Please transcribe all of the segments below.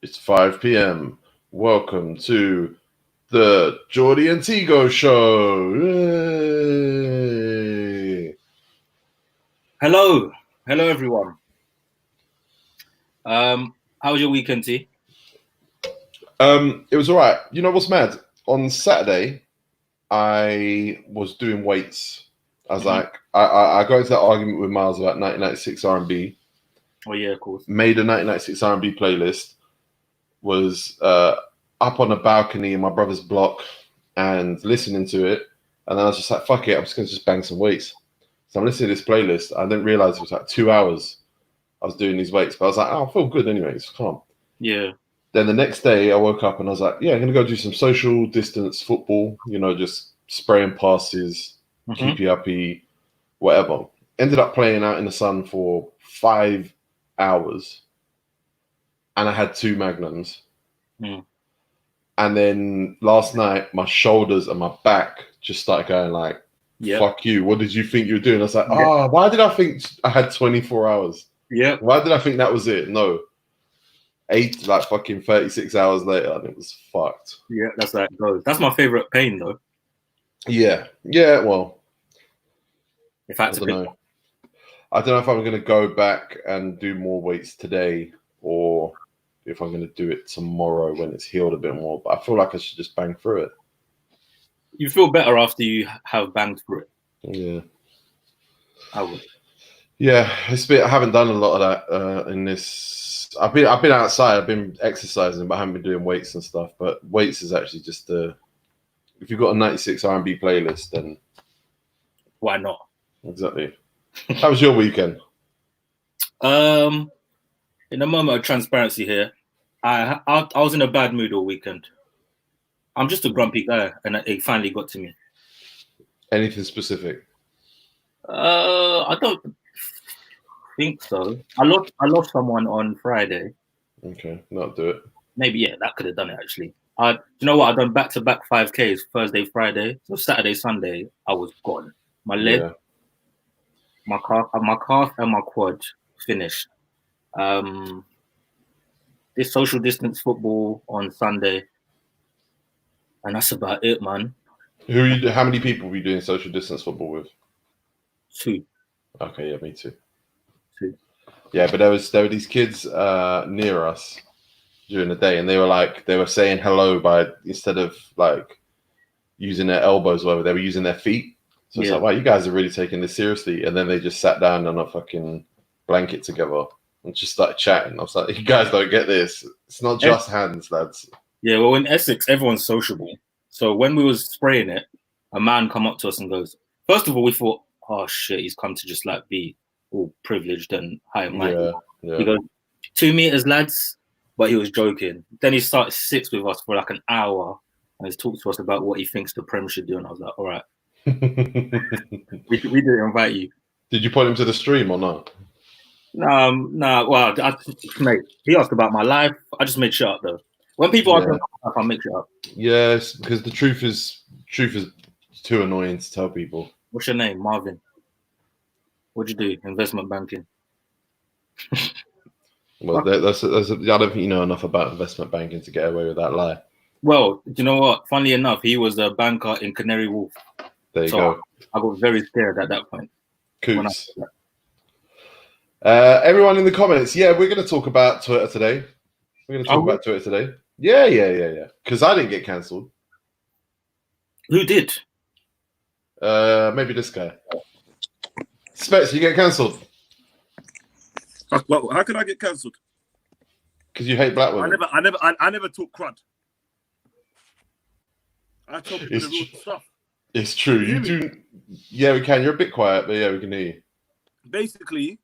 It's 5 p.m. Welcome to the Geordie and Tigo Show. Yay. Hello everyone. How was your weekend, T? It was all right. You know what's mad? On Saturday, I was doing weights. I was like, I got into that argument with Miles about 1996 R&B. Oh yeah, of course. Made a 1996 R&B playlist. Was up on a balcony in my brother's block and listening to it. And then I was just like, fuck it, I'm just going to just bang some weights. So I'm listening to this playlist. I didn't realize it was like 2 hours I was doing these weights. But I was like, oh, I feel good anyway. It's calm. Yeah. Then the next day I woke up and I was like, yeah, I'm going to go do some social distance football, just spraying passes, keepy uppy, whatever. Ended up playing out in the sun for 5 hours. And I had 2 magnums. And then last night, my shoulders and my back just started going like, fuck you. What did you think you were doing? I was like, why did I think I had 24 hours? Yeah. Why did I think that was it? No. 36 hours later, and it was fucked. Yeah, that's how it goes. That's my favorite pain, though. Yeah. Yeah, well. If I had to pick. I don't know if I'm going to go back and do more weights today or if I'm going to do it tomorrow when it's healed a bit more. But I feel like I should just bang through it. You feel better after you have banged through it. Yeah. I would. Yeah, I haven't done a lot of that in this. I've been outside. I've been exercising, but I haven't been doing weights and stuff. But weights is actually just if you've got a 96 R&B playlist, then why not? Exactly. How was your weekend? In a moment of transparency here, I was in a bad mood all weekend. I'm just a grumpy guy, and it finally got to me. Anything specific? I don't think so. I lost someone on Friday. Okay, not do it. Maybe that could have done it actually. You know what? I've done back-to-back 5Ks, Thursday, Friday. So Saturday, Sunday, I was gone. My leg, my calf, and my quad finished. This social distance football on Sunday, and that's about it, man. How many people were you doing social distance football with? 2. Okay, yeah, me too. 2. Yeah, but there were these kids near us during the day, and they were saying hello by instead of like using their elbows or whatever, they were using their feet. So it's like, wow, you guys are really taking this seriously. And then they just sat down on a fucking blanket together and just started chatting. I was like, you guys don't get this. It's not just hands, lads. Yeah, well, in Essex, everyone's sociable. So when we was spraying it, a man come up to us and goes, first of all, we thought, oh shit, he's come to just like be all privileged and high and mighty. Yeah. He goes, 2 meters, lads. But he was joking. Then he started sits with us for like an hour and he's talked to us about what he thinks the Prem should do. And I was like, all right. we didn't invite you. Did you point him to the stream or not? No. Well, mate, he asked about my life. I just made shit up though. When people ask about my life, I make shit up. Yes, because the truth is too annoying to tell people. What's your name? Marvin. What'd you do? Investment banking. Well, I don't think you know enough about investment banking to get away with that lie. Well, do you know what? Funnily enough, he was a banker in Canary Wharf. There you go. I got very scared at that point. Coots. Everyone in the comments, we're going to talk about Twitter today. We're going to talk about Twitter today. Yeah. Because I didn't get cancelled. Who did? Maybe this guy. Specs, you get cancelled. Well, how could I get cancelled? Because you hate black women. I never talk crud. I talk the real stuff. It's true. You do. Yeah, we can. You're a bit quiet, but yeah, we can hear you. Basically,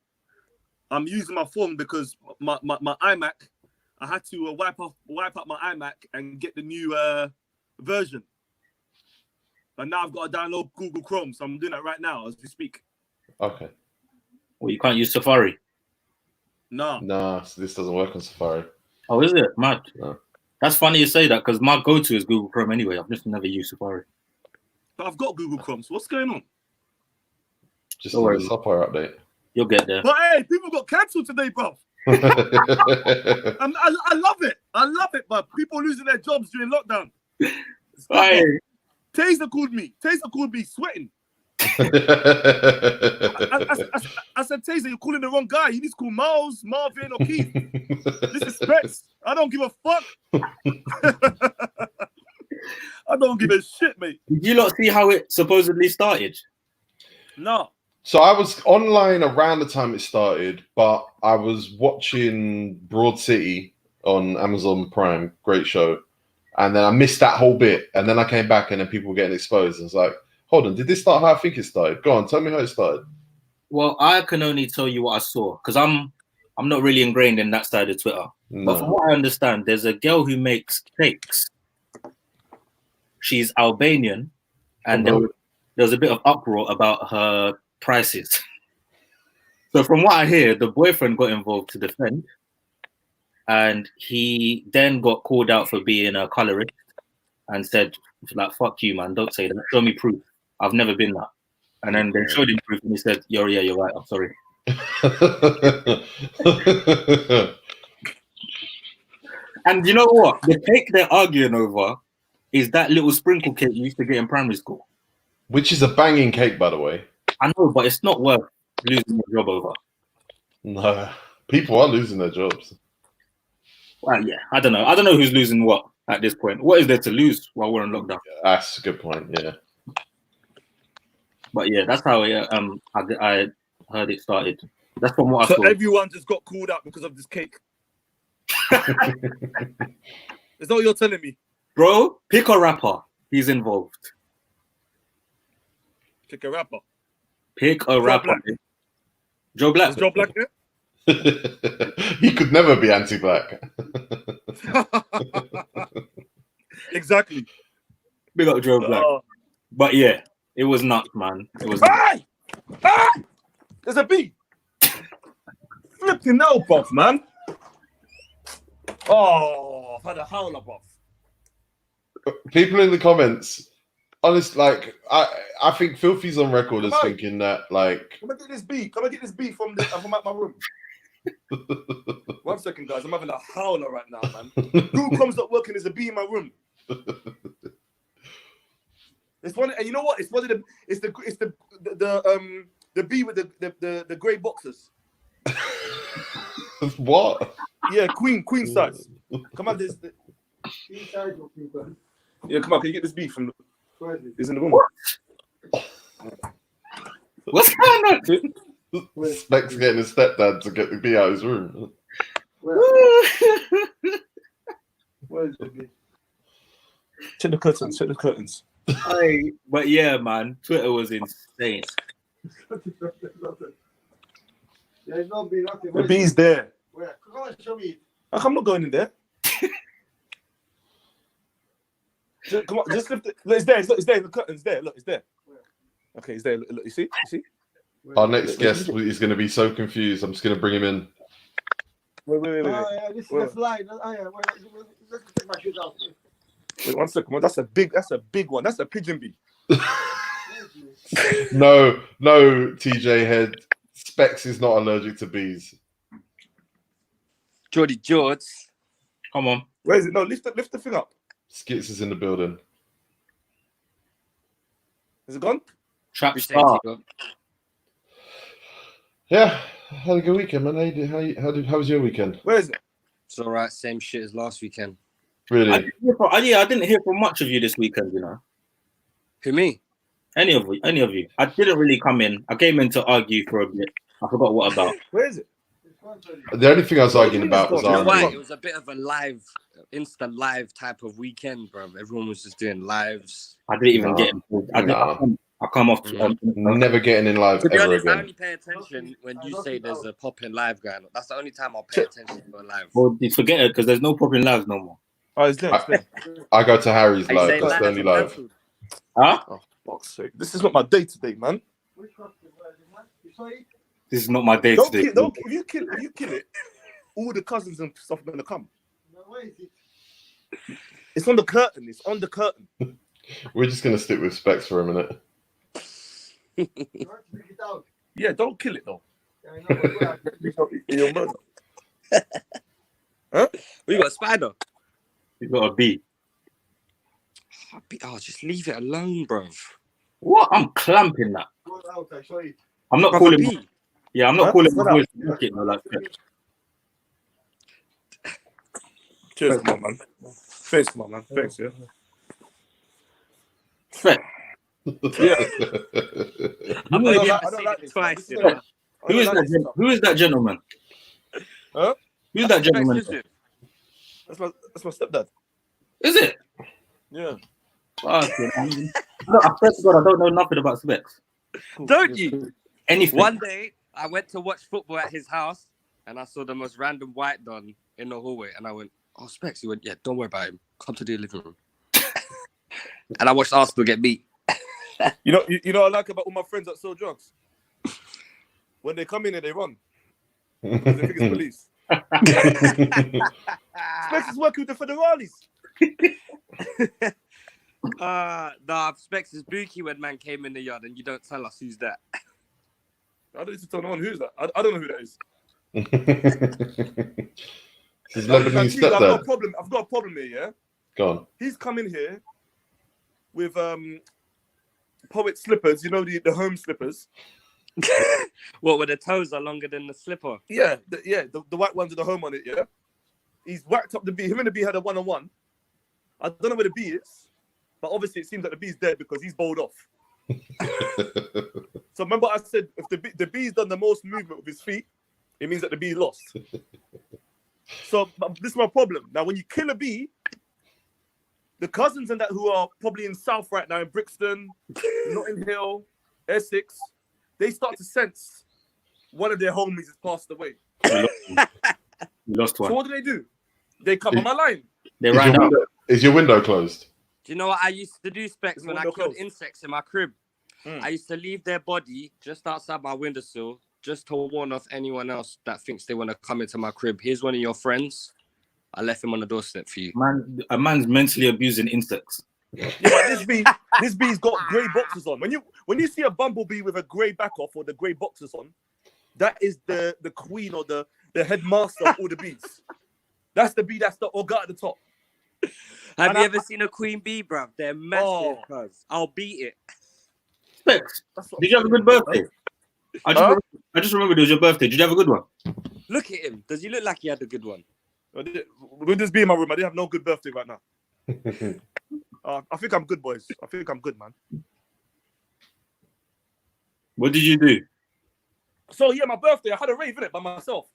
I'm using my phone because my iMac, I had to wipe out my iMac and get the new version. And now I've got to download Google Chrome, so I'm doing that right now as we speak. Okay. Well, you can't use Safari. No. So this doesn't work on Safari. Oh, is it? Mad. No. That's funny you say that because my go-to is Google Chrome anyway. I've just never used Safari. But I've got Google Chrome, so what's going on? Just a Safari update. You'll get there. But hey, people got cancelled today, bro. I love it. I love it, but people losing their jobs during lockdown. Aye. Taser called me sweating. I said, Taser, you're calling the wrong guy. You need to call Miles, Marvin, or Keith. This is Specs. I don't give a fuck. I don't give a shit, mate. Did you lot see how it supposedly started? No. So I was online around the time it started, but I was watching Broad City on Amazon Prime, great show, and then I missed that whole bit, and then I came back and then people were getting exposed. I was like, hold on, did this start how I think it started? Go on, tell me how it started. Well, I can only tell you what I saw because I'm not really ingrained in that side of Twitter. No. But from what I understand, there's a girl who makes cakes. She's Albanian, and there was a bit of uproar about her prices. So from what I hear, the boyfriend got involved to defend, and he then got called out for being a colorist and said, like, fuck you, man, don't say that. Show me proof. I've never been that. And then they showed him proof and he said, you're right, I'm sorry. And you know what? The cake they're arguing over is that little sprinkle cake you used to get in primary school. Which is a banging cake, by the way. I know, but it's not worth losing your job over. No, people are losing their jobs. Well, yeah, I don't know. I don't know who's losing what at this point. What is there to lose while we're on lockdown? That's a good point, yeah. But yeah, that's how I heard it started. That's from what I So saw. everyone just got called out because of this cake. Is that what you're telling me? Bro, pick a rapper. He's involved. Pick a rapper. Pick a rapper. Black. Joe Black. Is Joe Black there? He could never be anti-black. Exactly. Big up Joe Black. But yeah, it was nuts, man. It was. Hey! Hey! There's a bee. Flipping hell, buff, man. Oh, I've had a howler, buff. People in the comments, honest, like I think Filthy's on record as thinking that, like, Come and get this bee. Come and get this bee from out my room. 1 second, guys. I'm having a howler right now, man. Who comes up working? There's a bee in my room. It's one, and you know what? It's one of the. It's the bee with the grey boxers. What? Yeah, queen size. Come on, this. Yeah, come on. Can you get this bee from? It's in the room. What's going on? Specs getting his stepdad to get the bee out of his room. Where is it? Check the curtains. Check the curtains. But yeah, man, Twitter was insane. There's no bee, nothing. The bee's there. Where? Come on, show me. I'm not going in there. Come on, just lift it. Look, it's there. It's there. The curtain's there. Look, it's there. Okay, it's there. Look, you see? You see? Our next guest is going to be so confused. I'm just going to bring him in. Wait. Oh, yeah, this is the fly. Oh, yeah, let's take my shoes off. Wait 1 second. That's a big one. That's a pigeon bee. No, TJ Head. Specs is not allergic to bees. Geordie George. Come on. Where is it? No, lift the thing up. Skits is in the building. Is it gone? Trap star. Yeah, had a good weekend, man. How was your weekend? Where is it? It's all right. Same shit as last weekend. Really? I didn't hear from much of you this weekend, you know. Who, me? Any of you. I didn't really come in. I came in to argue for a bit. I forgot what about. Where is it? The only thing I was arguing about was You know why? R&B. It was a bit of a live, instant live type of weekend, bro. Everyone was just doing lives. I didn't even get involved. I come off. Never getting in live To be ever honest, I again. only pay attention when you say there's a popping live going on. That's the only time I'll pay attention to a live. Well, forget it because there's no popping lives no more. Oh, it's there. It's there. I go to Harry's I say live. That's the only live live. cancelled. Huh? Oh, fuck's sake. This is not my day today, man. Which one? You saw it? This is not my day today. If you kill it, all the cousins and stuff are gonna come. No, where is it? It's on the curtain. It's on the curtain. We're just going to stick with Specs for a minute. You want to pick it out? Yeah, don't kill it though. Yeah, I know, but where? You'll murder. Huh? We got a spider. You got a B. Oh, just leave it alone, bro. What? I'm clamping that. Okay, show you. I'm not Brother calling. B. Yeah, I'm not Huh? calling my What voice. Look it, no, like, Cheers, come on, man. Thanks, come on, man. Thanks, yeah. Fred, Yeah. I've I only don't ever like seen this, it man. twice. This You is know? not- I don't like this stuff. Who is that gentleman? Huh? Who's that gentleman? Specs, is it? That's my stepdad. Is it? Yeah. Okay. Look, I swear to God, I don't know nothing about Specs. Cool. Don't Yeah. you? Anything. One day, I went to watch football at his house, and I saw the most random white don in the hallway, and I went, "Oh, Specs." He went, "Yeah, don't worry about him. Come to the living room." And I watched Arsenal get beat. You know what I like about all my friends that sell drugs? When they come in here, they run. Because they think it's police. Specs is working with the federales. Nah, Specs is bookie when man came in the yard, and you don't tell us who's that. I don't need to tell no one who's that. I don't know who that is. His Now, Lebanese I've got a stepdad. problem. I've got a problem here, yeah? Go on. He's come in here with poet slippers, you know, the home slippers. What, where the toes are longer than the slipper? Yeah, the white ones with the home on it, yeah? He's whacked up the bee. Him and the bee had a one-on-one. I don't know where the bee is, but obviously it seems that the bee's dead because he's bowled off. So remember I said if the bee's done the most movement with his feet, it means that the bee lost. So this is my problem. Now, when you kill a bee, the cousins and that who are probably in South right now, in Brixton, Notting Hill, Essex, they start to sense one of their homies has passed away. We lost one. So what do? They come on my line. They ran out. Is your window closed? Do you know what I used to do, Specs, when I Window killed closed. insects in my crib? I used to leave their body just outside my windowsill, just to warn off anyone else that thinks they want to come into my crib. Here's one of your friends. I left him on the doorstep for you. Man, a man's mentally abusing insects. Yeah, but this bee's got grey boxes on. When you see a bumblebee with a grey back off or the grey boxes on, that is the queen or the headmaster of all the bees. That's the bee that's the ogre at the top. Have you ever seen a queen bee, bruv? They're massive, Oh. cuz. I'll beat it. Specs, did you have a good birthday? I just remembered it was your birthday. Did you have a good one? Look at him. Does he look like he had a good one? With this bee in my room, I didn't have no good birthday right now. I think I'm good, boys. I think I'm good, man. What did you do? So yeah, my birthday, I had a rave in it by myself.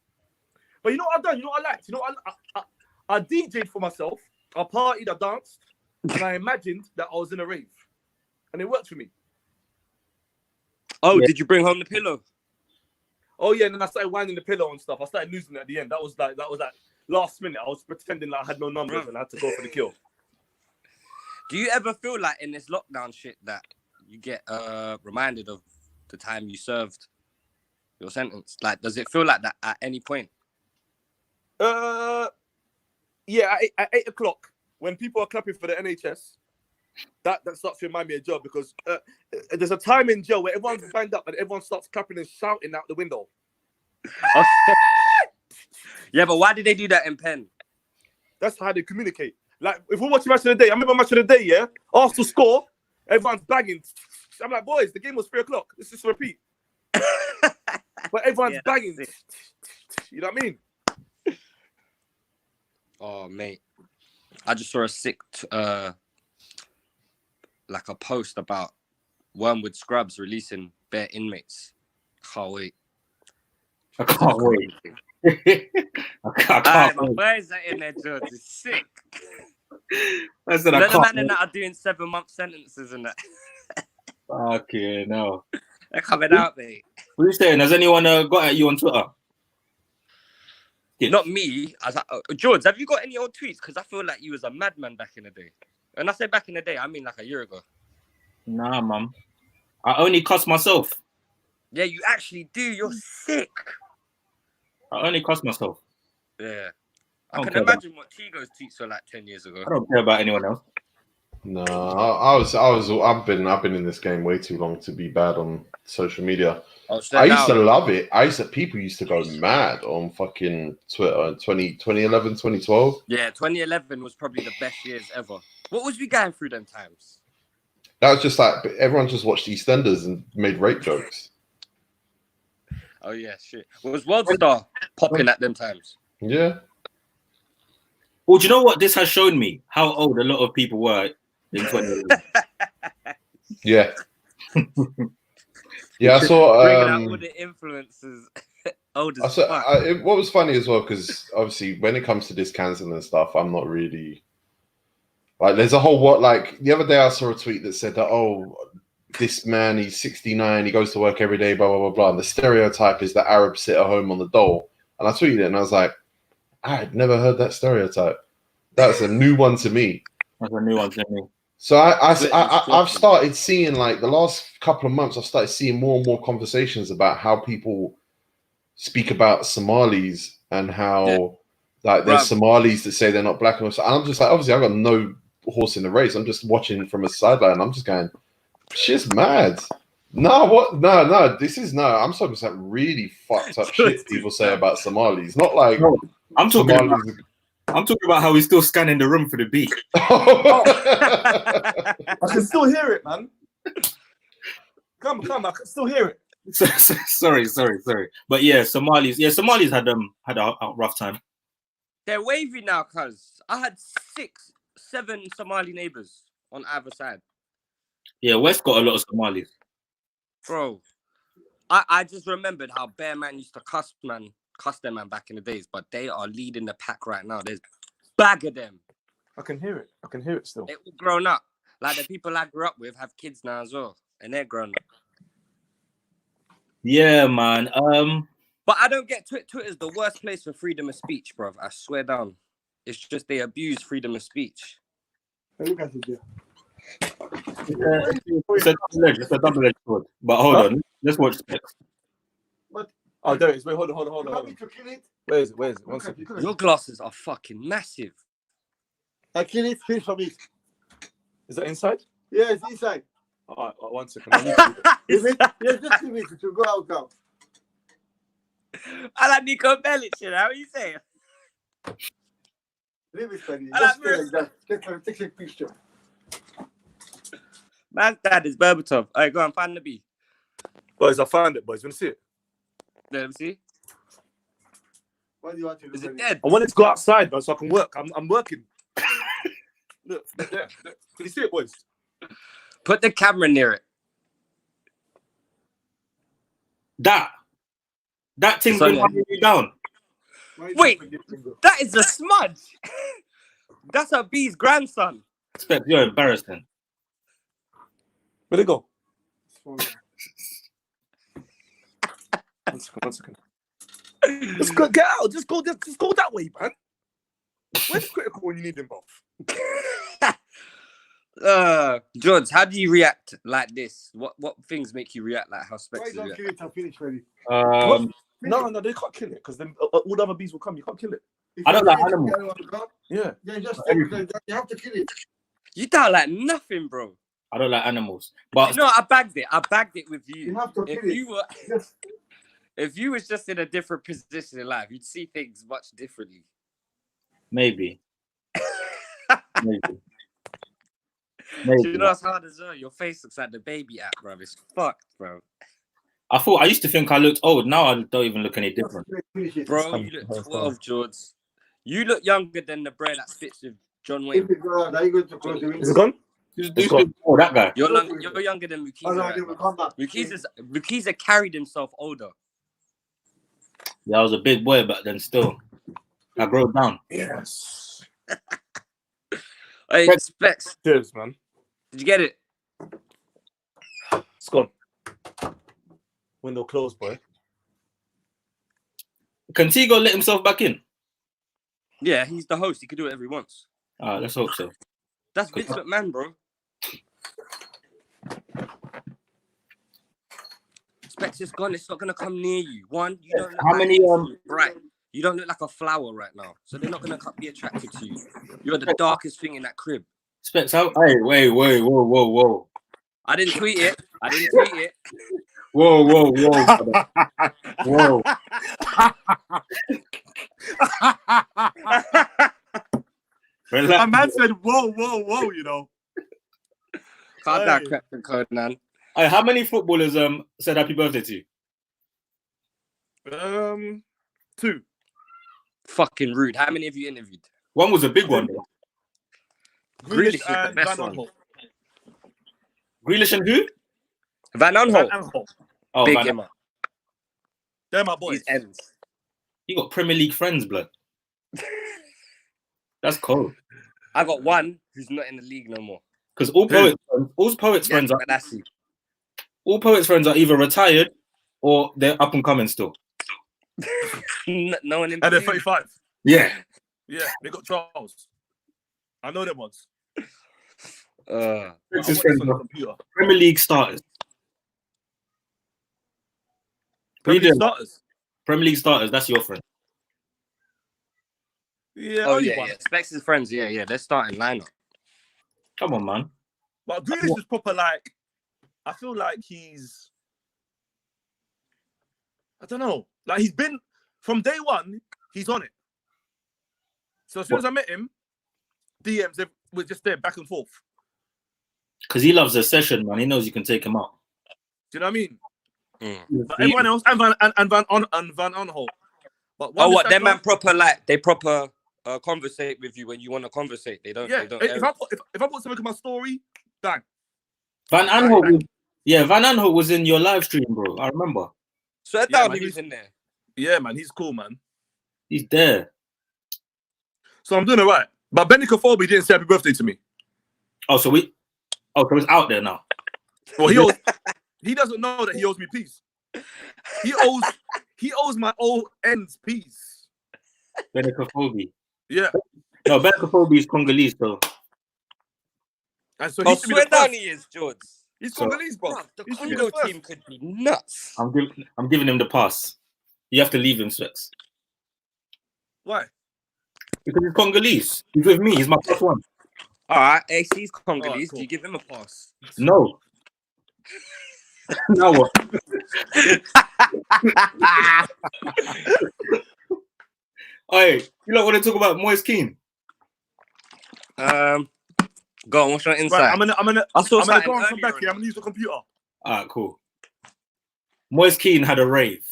But you know what I've done? You know what I liked? You know what I DJ'd for myself. I partied, I danced, and I imagined that I was in a rave, and it worked for me. Oh, Yeah. did you bring home the pillow? Oh yeah, and then I started winding the pillow and stuff. I started losing it at the end. That was like last minute. I was pretending like I had no numbers and I had to go for the kill. Do you ever feel like in this lockdown shit that you get reminded of the time you served your sentence? Like, does it feel like that at any point? Yeah, at 8 o'clock, when people are clapping for the NHS, that starts to remind me of jail because there's a time in jail where everyone's banged up and everyone starts clapping and shouting out the window. Yeah, but why did they do that in Penn? That's how they communicate. Like, if we're watching Match of the Day, I remember Match of the Day, yeah? Arsenal score, everyone's banging. I'm like, boys, the game was 3 o'clock. Let's just repeat. But everyone's banging. You know what I mean? Oh, mate. I just saw a sick, like a post about Wormwood Scrubs releasing bare inmates. Can't wait. I can't wait. I can't My wait. boys are in there, George. It's sick. I said I Let the can't man wait. that are doing 7-month sentences and that. Okay, no. They're coming out, mate. What are you saying? Has anyone got at you on Twitter? Yeah. Not me. I was like, George, have you got any old tweets? Because I feel like you was a madman back in the day. And I say back in the day, I mean like a year ago. Nah, mum. I only cuss myself. Yeah, you actually do. You're sick. I only cuss myself. Yeah. I Don't can care imagine what Tigo's tweets were like 10 years ago. I don't care about anyone else. No, I've been in this game way too long to be bad on social media. Oh, I used to love it. People used to go mad on fucking Twitter in 2011, 2012. Yeah, 2011 was probably the best years ever. What was we going through them times? That was just like everyone just watched EastEnders and made rape jokes. Oh yeah, shit. Was World Star popping at them times? Yeah. Well, do you know what this has shown me? How old a lot of people were in 2011. Yeah. Yeah, I saw. Bringing out all the influences. Old as fuck. What was funny as well, because obviously when it comes to this cancelling and stuff, I'm not really like. There's a whole the other day I saw a tweet that said that this man, he's 69, he goes to work every day, blah blah blah blah. And the stereotype is that Arabs sit at home on the dole. And I tweeted it and I was like, I had never heard that stereotype. That's a new one to me. That's a new one to me. So I've started seeing, like, the last couple of months, I've started seeing more and more conversations about how people speak about Somalis and how there's Somalis that say they're not black. And I'm just like, obviously I've got no horse in the race. I'm just watching from a sideline. I'm just going, shit's mad. No, this is I'm talking about really fucked up shit people say about Somalis. Not like I'm talking about how he's still scanning the room for the beat. I can still hear it, man. Come, I can still hear it. Sorry. But yeah, Somalis had a rough time. They're wavy now, cuz I had 6-7 Somali neighbors on either side. Yeah, West got a lot of Somalis. Bro, I just remembered how Bear Man used to cuss them, man, back in the days, but they are leading the pack right now. There's a bag of them. I can hear it still. They're all grown up. Like the people I grew up with have kids now as well, and they're grown up. Yeah, man. But I don't get Twitter's the worst place for freedom of speech, bro. I swear down. It's just they abuse freedom of speech. Look at it there. It's a double-edged sword. But hold on, let's watch Specs. Oh, there it is. Wait, hold on. Where is it? 1 second. Your glasses are fucking massive. I kill it. Finish for me. Is that inside? Yeah, it's inside. All right, 1 second. I need to... just leave it. It will go out now. I like Nico Bellic, you know? How you say? Leave it, Fanny. I Just like stay like that. Take a picture. Man's dad is Berbatov. All right, go on, find the bee. Boys, I found it, boys. You want to see it? Let me see. What do you want to do? Is it dead? I wanted to go outside, bro, so I can work. I'm working. Look, there. Can you see it, boys? Put the camera near it. That thing's been hunting you down. Wait, that is a smudge. That's a bee's grandson. Specs, you're embarrassing. Where'd it go? 1 second. Let's go, get out. Just go that way, man. Where's critical when you need them both? George, how do you react like this? What things make you react like how Specs Why don't react? kill it and finish, ready? No, they can't kill it because then all the other bees will come. You can't kill it. I don't like animals. Yeah. Yeah, just you have to kill it. You don't like nothing, bro. I don't like animals. But No, I bagged it with you. You have to kill it. If you was just in a different position in life, you'd see things much differently. maybe. Do you know what's hard as well? Your face looks like the baby app, bro. It's fucked, bro. I used to think I looked old. Now I don't even look any different. Bro, you look 12, George. You look younger than the bro that spits with John Wayne. Is it gone? Oh, that guy. You're younger than Mukiza. Mukiza carried himself older. Yeah, I was a big boy back then still. I grew down. Yes. Hey, Specs. Cheers, man. Did you get it? It's gone. Window closed, boy. Can Tigo let himself back in? Yeah, he's the host. He can do whatever he wants. Let's hope so. That's Vince McMahon, bro. Specs is gone. It's not gonna come near you. One, you don't look How many bright. You don't look like a flower right now, so they're not gonna be attracted to you. You're the darkest thing in that crib. Specs out? Hey, wait, whoa. I didn't tweet it. Whoa, whoa, whoa, brother. Whoa. Relax. A man said, whoa, whoa, whoa, you know. Calm down, Hey. Captain Conan. Hey, how many footballers said happy birthday to you? 2. Fucking rude. How many have you interviewed? One was a big one. Though. Grealish Grealish is the and best Van one. Aanholt. Grealish and who? Van Van Aanholt. Aanholt. Oh, Big Van, him up. They're my boys. He's ends. you got Premier League friends, blood. That's cold. I got one who's not in the league no more. Because all poets friends are Ganassi. all poets friends are either retired or they're up and coming still. No one in And they're between. 35. Yeah. Yeah, they got Charles. I know them ones. I His watch this friends on the are computer. Premier League starters. Premier League League starters. Premier League starters, that's your friend. Yeah, Oh, only yeah, one. yeah. Specs' friends, yeah. They're starting lineup. Come on, man. But Grealish is proper like, I feel like he's, I don't know. Like he's been, from day one, he's on it. So as soon as I met him, DMs were just there back and forth. Because he loves a session, man. He knows you can take him out. Do you know what I mean? Mm. But everyone else, and Van Aanholt. But Oh, what? Wan-Bissaka- Them man proper like, they proper conversate with you when you want to conversate. They don't. Yeah, They don't if I put something in my story, bang. Van Aanholt, Van Aanholt was in your live stream, bro. I remember. Swear Yeah, down, man, he was in there. Yeah, man, he's cool, man. He's there. So I'm doing all right. But Benny Kofobi didn't say happy birthday to me. So it's out there now. Well, he doesn't know that he owes me peace. He owes my old ends peace. Benikofobi. Yeah. No, Benikofobi is Congolese, though. And so Oh, he should be swear the down first. he is, George. He's So- Congolese, bro. Bruv, the He should be Congo the first. team could be nuts. I'm giving him the pass. You have to leave him, Swex. Why? Because he's Congolese. He's with me. He's my first one. All right, AC's Congolese. Alright, cool. Do you give him a pass? No. Now what? Hey, you don't want to talk about Moise Keane? Go on. What's your insight? Right, I'm gonna I saw go something on come earlier back here. I'm gonna use the computer. All right, cool. Moise Keane had a rave.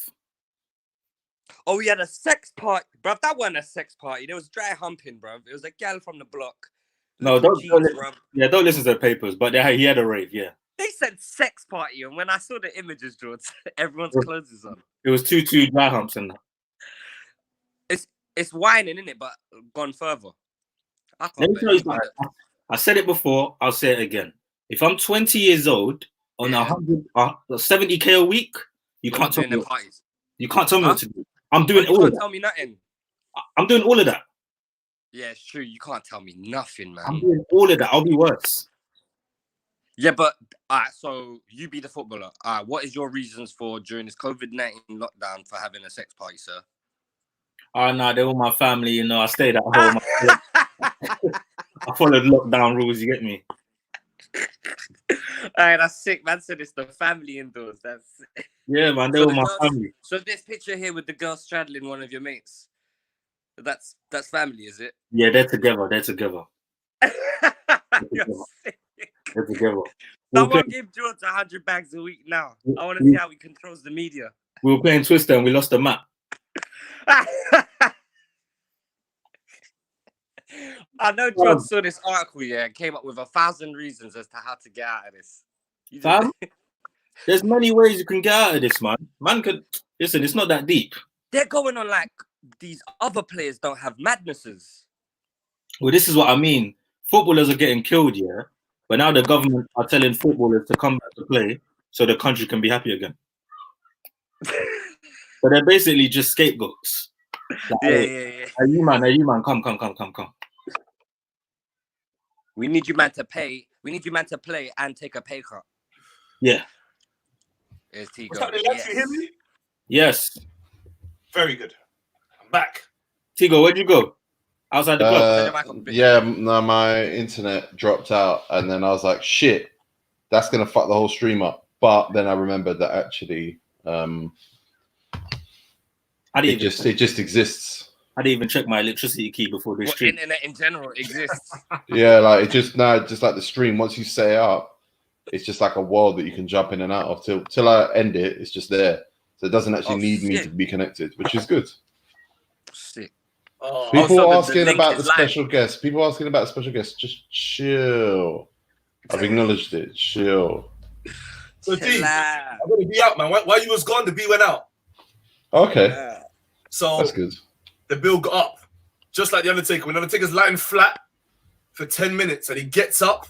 Oh, we had a sex party, bruv. That wasn't a sex party. There was dry humping, bruv. It was a gal from the block. No, Little don't cheeks, li- bruv. Yeah, don't listen to the papers, but he had a rave, yeah. They said sex party, and when I saw the images, George, everyone's Yeah. clothes is on. It was two dry humps and that. It's whining, innit? But gone further. I Let can't me tell you believe something. it. I said it before, I'll say it again. If I'm 20 years old on Yeah. 70K a week, you When can't tell doing me them parties. you can't tell me Huh? what to do. I'm doing Oh, you all of can't that. tell me nothing. I'm doing all of that. Yeah, it's true. You can't tell me nothing, I'm man. doing all of that. I'll be worse. Yeah, but so you be the footballer. What is your reasons for during this COVID-19 lockdown for having a sex party, sir? Oh, no, they're all my family, you know. I stayed at home. I followed lockdown rules, you get me? Alright, that's sick, man. Said it's the family indoors. That's Yeah, man, they're So all the my girls- family. so. This picture here with the girl straddling one of your mates. That's family, is it? Yeah, they're together. They're together. You're together. sick. They're together. We were, Someone playing, give George 100 bags a week now. I want to We- see how he controls the media. we were playing Twister and we lost the map. I know George saw this article, yeah, and came up with 1,000 reasons as to how to get out of this. You just- Fam, there's many ways you can get out of this, man. Man could listen, it's not that deep. They're going on like these other players don't have madnesses. Well, this is what I mean. Footballers are getting killed, yeah. But now the government are telling footballers to come back to play so the country can be happy again. So they're basically just scapegoats. Like, Yeah. Hey, you man, come. We need you man to pay. We need you man to play and take a pay cut. Yeah. Here's Tigo. What's happening, lads? You hear me? Yes. Very good. I'm back. Tigo, where'd you go? Outside the club. Yeah, no, my internet dropped out, and then I was like, "Shit, that's gonna fuck the whole stream up." But then I remembered that actually, it just exists. I didn't even check my electricity key before this stream. Internet in general exists. Yeah, like it just just like the stream. Once you set it up, it's just like a world that you can jump in and out of. Till I end it, it's just there. So it doesn't actually need me to be connected, which is good. Sick. People asking about the special guest. People asking about special guest. Just chill. I've acknowledged it. Chill. So D, I'm gonna be out, man. While you was gone, the B went out. Okay. So that's good. The bill got up, just like the Undertaker. When Undertaker's lying flat for 10 minutes and he gets up,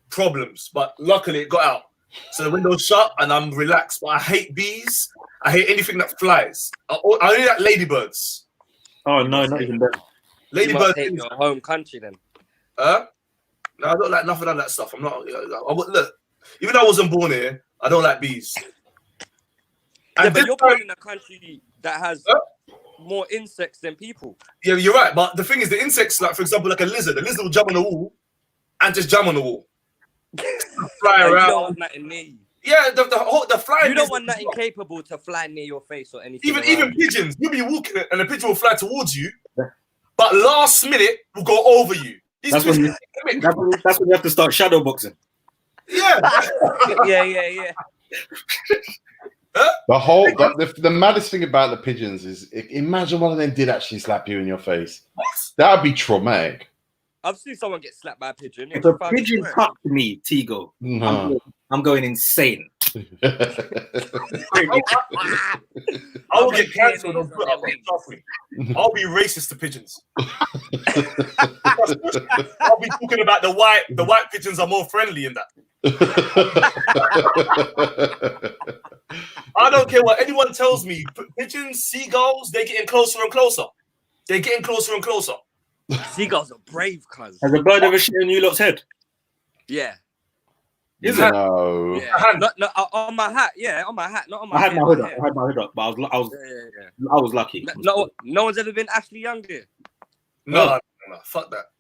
problems. But luckily it got out. So the window's shut and I'm relaxed. But I hate bees. I hate anything that flies. I only like ladybirds. Oh no, not even that. Ladybirds. You your home country then. No, I don't like nothing of that stuff. I'm not. Look, even though I wasn't born here, I don't like bees. Yeah, but you're born in a country that has more insects than people. Yeah, you're right. But the thing is, the insects, like for example, like a lizard will jump on the wall and just jam on the wall, fly around. You don't want nothing near you. Yeah, the flying. You don't want nothing capable to fly near your face or anything. Even pigeons, you'll be walking and the pigeon will fly towards you, but last minute will go over you. That's when you have to start shadow boxing. Yeah. yeah. The maddest thing about the pigeons is, imagine one of them did actually slap you in your face. That would be traumatic. I've seen someone get slapped by a pigeon. If a pigeon touched me, Tigo, I'm going insane. I will get cancelled on Twitter. I'll be racist to pigeons. I'll be talking about the white pigeons are more friendly in that. I don't care what anyone tells me. Pigeons, seagulls, they're getting closer and closer. They're getting closer and closer. Seagulls are brave, cuz. Has a bird ever shit on you lot's head? Yeah. Is it? No. Yeah. No, on my hat. Yeah, on my hat, not on my head. I had my hood up, but I was lucky. No one's ever been Ashley Young here. No, fuck that.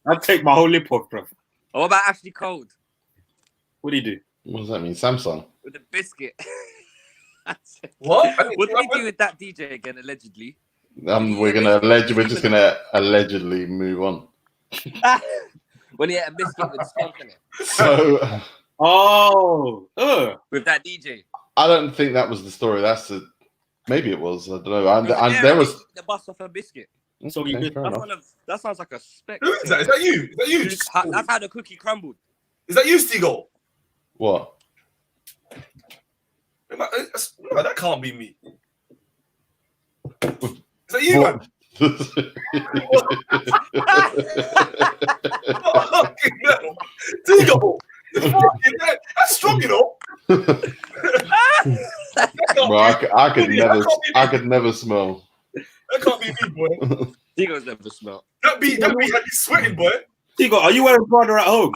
I'd take my whole lip off, bro. What about Ashley Cold? What do you do? What does that mean? Samsung? With the biscuit. What? What did he do with that DJ again, allegedly? We're just gonna allegedly move on. When he had a biscuit with skunk in it. So, with that DJ. I don't think that was the story. Maybe it was. I don't know. There was the bus off a biscuit. So okay, that sounds like a spec. Who is that? Is that you? Is that you? That's how the cookie crumbled. Is that you, Stigo? what? No, that can't be me. Is that you, man? Stigo, that's strong, you know. Bro, I could never smell. That can't be me, boy. Stigo's never smelled. That be had you sweating, boy. Stigo, are you wearing Prada at home?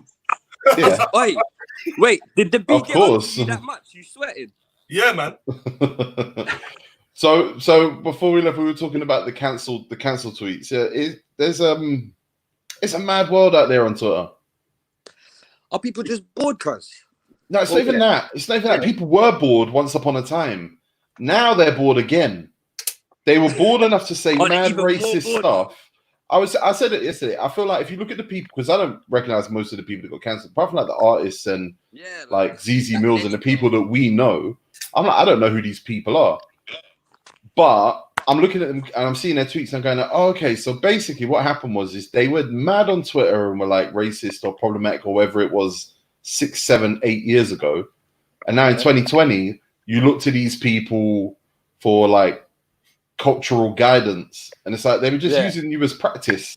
Yeah. Wait, did the beat Of get on course. you that much? You sweated? Yeah, man. So before we left, we were talking about the cancel tweets. Yeah, it's a mad world out there on Twitter. Are people just bored, cuz? No, it's not even that. It's not even that. People were bored once upon a time. Now they're bored again. They were bored enough to say mad racist stuff. I said it yesterday. I feel like if you look at the people, because I don't recognize most of the people that got cancelled, apart from like the artists and like ZZ Mills and the people that we know. I'm like, I don't know who these people are. But I'm looking at them and I'm seeing their tweets and I'm going, oh, okay, so basically what happened is they were mad on Twitter and were like racist or problematic or whatever it was 6, 7, 8 years ago. And now in 2020, you look to these people for like cultural guidance. And it's like they were just using you as practice.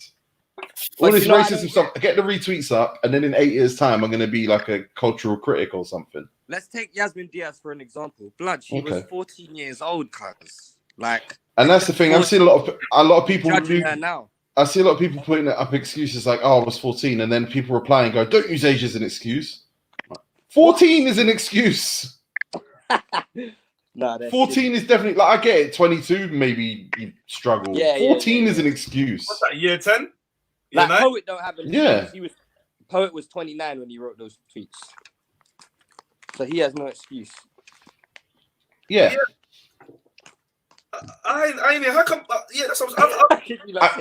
All this racism stuff, get the retweets up, and then in 8 years' time, I'm going to be like a cultural critic or something. Let's take Yasmin Diaz for an example. Blood, she was 14 years old, cuz. Like, and that's the thing. I've seen a lot of people judging her now. I see a lot of people putting up excuses like, "Oh, I was 14," and then people reply and go, "Don't use age as an excuse." 14 is an excuse. No, 14 is definitely like I get it. 22, maybe you struggle. 14 is an excuse. What's that? Year 10? Like Poet don't have an excuse. Yeah. Poet was 29 when he wrote those tweets. So he has no excuse. Yeah. I mean, how come? Yeah, that's what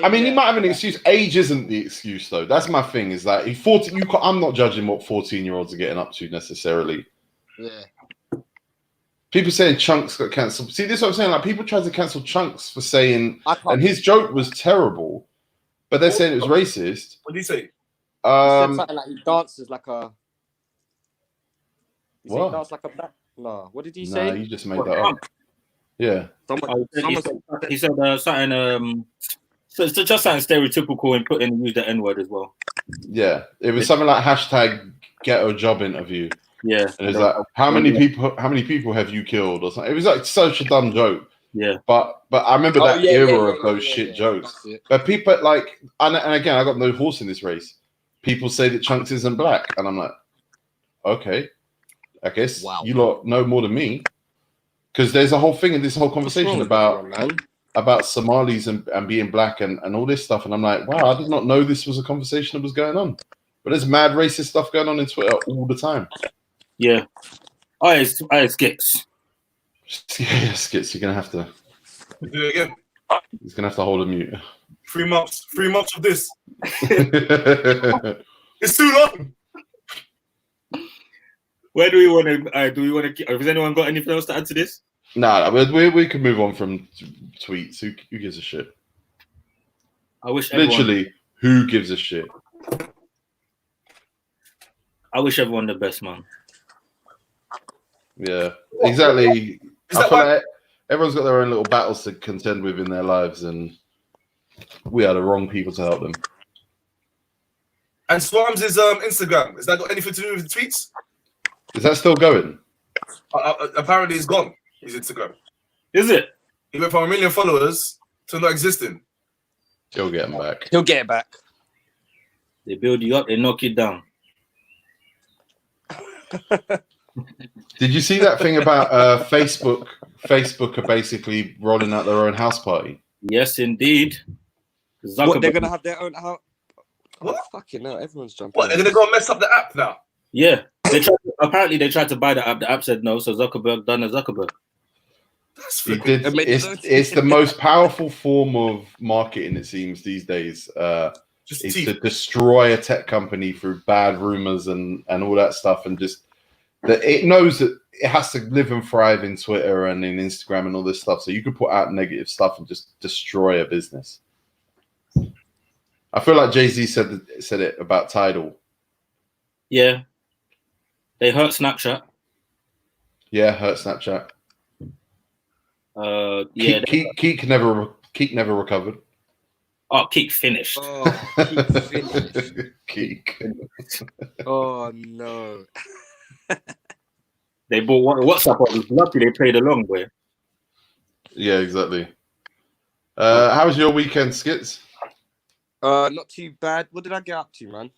I mean, he might have an excuse. Age isn't the excuse, though. That's my thing. Is that 40? I'm not judging what 14-year-olds are getting up to necessarily. Yeah. People saying Chunks got cancelled. See, this is what I'm saying. Like, people tried to cancel Chunks for saying, and his joke was terrible, but they're saying it was racist. What did he say? He said something like he dances like a. He What? He dances like a black. No, what did he Nah, say? you just made that up. Yeah. He said something. So it's just something stereotypical and put in use the N-word as well. Yeah, it was something like hashtag ghetto job interview. Yeah, and it's like how many people have you killed or something. It was like such a dumb joke. Yeah, but I remember that era of those shit jokes. But people like, and again, I got no horse in this race. People say that Chunks isn't black, and I'm like, okay, I guess you lot know more than me. Because there's a whole thing in this whole conversation about Somalis and being black and all this stuff. And I'm like, wow, I did not know this was a conversation that was going on. But there's mad racist stuff going on in Twitter all the time. Yeah. I Skits. Yeah, Skits, you're going to have to. Do it again. He's going to have to hold a mute. 3 months. 3 months of this. It's too long. Where do we want to? Has anyone got anything else to add to this? Nah, we can move on from tweets. Who gives a shit? I wish literally who gives a shit. I wish everyone the best, man. Yeah, exactly. I feel like everyone's got their own little battles to contend with in their lives, and we are the wrong people to help them. And Swarms' Instagram, has that got anything to do with the tweets? Is that still going? Apparently, it's gone. His Instagram. Is it? He went from 1 million followers to not existing. He'll get him back. He'll get it back. They build you up, they knock you down. Did you see that thing about Facebook? Facebook are basically rolling out their own house party. Yes, indeed. What, they're gonna have their own house? What? Fucking hell, everyone's jumping. What? They're gonna go and mess up the app now? Yeah. Apparently, they tried to buy the app. The app said no, so Zuckerberg done a Zuckerberg. It's the most powerful form of marketing, it seems, these days. Is to destroy a tech company through bad rumors and all that stuff, and just that it knows that it has to live and thrive in Twitter and in Instagram and all this stuff. So you could put out negative stuff and just destroy a business. I feel like Jay-Z said it about Tidal. Yeah. They hurt Snapchat. Yeah, hurt Snapchat. Yeah. Keek never recovered. Oh, Keek finished. Oh, Keek finished. Keek. Oh no. They bought WhatsApp. I was lucky they played along, boy. Yeah, exactly. How was your weekend, Skits? Not too bad. What did I get up to, man?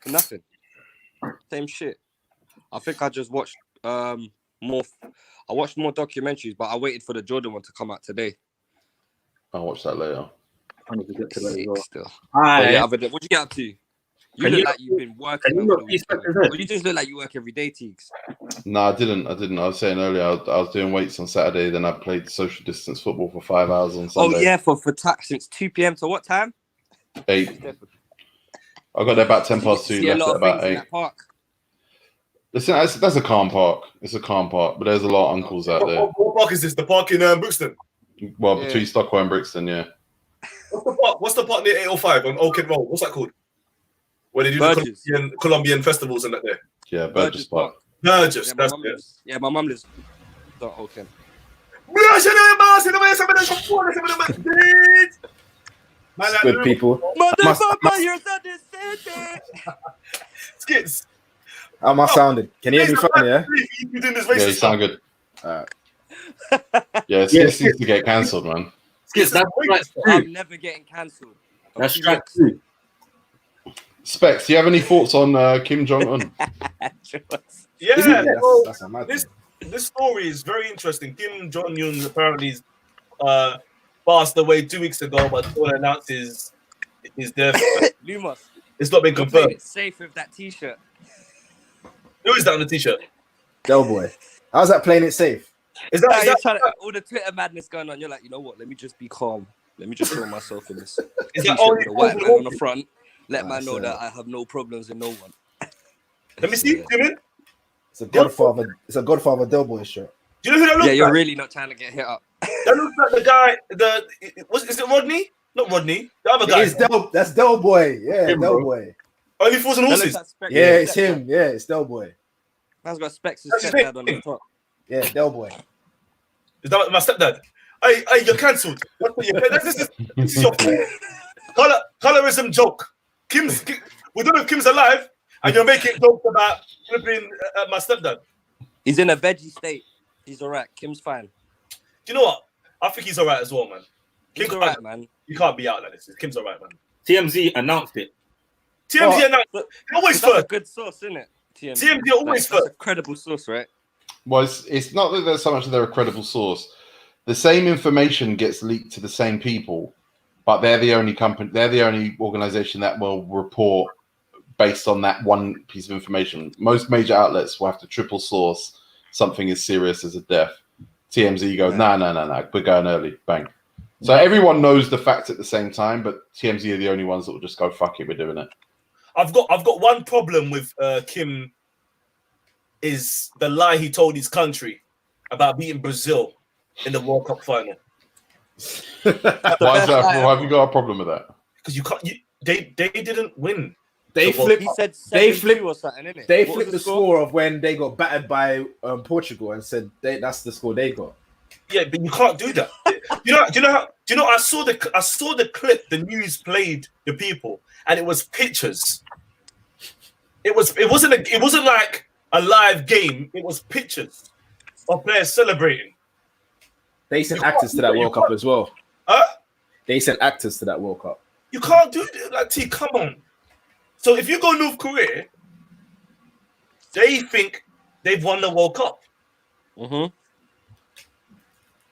Nothing. Same shit. I think I just watched more. I watched more documentaries, but I waited for the Jordan one to come out today. I'll watch that later. I need to get to that as well. Still. Hi. Yeah, what'd you get up to? You look like you've been working. You just look like you work every day, Teagues. No, I didn't. I was saying earlier, I was doing weights on Saturday, then I played social distance football for 5 hours on Sunday. Oh yeah, for since 2 p.m. to what time? 8. I got there about 10 past 2. Left at about 8. Listen, that's a calm park. It's a calm park, but there's a lot of uncles out there. What park is this? The park in Brixton? Well, between Stockwell and Brixton, yeah. What's the park near 805 on Old Kid Road? What's that called? Where they do the Colombian festivals and that there. Yeah, Burgess Park. Burgess, that's it. Yeah, my mum lives on Old Kid. Good people. Skits. How am I sounding? Can you hear me fine, yeah? Yeah, you sound good. Yeah, Skits needs to get cancelled, man. Skits, I'm never getting cancelled. That's track 2. Specs, do you have any thoughts on Kim Jong-un? Yeah, that's this story is very interesting. Kim Jong-un apparently passed away 2 weeks ago, but all announced his death. Lumos. It's not been confirmed. Safe with that T-shirt. Who is that on the t-shirt? Del Boy. How's that playing it safe? Is that, Nah, is you're that, trying to, all the Twitter madness going on. You're like, you know what? Let me just be calm. Let me just show myself in this. is T-shirt that only with a white man on the front. Let man know so- that I have no problems with no one. Let me see. Yeah. Zoom in. It's a Godfather. It's a Godfather Del Boy shirt. Do you know who that looks Yeah, you're like? really not trying to get hit up. That looks like the guy. Is it Rodney? Not Rodney. The other guy. That's Del Boy. Yeah, Him, Del bro. Boy. Only Fools and That looks Horses. like Specs' Yeah, it's stepdad. him. Yeah, it's Del Boy. Man's got Specs' That's his stepdad name. on the top. Yeah, Del Boy. Is that my stepdad? Hey, you're cancelled. This is your colorism joke. We don't know if Kim's alive, and you're making jokes about flipping my stepdad. He's in a veggie state. He's all right. Kim's fine. Do you know what? I think he's all right as well, man. He's all right, man. You can't be out like this. Kim's all right, man. TMZ announced it. TMZ announced. But Always that's a first. good source, isn't it? TMZ always That's a first. credible source, right? Well, it's not that there's so much that they're a credible source. The same information gets leaked to the same people, but they're the only company, they're the only organization that will report based on that one piece of information. Most major outlets will have to triple source something as serious as a death. TMZ goes, no, we're going early, bang. So everyone knows the facts at the same time, but TMZ are the only ones that will just go, fuck it, we're doing it. I've got one problem with Kim. Is the lie he told his country about beating Brazil in the World Cup final? Why is that? Why have you got a problem with that? Because you can't. They didn't win. They So, flipped. He said They 7-2 flipped- or something, innit? They What was flipped the score of when they got battered by Portugal and said that's the score they got. Yeah, but you can't do that. Do you know? I saw the clip. The news played the people, and it was pictures. It wasn't like a live game. It was pictures of players celebrating. They sent actors to that World Cup as well. Huh? They sent actors to that World Cup. You can't do it. Like, T, come on. So if you go North Korea, they think they've won the World Cup. Mm-hmm.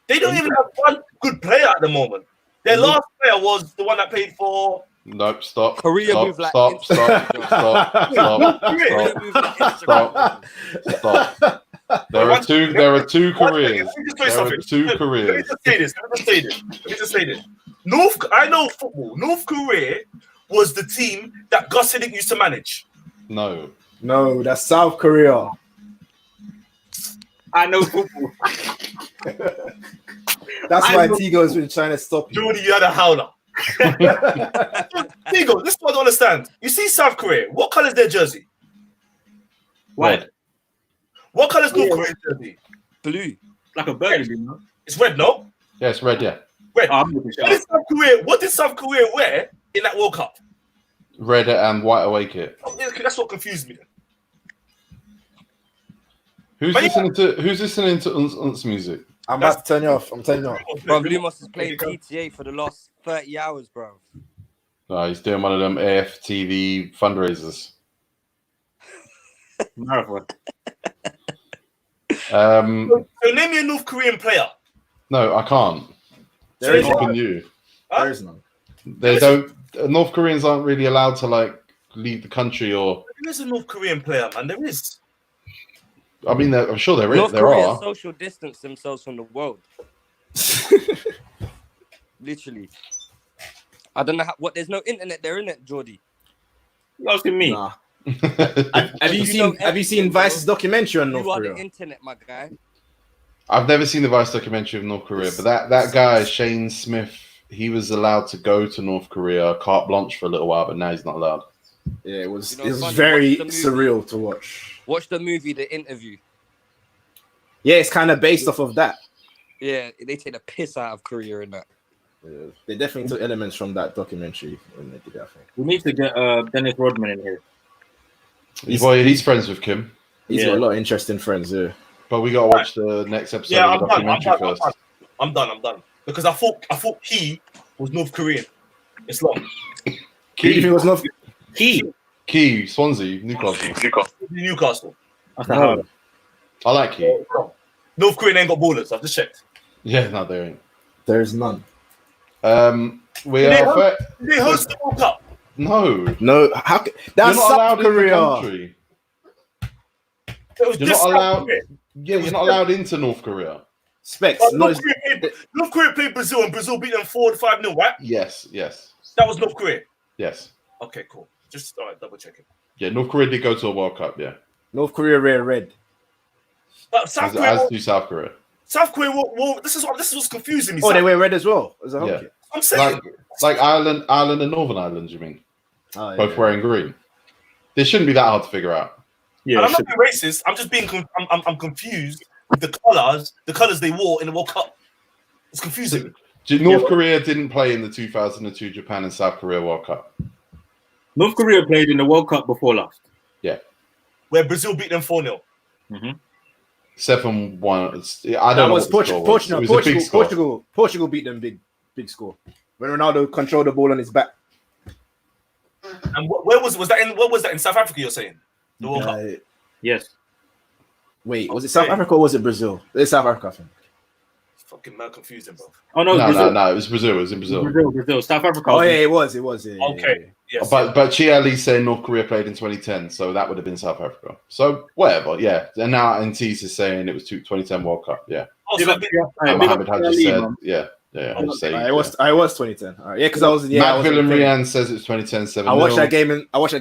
They don't even have one good player at the moment. Their last player was the one that played for. Nope, stop. Korea stop, move like stop, Instagram. stop, Korea move like Instagram. stop. There are two careers. Let me just say this. I know football. North Korea was the team that Gus Hiddink used to manage. No. No, that's South Korea. I know football. That's I why know- Tigo's been trying to stop you. Jordy, you had a howler. Tigo, this is what I don't understand. You see South Korea. What color is their jersey? White. What color is North Korea's jersey? Blue. Like a burgundy, you know? It's red, no? Yeah, it's red, yeah. Red. Oh, I'm looking What did South Korea wear in that World Cup? Red and white away kit. That's what confused me. Who's listening to Un's music? I'm about to turn you off. I'm turning you off. Bro, Lumos is playing GTA for the last 30 hours, bro. No, he's doing one of them AFTV fundraisers. marathon. So name me a North Korean player. No, I can't. There is It's none. been you. There is none. They don't. North Koreans aren't really allowed to like leave the country, or There is a North Korean player, man. There is. I mean, I'm sure there is. North There Korea are. social distance themselves from the world. Literally. I don't know what. There's no internet there, innit, Jordy? You asking me? Nah. Have you seen Vice's documentary on North You are Korea? the internet, my guy. I've never seen the Vice documentary of North Korea, but that guy Shane Smith, he was allowed to go to North Korea carte blanche for a little while, but now he's not allowed. Yeah, it was. You know, It was funny, very watch the movie. surreal to watch. Watch the movie, The Interview. Yeah, it's kind of based off of that. Yeah, they take the piss out of Korea in that. Yeah, they definitely took elements from that documentary when they did that thing. We need to get Dennis Rodman in here. He's friends with Kim, He's got a lot of interesting friends. Yeah. but we gotta watch the next episode Yeah, of the documentary first. I'm done. Because I thought he was North Korean. Islam. Who do you think was North? Key, Swansea, Newcastle. Newcastle. That's the hard. I like Key. North Korean ain't got ballers. I've just checked. Yeah, no, there ain't. There's none. We Did they are. Did they host the World Cup? No, No, how? That's you're not allowed South in the Korea. country. It was You're just not allowed. South Korea. Yeah, you're not allowed into North Korea. Specs. But No, North Korea played Brazil and Brazil beat them 4-5-0, right? Yes. That was North Korea. Yes. Okay, cool. Just all right, double checking. Yeah, North Korea did go to a World Cup. Yeah, North Korea wear red. But South Korea, as do South Korea. this is what's confusing me. Oh, South- they wear red as well. As a home Yeah. kit. I'm saying Like Ireland and Northern Ireland. You mean Oh, both wearing green? This shouldn't be that hard to figure out. Yeah, and I'm it not being racist. I'm just being I'm confused with the colors they wore in the World Cup. It's confusing. North Korea didn't play in the 2002 Japan and South Korea World Cup. North Korea played in the World Cup before last. Where Brazil beat them 4-0. 7-1. I That don't know. was what the score was. It was a big score. Portugal beat them big score. When Ronaldo controlled the ball on his back. And where was that in South Africa? You're saying the World Cup. Yes. Wait, was it South Africa or was it Brazil? It's South Africa, I think. Fucking mad confusing, bro. Oh no, No, Brazil. it was Brazil. It was in Brazil. Brazil. South Africa. Oh yeah, it was. Yeah, Okay. Yes. But Chia Lee saying North Korea played in 2010, so that would have been South Africa. So whatever, yeah. And now Antis is saying it was 2010 World Cup, yeah. Oh, Big so up- big- big Mohammed up had just Ali, said, man. yeah. I'm just saying. I was 2010. All right, yeah, because I was Matt I was Villamrian says it's 2010 7. I watched that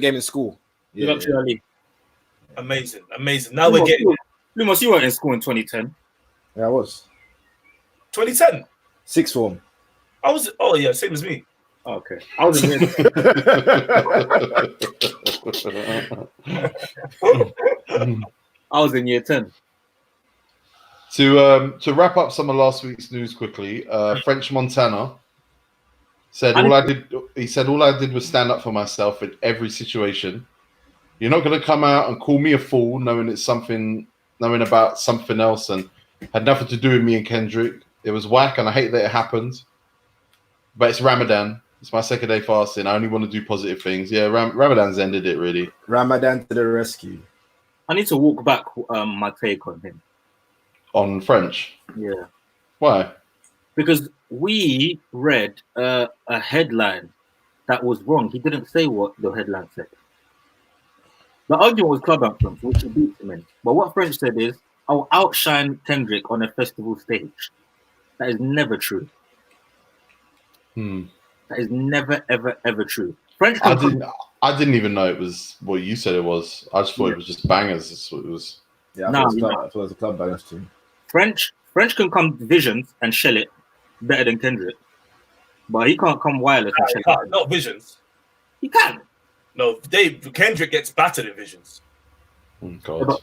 game in school. Big up to Ali. amazing. Now we're getting Lumos, you weren't in school in 2010. Yeah, I was 2010. sixth form. I was. Oh yeah, same as me. Oh, okay. I was in year I was in year 10. To wrap up some of last week's news quickly, French Montana said all I did was stand up for myself in every situation. You're not going to come out and call me a fool knowing about something else and had nothing to do with me and Kendrick. It was whack and I hate that it happened. But it's Ramadan. It's my second day fasting. I only want to do positive things. Yeah, Ramadan's ended it really. Ramadan to the rescue. I need to walk back my take on him. On French. Yeah. Why? Because we read a headline that was wrong. He didn't say what the headline said. The argument was club anthems, which he beat him in. But what French said is, I'll outshine Kendrick on a festival stage. That is never true. That is never, ever, ever true. French. I didn't even know it was what you said it was. I just thought it was just bangers. That's what it was. Yeah, I thought it was a club bangers too. French can come Visions and shell it better than Kendrick, but he can't come Wireless and shell it. Not Visions. He can. No, Kendrick gets battered in Visions. Oh, God. But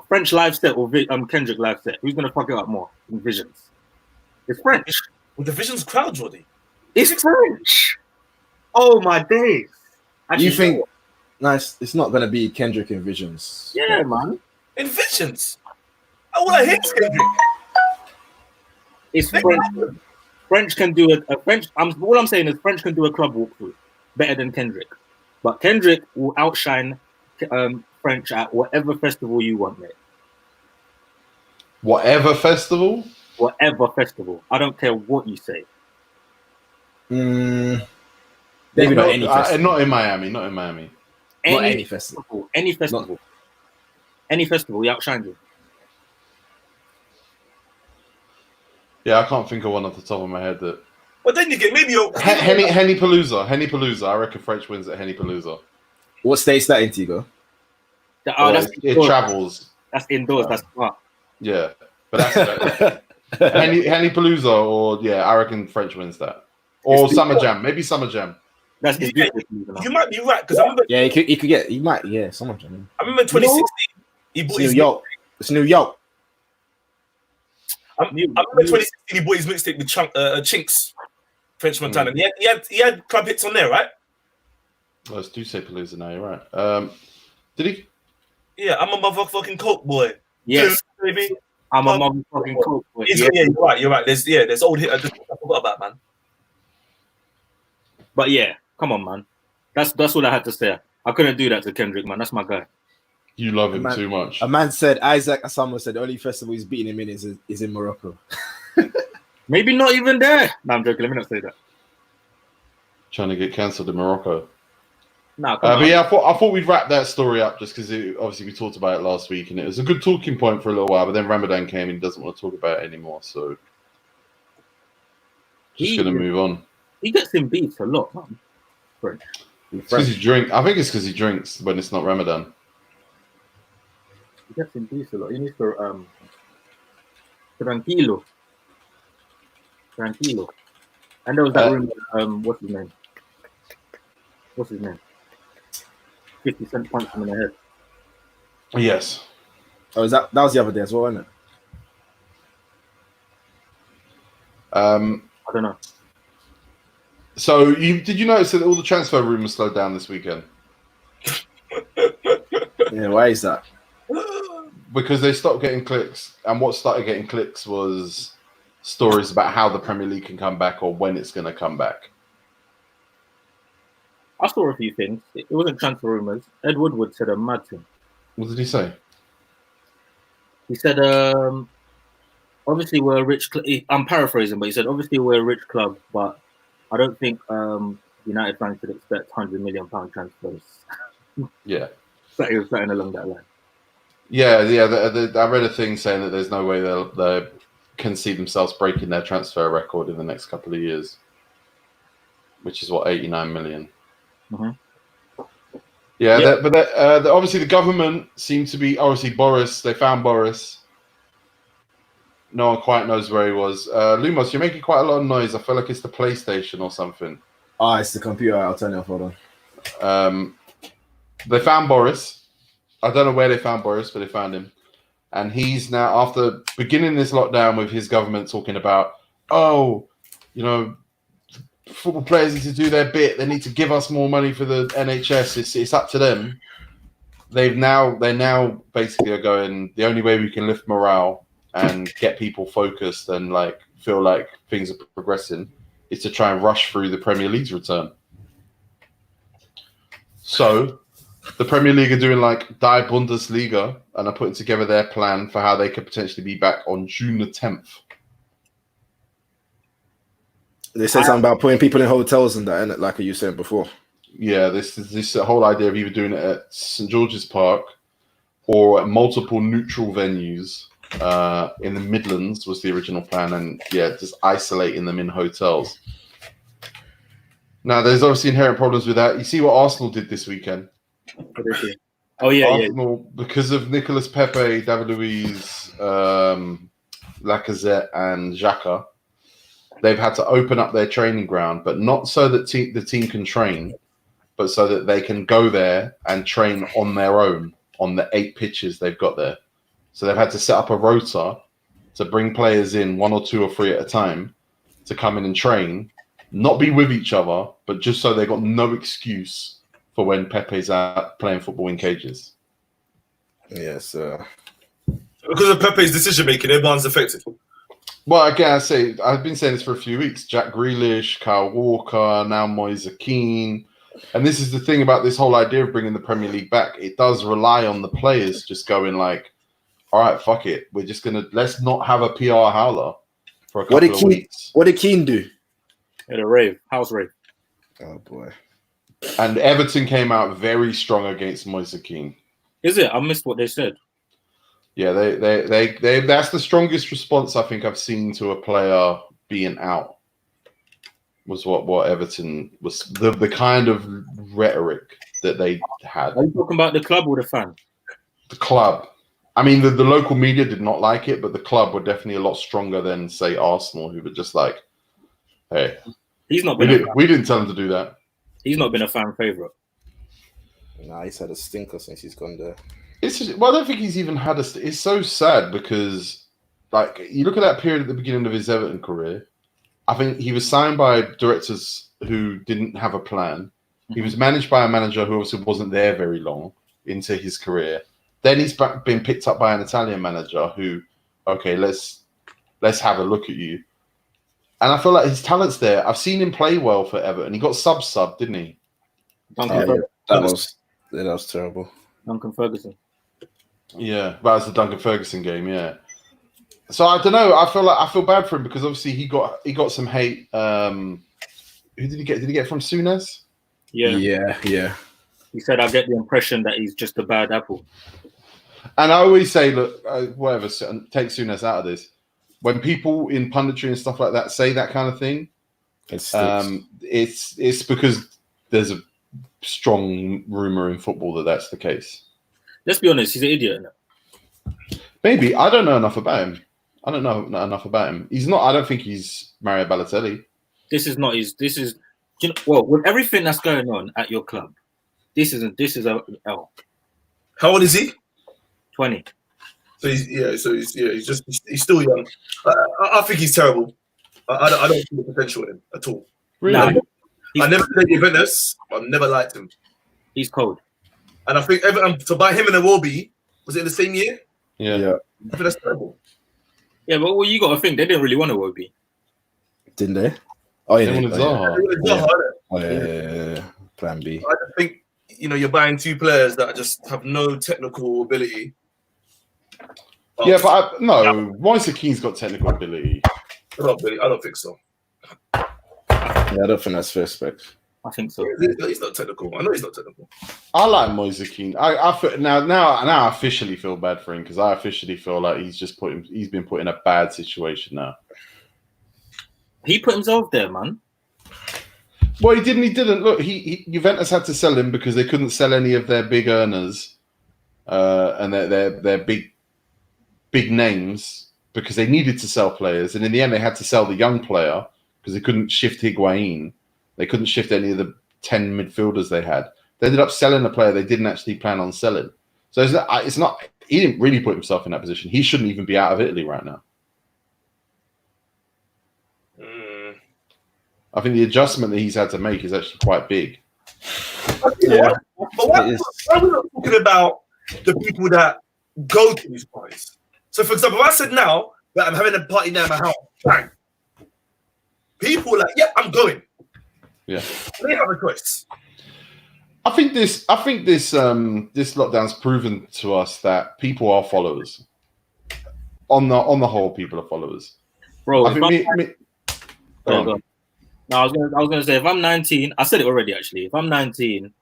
French live set or Kendrick live set, who's gonna fuck it up more in Visions? It's French. With the Visions crowd, Jordy. It's French. Oh my days. Actually, You think nice? It's not gonna be Kendrick in Visions. Yeah, man. In Visions. All I hear is Kendrick. It's French. French can do a French. All I'm saying is French can do a club walkthrough better than Kendrick, but Kendrick will outshine French at whatever festival you want, mate. Whatever festival? Whatever festival. I don't care what you say. Maybe not any festival. Not in Miami. Not in Miami. Not any festival. Any festival. Any festival, he outshines you. Yeah, I can't think of one off the top of my head that. But then you get maybe your Henny Palooza. I reckon French wins at Henny Palooza. What state's that in, Tigo? It travels. That's indoors. That's smart. Yeah, but that's Henny Palooza, or I reckon French wins that, or Summer Jam. Maybe Summer Jam. That's you might be right because I remember. Yeah, he could get. He might. Yeah, Summer Jam. I remember 2016. He bought his New York. It's New York. I remember 2016. He bought his mixtape with Chinks, French Montana. He had club hits on there, right? Oh, it's do say Palooza now. You're right. Did he? Yeah, I'm a motherfucking coke boy. Yes, baby. I'm a motherfucking coke boy. Yeah, you're right. There's old hit I forgot about, man. But yeah, come on, man. That's all I had to say. I couldn't do that to Kendrick, man. That's my guy. You love him too much. A man said, Isaac Asama said, the only festival he's beating him in is in Morocco. Maybe not even there. No, I'm joking. Let me not say that. Trying to get cancelled in Morocco. No, But yeah, I thought we'd wrap that story up just because obviously we talked about it last week and it was a good talking point for a little while. But then Ramadan came and he doesn't want to talk about it anymore, so just gonna move on. He gets him beat a lot, man. It's because he drinks. I think it's because he drinks when it's not Ramadan. He gets him beat a lot. He needs to tranquilo. And there was that room. What's his name? 50 Cent punched him in the head. Yes. Oh, that was the other day as well, wasn't it? I don't know. So did you notice that all the transfer rumors slowed down this weekend? Yeah, why is that? Because they stopped getting clicks, and what started getting clicks was stories about how the Premier League can come back or when it's going to come back. I saw a few things. It wasn't transfer rumors. Ed Woodward said a mad thing. What did he say? He said, obviously we're a rich I'm paraphrasing, but he said, obviously we're a rich club, but I don't think United fans should expect £100 million transfers. Yeah. So he was saying along that line. Yeah. I read a thing saying that there's no way they can see themselves breaking their transfer record in the next couple of years, which is what, 89 million. Mm-hmm. Yeah, but obviously the government seemed to be Boris. They found Boris. No one quite knows where he was. Lumos, you're making quite a lot of noise. I feel like it's the PlayStation or something. Ah, it's the computer. I'll turn it off. Hold on. They found Boris. I don't know where they found Boris, but they found him. And he's now, after beginning this lockdown with his government talking about, football players need to do their bit. They need to give us more money for the NHS. It's up to them. They now basically are going, the only way we can lift morale and get people focused and like feel like things are progressing is to try and rush through the Premier League's return. So the Premier League are doing like Die Bundesliga and are putting together their plan for how they could potentially be back on June the 10th. They said something about putting people in hotels and that, innit? Like you said before. Yeah, this whole idea of either doing it at St. George's Park or at multiple neutral venues in the Midlands was the original plan, and just isolating them in hotels. Now, there's obviously inherent problems with that. You see what Arsenal did this weekend? Oh yeah, Arsenal, because of Nicolas Pepe, David Luiz, Lacazette, and Xhaka, they've had to open up their training ground, but not so that the team can train, but so that they can go there and train on their own on the 8 pitches they've got there. So they've had to set up a rota to bring players in 1 or 2 or 3 at a time to come in and train, not be with each other, but just so they've got no excuse for when Pepe's out playing football in cages. Yes. Because of Pepe's decision making, everyone's affected. Well, again, I've been saying this for a few weeks. Jack Grealish, Kyle Walker, now Moise Keane. And this is the thing about this whole idea of bringing the Premier League back. It does rely on the players just going like, all right, fuck it. We're just going to, let's not have a PR howler for a couple of weeks. What did Keane do? At a rave, house rave. Oh, boy. And Everton came out very strong against Moise Keane. Is it? I missed what they said. Yeah, they that's the strongest response I think I've seen to a player being out. Was what Everton was, the kind of rhetoric that they had. Are you talking about the club or the fan? The club. I mean, the local media did not like it, but the club were definitely a lot stronger than, say, Arsenal, who were just like, hey, we didn't tell him to do that. He's not been a fan favourite. Nah, he's had a stinker since he's gone there. I don't think he's even had it's so sad because, like, you look at that period at the beginning of his Everton career, I think he was signed by directors who didn't have a plan. He was managed by a manager who obviously wasn't there very long into his career. Then he's been picked up by an Italian manager who, okay, let's have a look at you. And I feel like his talent's there. I've seen him play well for Everton. He got sub, didn't he? That was terrible. Duncan Ferguson. Yeah, that was the Duncan Ferguson game. Yeah. So I don't know. I feel bad for him because obviously he got some hate. Who did he get? Did he get from Souness? Yeah. He said, "I get the impression that he's just a bad apple." And I always say, look, whatever, take Souness out of this. When people in punditry and stuff like that say that kind of thing, it's because there's a strong rumor in football that that's the case. Let's be honest, he's an idiot. Maybe. I don't know enough about him. I don't know enough about him. He's not. I don't think he's Mario Balotelli. This is not his. This is, you know, well, with everything that's going on at your club, this is a L. How old is he? 20. So he's still young. I think he's terrible. I don't see the potential in him at all. Really? Nah, I never played Juventus. I've never liked him. He's cold. And I think to buy him and Iwobi, was it in the same year? Yeah. I think that's terrible. Yeah, but well, you got to think they didn't really want Iwobi. Didn't they? Oh, yeah. They wanted Zaha. Yeah. Plan B. I just think you're buying two players that just have no technical ability. Yeah, but Moise Keane's got technical ability. I don't think so. Yeah, I don't think that's fair spec. I think so. He's not technical. I know he's not technical. I like Moise Keane. I feel, now I officially feel bad for him because I officially feel like he's been put in a bad situation now. He put himself there, man. Well, he didn't. Look, Juventus had to sell him because they couldn't sell any of their big earners and their big names because they needed to sell players. And in the end, they had to sell the young player because they couldn't shift Higuain. They couldn't shift any of the 10 midfielders they had. They ended up selling a player they didn't actually plan on selling. So it's not. He didn't really put himself in that position. He shouldn't even be out of Italy right now. I think the adjustment that he's had to make is actually quite big. Yeah. But why are we not talking about the people that go to these parties? So, for example, if I said now that I'm having a party now in my house, bang, people are like, yeah, I'm going. Yeah. They have a choice. I think this lockdown's proven to us that people are followers. On the whole, people are followers. Bro, No, I was gonna say if I'm 19, I said it already actually. If I'm 19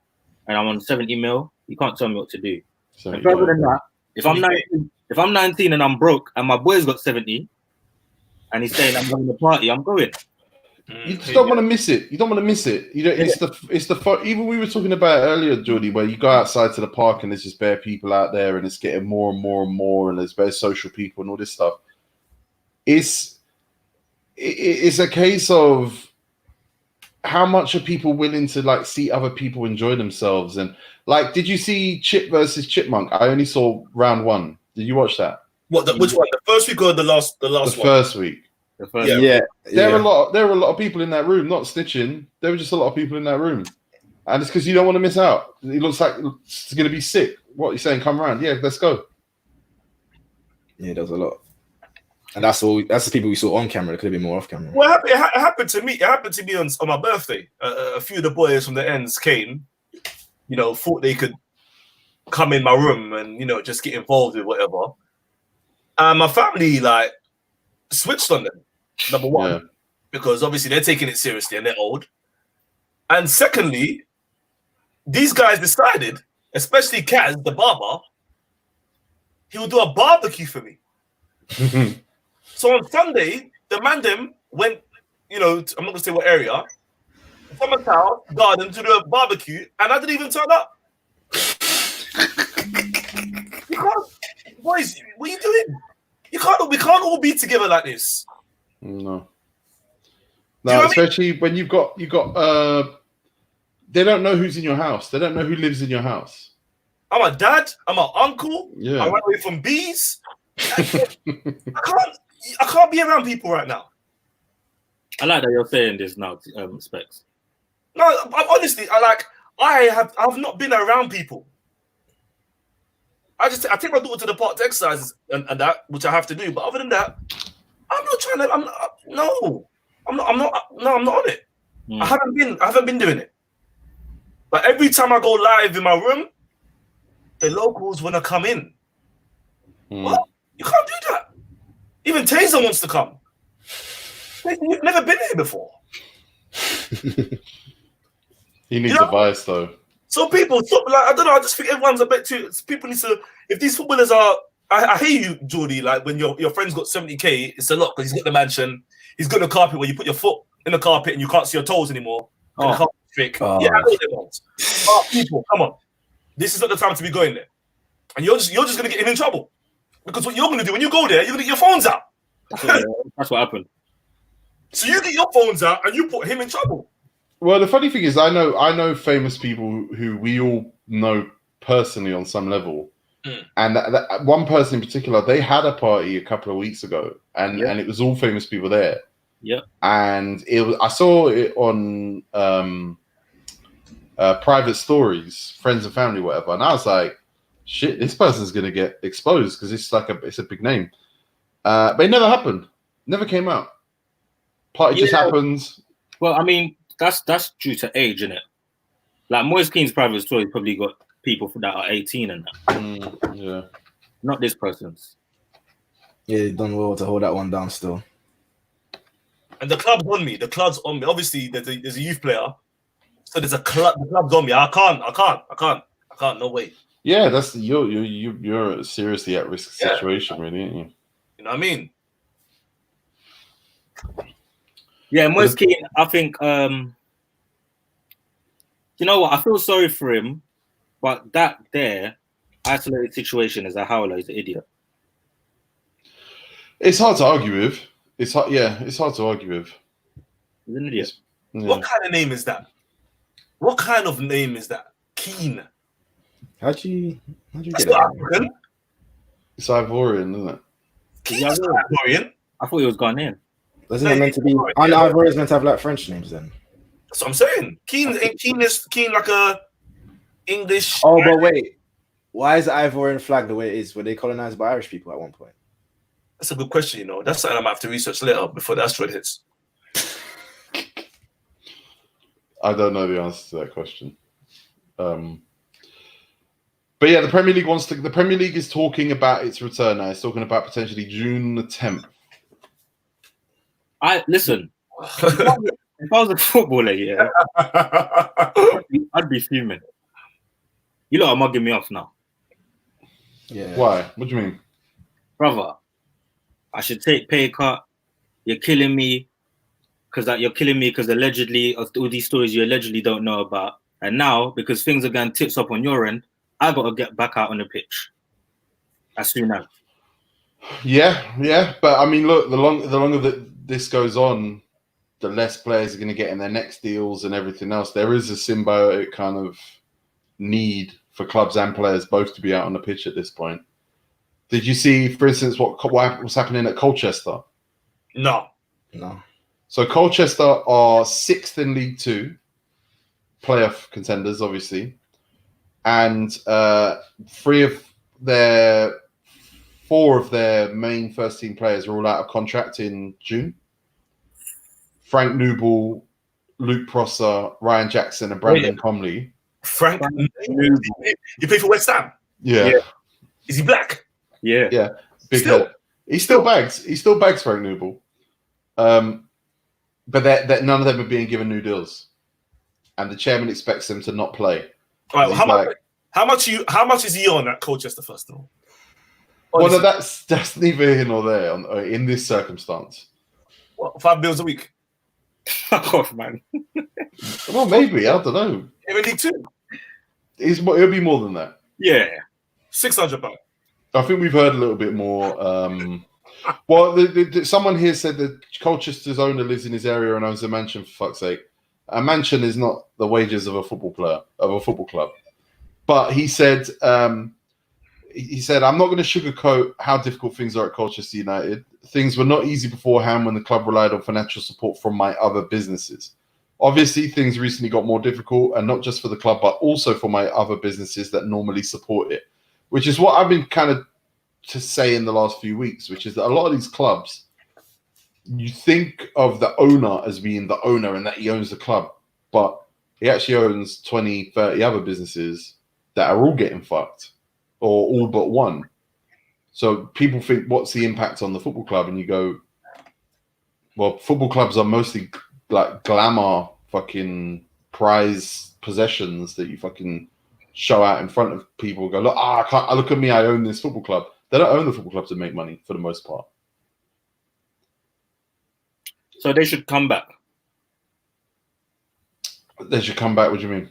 and I'm on 70 mil, you can't tell me what to do. And further than that, if I'm 19 and I'm broke and my boy's got 70 and he's saying I'm having a party, I'm going. You just don't want to miss it. You don't want to miss it. You know, it's the even we were talking about it earlier, Jordy, where you go outside to the park and there's just bare people out there and it's getting more and more and more and there's bare social people and all this stuff. It's a case of how much are people willing to like see other people enjoy themselves? And like, did you see Chip versus Chipmunk? I only saw round one. Did you watch that? Which one? The first week or the last one? First week. The first There were a lot of people in that room, not snitching. There were just a lot of people in that room. And it's because you don't want to miss out. It looks like it's going to be sick. What are you saying? Come around. Yeah, let's go. Yeah, there was a lot. And that's the people we saw on camera. It could have been more off camera. Well, it happened to me. It happened to me on my birthday. A few of the boys from the ends came, thought they could come in my room and, just get involved with whatever. And my family, switched on them, number one, because obviously they're taking it seriously and they're old. And secondly, these guys decided, especially Kaz, the barber, he would do a barbecue for me. So on Sunday, the man them went, I'm not going to say what area, someone's house, garden, to do a barbecue, and I didn't even turn up. You can't, boys, what are you doing? We can't all be together like this. No, especially when you've got they don't know who's in your house. They don't know who lives in your house. I'm a dad. I'm an uncle. Yeah. I ran away from bees. I can't be around people right now. I like that you're saying this now, Specs. No, honestly, I have not been around people. I take my daughter to the park to exercise and that, which I have to do. But other than that, I'm not trying to. I'm not on it. I haven't been doing it. But every time I go live in my room, the locals want to come in. What? You can't do that. Even Taser wants to come. You've never been here before. He needs advice, though. So people, stop, like, I don't know. I just think everyone's a bit too. People need to. If these footballers are, I hear you, Geordie. Like when your friend's got 70k, it's a lot because he's got the mansion. He's got the carpet where you put your foot in the carpet and you can't see your toes anymore. Oh. The carpet's thick. Oh. Yeah, I know them ones. But people, come on. This is not the time to be going there. And you're just gonna get him in trouble because what you're gonna do when you go there, you're gonna get your phones out. That's what happened. So you get your phones out and you put him in trouble. Well, the funny thing is, I know famous people who we all know personally on some level, and that one person in particular, they had a party a couple of weeks ago, and it was all famous people there. Yeah, and I saw it on private stories, friends and family, whatever, and I was like, shit, this person's gonna get exposed because it's a big name, but it never happened, never came out. Party just happens. Well, I mean, that's due to age, isn't it? Like Moise Keane's private story probably got people that are 18 and that. Yeah. Not this person's. Yeah, they've done well to hold that one down still. And the club's on me. The club's on me. Obviously, there's a youth player, so there's a club. The club's on me. I can't. No way. Yeah, that's you're seriously at risk situation, really, aren't you? You know what I mean? Yeah, Moise Keane, I think, you know what? I feel sorry for him, but that isolated situation is a howler. He's an idiot. It's hard to argue with. It's hard to argue with. He's an idiot. Yeah. What kind of name is that? What kind of name is that? Keane. How'd you get That's that? not African. It's Ivorian, isn't it? Keane's not Ivorian. I thought he was Ghanaian. Wasn't it meant to be? Aren't Ivorians meant to have like French names then? That's what I'm saying. Keane like a English. Oh, but wait. Why is the Ivorian flag the way it is? Were they colonized by Irish people at one point? That's a good question, you know. That's something I might have to research later before the asteroid hits. I don't know the answer to that question. But yeah, the Premier League is talking about its return now. It's talking about potentially June the 10th. Listen. If I was a footballer, yeah, I'd be fuming. You lot are mugging me off now. Yeah. Why? What do you mean? Brother, I should take pay cut. You're killing me because allegedly of all these stories you allegedly don't know about. And now, because things are going tits up on your end, I got to get back out on the pitch as soon as. Yeah. But I mean, look, the longer that this goes on, the less players are going to get in their next deals and everything else. There is a symbiotic kind of need for clubs and players both to be out on the pitch at this point. Did you see, for instance, what was happening at Colchester? No. So Colchester are 6th in League Two, playoff contenders, obviously. And 4 of their main first team players are all out of contract in June. Frank Noble, Luke Prosser, Ryan Jackson, and Brandon Comley. Frank Noble. You play for West Ham? Yeah. Is he black? Yeah. Big Still? head. He still bags Frank Noble. But that none of them are being given new deals. And the chairman expects them to not play. All right, well, how much is he on at Colchester Festival? Well, no, that's neither here nor there in this circumstance. What, $5 a week? Fuck off, man. Well, maybe, I don't know. In League Two? It'll be more than that. Yeah. £600. I think we've heard a little bit more. Well, someone here said that Colchester's owner lives in his area and owns a mansion, for fuck's sake. A mansion is not the wages of a football club. But he said, I'm not going to sugarcoat how difficult things are at Colchester United. Things were not easy beforehand when the club relied on financial support from my other businesses. Obviously, things recently got more difficult, and not just for the club, but also for my other businesses that normally support it, which is what I've been kind of to say in the last few weeks, which is that a lot of these clubs, you think of the owner as being the owner and that he owns the club, but he actually owns 20, 30 other businesses that are all getting fucked, or all but one. So people think, what's the impact on the football club? And you go, well, football clubs are mostly like glamour fucking prize possessions that you fucking show out in front of people. Go, look, I can't. Look at me. I own this football club. They don't own the football club to make money for the most part. So they should come back. They should come back. What do you mean?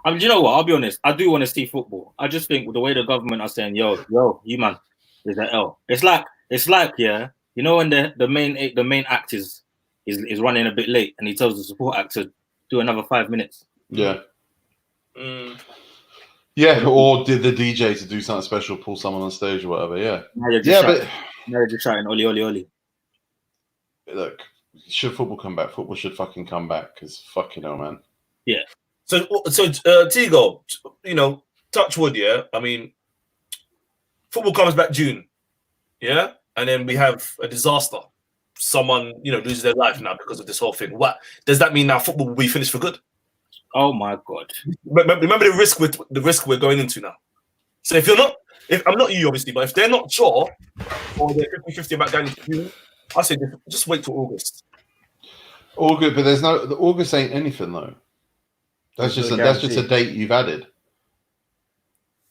I mean, you know what? I'll be honest. I do want to see football. I just think with the way the government are saying, yo, you man, there's an L. It's like, yeah, you know when the main act is running a bit late and he tells the support act to do another 5 minutes. Yeah. Yeah, or did the DJ to do something special, pull someone on stage or whatever. Yeah. Now you're just shouting, Oli, Oli, Oli. Look, should football come back? Football should fucking come back because fucking hell, man. Yeah. So Tigo, you know, touch wood, yeah. I mean, football comes back June, yeah, and then we have a disaster. Someone, you know, loses their life now because of this whole thing. What does that mean now? Football will be finished for good? Oh my God! Remember the risk we're going into now. So if I'm not you, obviously, but if they're not sure or they're 50-50 about going into June, I say just wait till August. August, but the August ain't anything though. That's just a date you've added.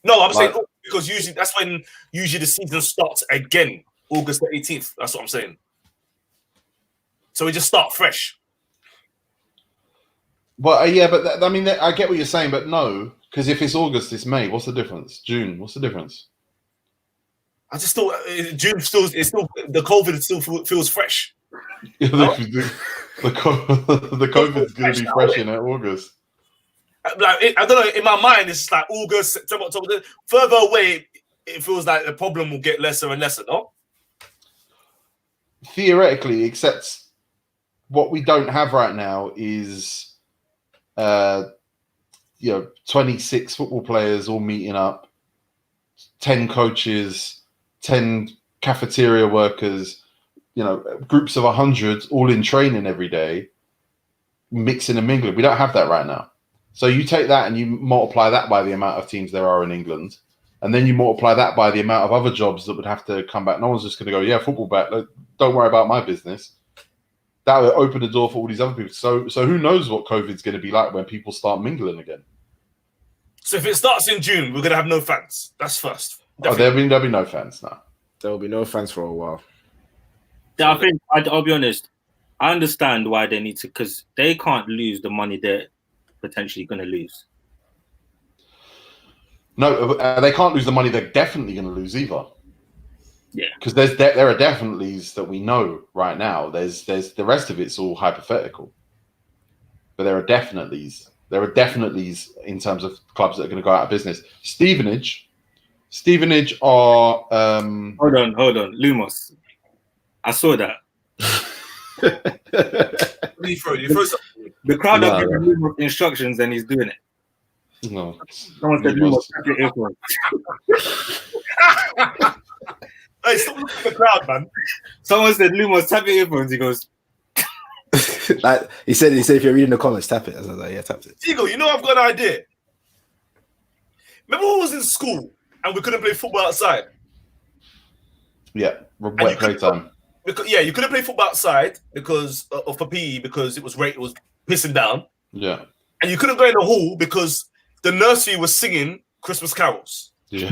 No, I'm saying because usually that's when the season starts again, August the 18th. That's what I'm saying. So we just start fresh. Well, yeah, but I get what you're saying, but no, because if it's August, it's May. What's the difference? June. What's the difference? I just thought June the COVID still feels fresh. Yeah, the COVID's going to be fresh in August. Like I don't know. In my mind, it's like August, September, October. Further away, it feels like the problem will get lesser and lesser. No, theoretically, except what we don't have right now is, 26 football players all meeting up, 10 coaches, 10 cafeteria workers, groups of 100 all in training every day, mixing and mingling. We don't have that right now. So you take that and you multiply that by the amount of teams there are in England, and then you multiply that by the amount of other jobs that would have to come back. No one's just going to go, yeah, football back. Don't worry about my business. That would open the door for all these other people. So who knows what COVID's going to be like when people start mingling again? So if it starts in June, we're going to have no fans. That's first. Definitely. There'll be no fans now. There will be no fans for a while. Yeah, I think I'll be honest. I understand why they need to, because they can't lose the money they're potentially going to lose. No, they can't lose the money they're definitely going to lose either. Yeah, because there are definitely's that we know right now. There's the rest of it's all hypothetical, but there are definitelys. There are definitelys in terms of clubs that are going to go out of business. Stevenage are. Hold on, Lumos. I saw that. You throw something. The crowd are giving Lumos instructions and he's doing it. No, someone said Lumos, tap your earphones. Hey, stop looking at the crowd, man. Someone said, Lumos, tap your earphones. He goes, like he said, if you're reading the comments, tap it. I was like, yeah, tap it. Tigo, I've got an idea. Remember when we was in school and we couldn't play football outside? Yeah, wet playtime. You couldn't play football outside because of PE because it was pissing down. Yeah. And you couldn't go in the hall because the nursery was singing Christmas carols. Yeah.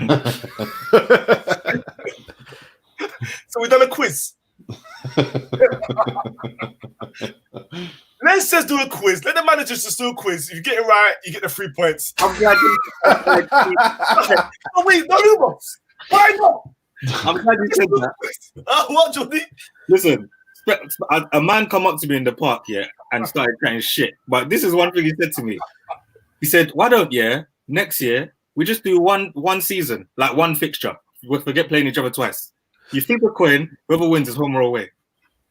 So we done a quiz. Let's just do a quiz. Let the managers just do a quiz. If you get it right, you get the 3 points. I'm glad Oh wait, no Lumos. Why not? I'm glad you said that. What, Johnny? Listen, a man come up to me in the park, and started chatting shit. But this is one thing he said to me. He said, why don't, next year, we just do one season, like one fixture. We'll forget playing each other twice. You flip a coin, whoever wins is home or away.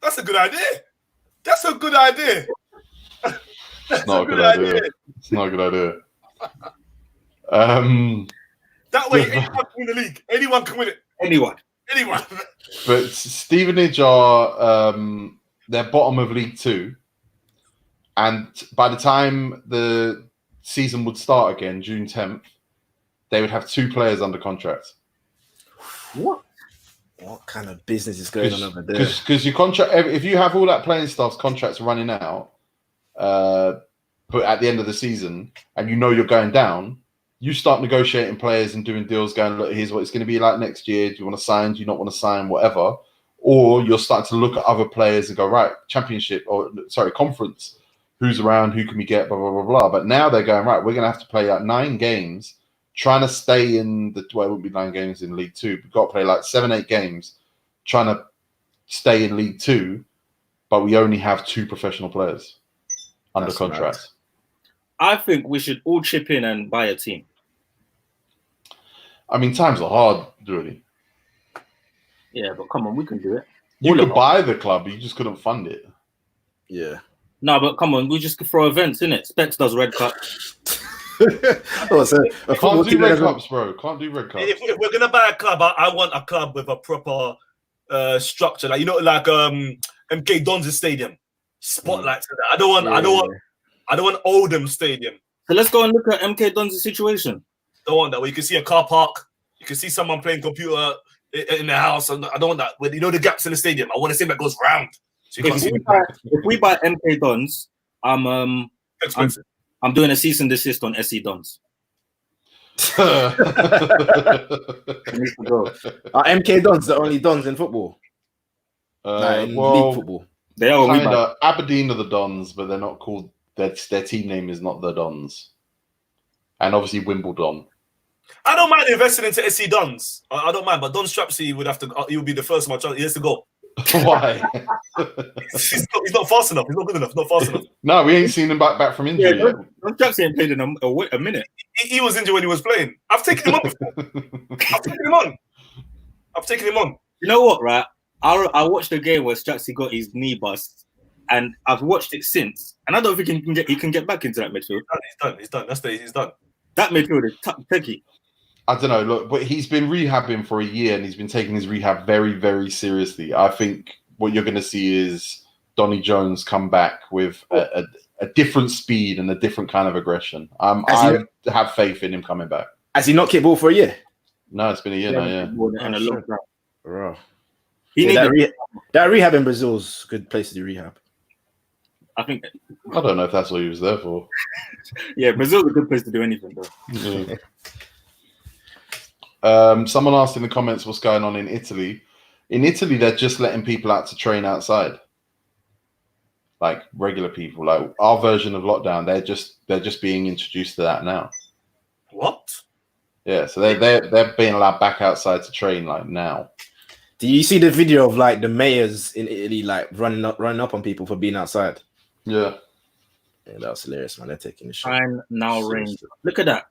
That's a good idea. It's not a good idea. It's not a good idea. That way, anyone can win the league. Anyone can win it. Anyone. But Stevenage are they're bottom of League 2, and by the time the season would start again, June 10th, they would have 2 players under contract. What kind of business is going on over there? Because your contract, if you have all that playing staff's contracts running out, but at the end of the season, and you know you're going down, you start negotiating players and doing deals. Going, look, here's what it's going to be like next year. Do you want to sign? Do you not want to sign? Whatever. Or you're starting to look at other players and go, right, championship or sorry, conference. Who's around? Who can we get? Blah blah blah blah. But now they're going, right. We're going to have to play like 9 games, trying to stay in the. Well, it wouldn't be 9 games in League Two. We've got to play like 7-8 games, trying to stay in League Two, but we only have 2 professional players under contract. I think we should all chip in and buy a team. I mean, times are hard, really. Yeah, but come on, we can do it. You could buy the club, but you just couldn't fund it. Yeah. No, but come on, we just could throw events in it. Specs does Red Cup. Can't do Red Cups, bro. Can't do Red Cups. If we're gonna buy a club, I want a club with a proper structure, like like MK Dons Stadium, spotlights. I don't want Oldham Stadium. So let's go and look at MK Dons' situation. Don't want that where you can see a car park, you can see someone playing computer in the house. And I don't want that. Where you know the gaps in the stadium. I want a stadium that goes round. So if we buy MK Dons, I'm doing a cease and desist on SC Dons. Are MK Dons the only Dons in football? In league football. They are kind of Aberdeen are the Dons, but they're not called. Their team name is not the Dons, and obviously Wimbledon. I don't mind investing into SC Dons. I don't mind, but Don Strapsy would have to. He would be the first match. He has to go. Why? he's not fast enough. He's not good enough. Not fast enough. No, we ain't seen him back from injury. Yeah, Don Strapsy ain't played in a minute. He was injured when he was playing. I've taken him on before. I've taken him on. You know what, right? I watched the game where Strapsy got his knee bust, and I've watched it since, and I don't think he can get back into that midfield. He's done. He's done. That midfield is tricky. I don't know. Look, but he's been rehabbing for a year, and he's been taking his rehab very, very seriously. I think what you're going to see is Donny Jones come back with a different speed and a different kind of aggression. I have faith in him coming back. Has he not kicked ball for a year? No, it's been a year now. Yeah, and a long time. Bro. That rehab in Brazil's a good place to do rehab. I think. I don't know if that's what he was there for. Yeah, Brazil's a good place to do anything, though. Yeah. Someone asked in the comments what's going on in Italy. In Italy, they're just letting people out to train outside, like regular people. Like our version of lockdown, they're just being introduced to that now. What? Yeah, so they're being allowed back outside to train like now. Do you see the video of like the mayors in Italy like running up on people for being outside? Yeah, that was hilarious, man. They're taking the shot. Sign now range. Look at that.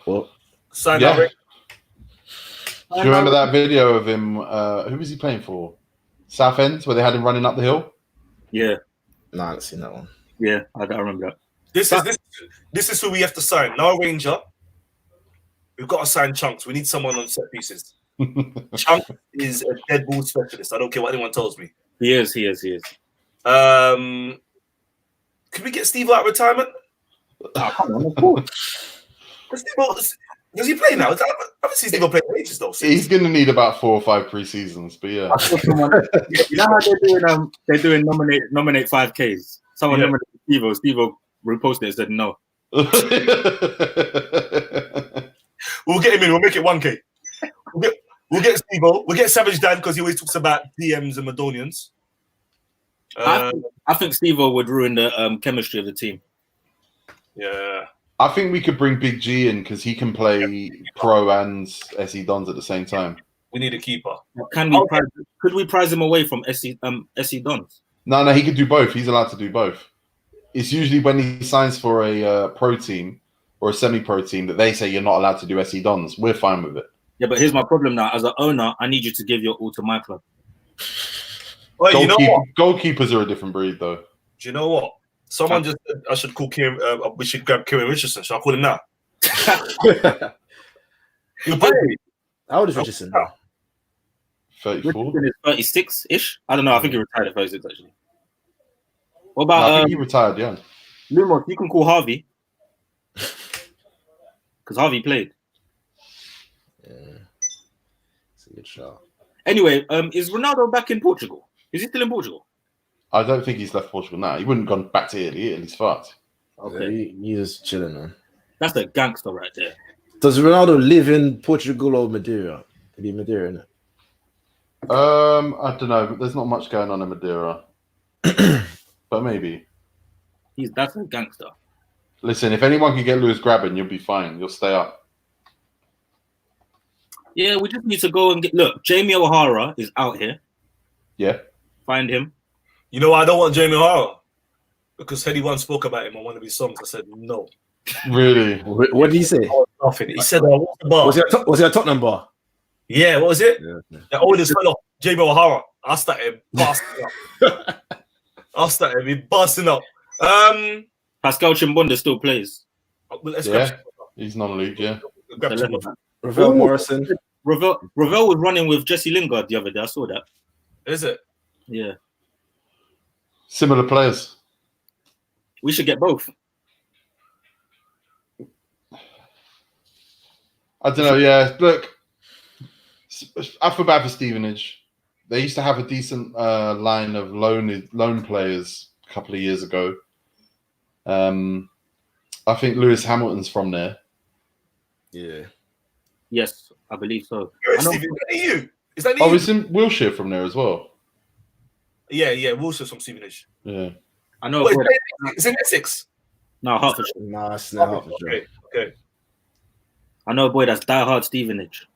Well, sign now range. Do you remember that video of him? Who was he playing for? Southend, where they had him running up the hill. Yeah. No, I haven't seen that one. Yeah, I remember that. This is who we have to sign. Now Ranger. We've got to sign Chunks. We need someone on set pieces. Chunk is a dead ball specialist. I don't care what anyone tells me. He is. Can we get Steve out of retirement? Oh, come on, of course. Does he play now? I haven't seen Steve play in ages though. He's going to need about 4 or 5 pre-seasons, but yeah. You know how they're doing nominate 5Ks. Someone nominated Steve. Steve reposted it and said no. We'll get him in. We'll make it 1K. We'll get Steve. We'll get Savage Dan because he always talks about DMs and Madonians. I think Steve would ruin the chemistry of the team. Yeah. I think we could bring Big G in because he can play pro and SE Dons at the same time. We need a keeper. Could we prize him away from SE Dons? No, he could do both. He's allowed to do both. It's usually when he signs for a pro team or a semi-pro team that they say you're not allowed to do SE Dons. We're fine with it. Yeah, but here's my problem now. As an owner, I need you to give your all to my club. Well, you know what? Goalkeepers are a different breed, though. Do you know what? Someone just said I should call Kieran. We should grab Kieran Richardson. Shall I call him now? How old is Richardson? 34. Richardson is 36-ish. I don't know. I think he retired at 36 actually. What about? I think he retired young. Lumos, you can call Harvey because Harvey played. Yeah, it's a good shot. Anyway, is Ronaldo back in Portugal? Is he still in Portugal? I don't think he's left Portugal now. He wouldn't have gone back to Italy. Italy's fucked. Okay, He's just chilling, man. that's a gangster right there. Does Ronaldo live in Portugal or Madeira? It'd be Madeira, innit? I don't know. There's not much going on in Madeira, but maybe. That's a gangster. Listen, if anyone can get Lewis grabbing, you'll be fine. You'll stay up. Yeah, we just need to go and look. Jamie O'Hara is out here. Yeah. Find him. You know why I don't want Jamie O'Hara? Because Heady once spoke about him on one of his songs. I said no. Really? What did he say? Nothing. He said, "What's the bar?" Was he a Tottenham bar? Yeah, what was it? Yeah. The oldest fellow, Jamie O'Hara. I started busting up. He busting up. Pascal Chimbonda still plays. Let's Yeah. He's non-league, yeah. grab The some left back. Ravel Morrison. Ravel was running with Jesse Lingard the other day. I saw that. Is it? Yeah. Similar players. We should get both. I don't know, yeah. Look, I feel bad for Stevenage. They used to have a decent line of loan players a couple of years ago. I think Lewis Hamilton's from there. Yeah. Yes, I believe so. You're I know- Steve, is that you? Is that Oh, you? is in Wiltshire from there as well? Yeah. Wilson's from Stevenage. Yeah. I know. What, a boy it's in Essex. no, Hertfordshire. Nah, it's not Hertfordshire. Okay. I know a boy that's diehard Stevenage.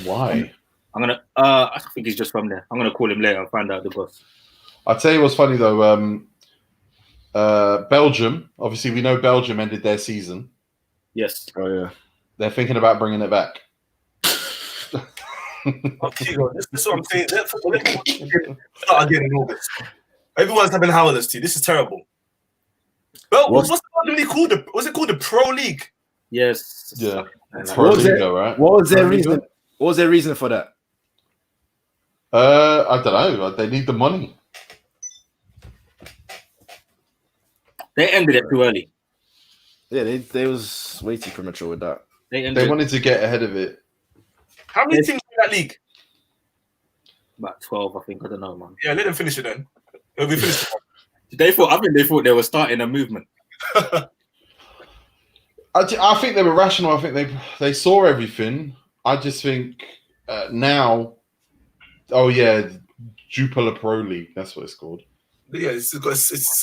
Why? I'm gonna. I think he's just from there. I'm gonna call him later and find out the boss. I'll tell you what's funny though. Belgium, obviously, we know Belgium ended their season. Yes. Oh yeah. They're thinking about bringing it back. Okay, this is what I'm saying. Start again in August. Everyone's having howlers too. This is terrible. Well, what's the Belgium league called? What's it called? The Pro League. Yes. Yeah. And Pro was Liga, it? right? What was their Pro reason? Liga? What was their reason for that? I don't know. They need the money. They ended it too early. Yeah, they was way too premature with that. They ended They it wanted to get ahead of it. How many teams in that league? about 12, I think. I don't know, man. Yeah, let them finish it then. It'll be finished. I think they thought they were starting a movement. I think they were rational. I think they saw everything. I just think now, oh yeah, Jupiler Pro League. That's what it's called. Yeah, it's a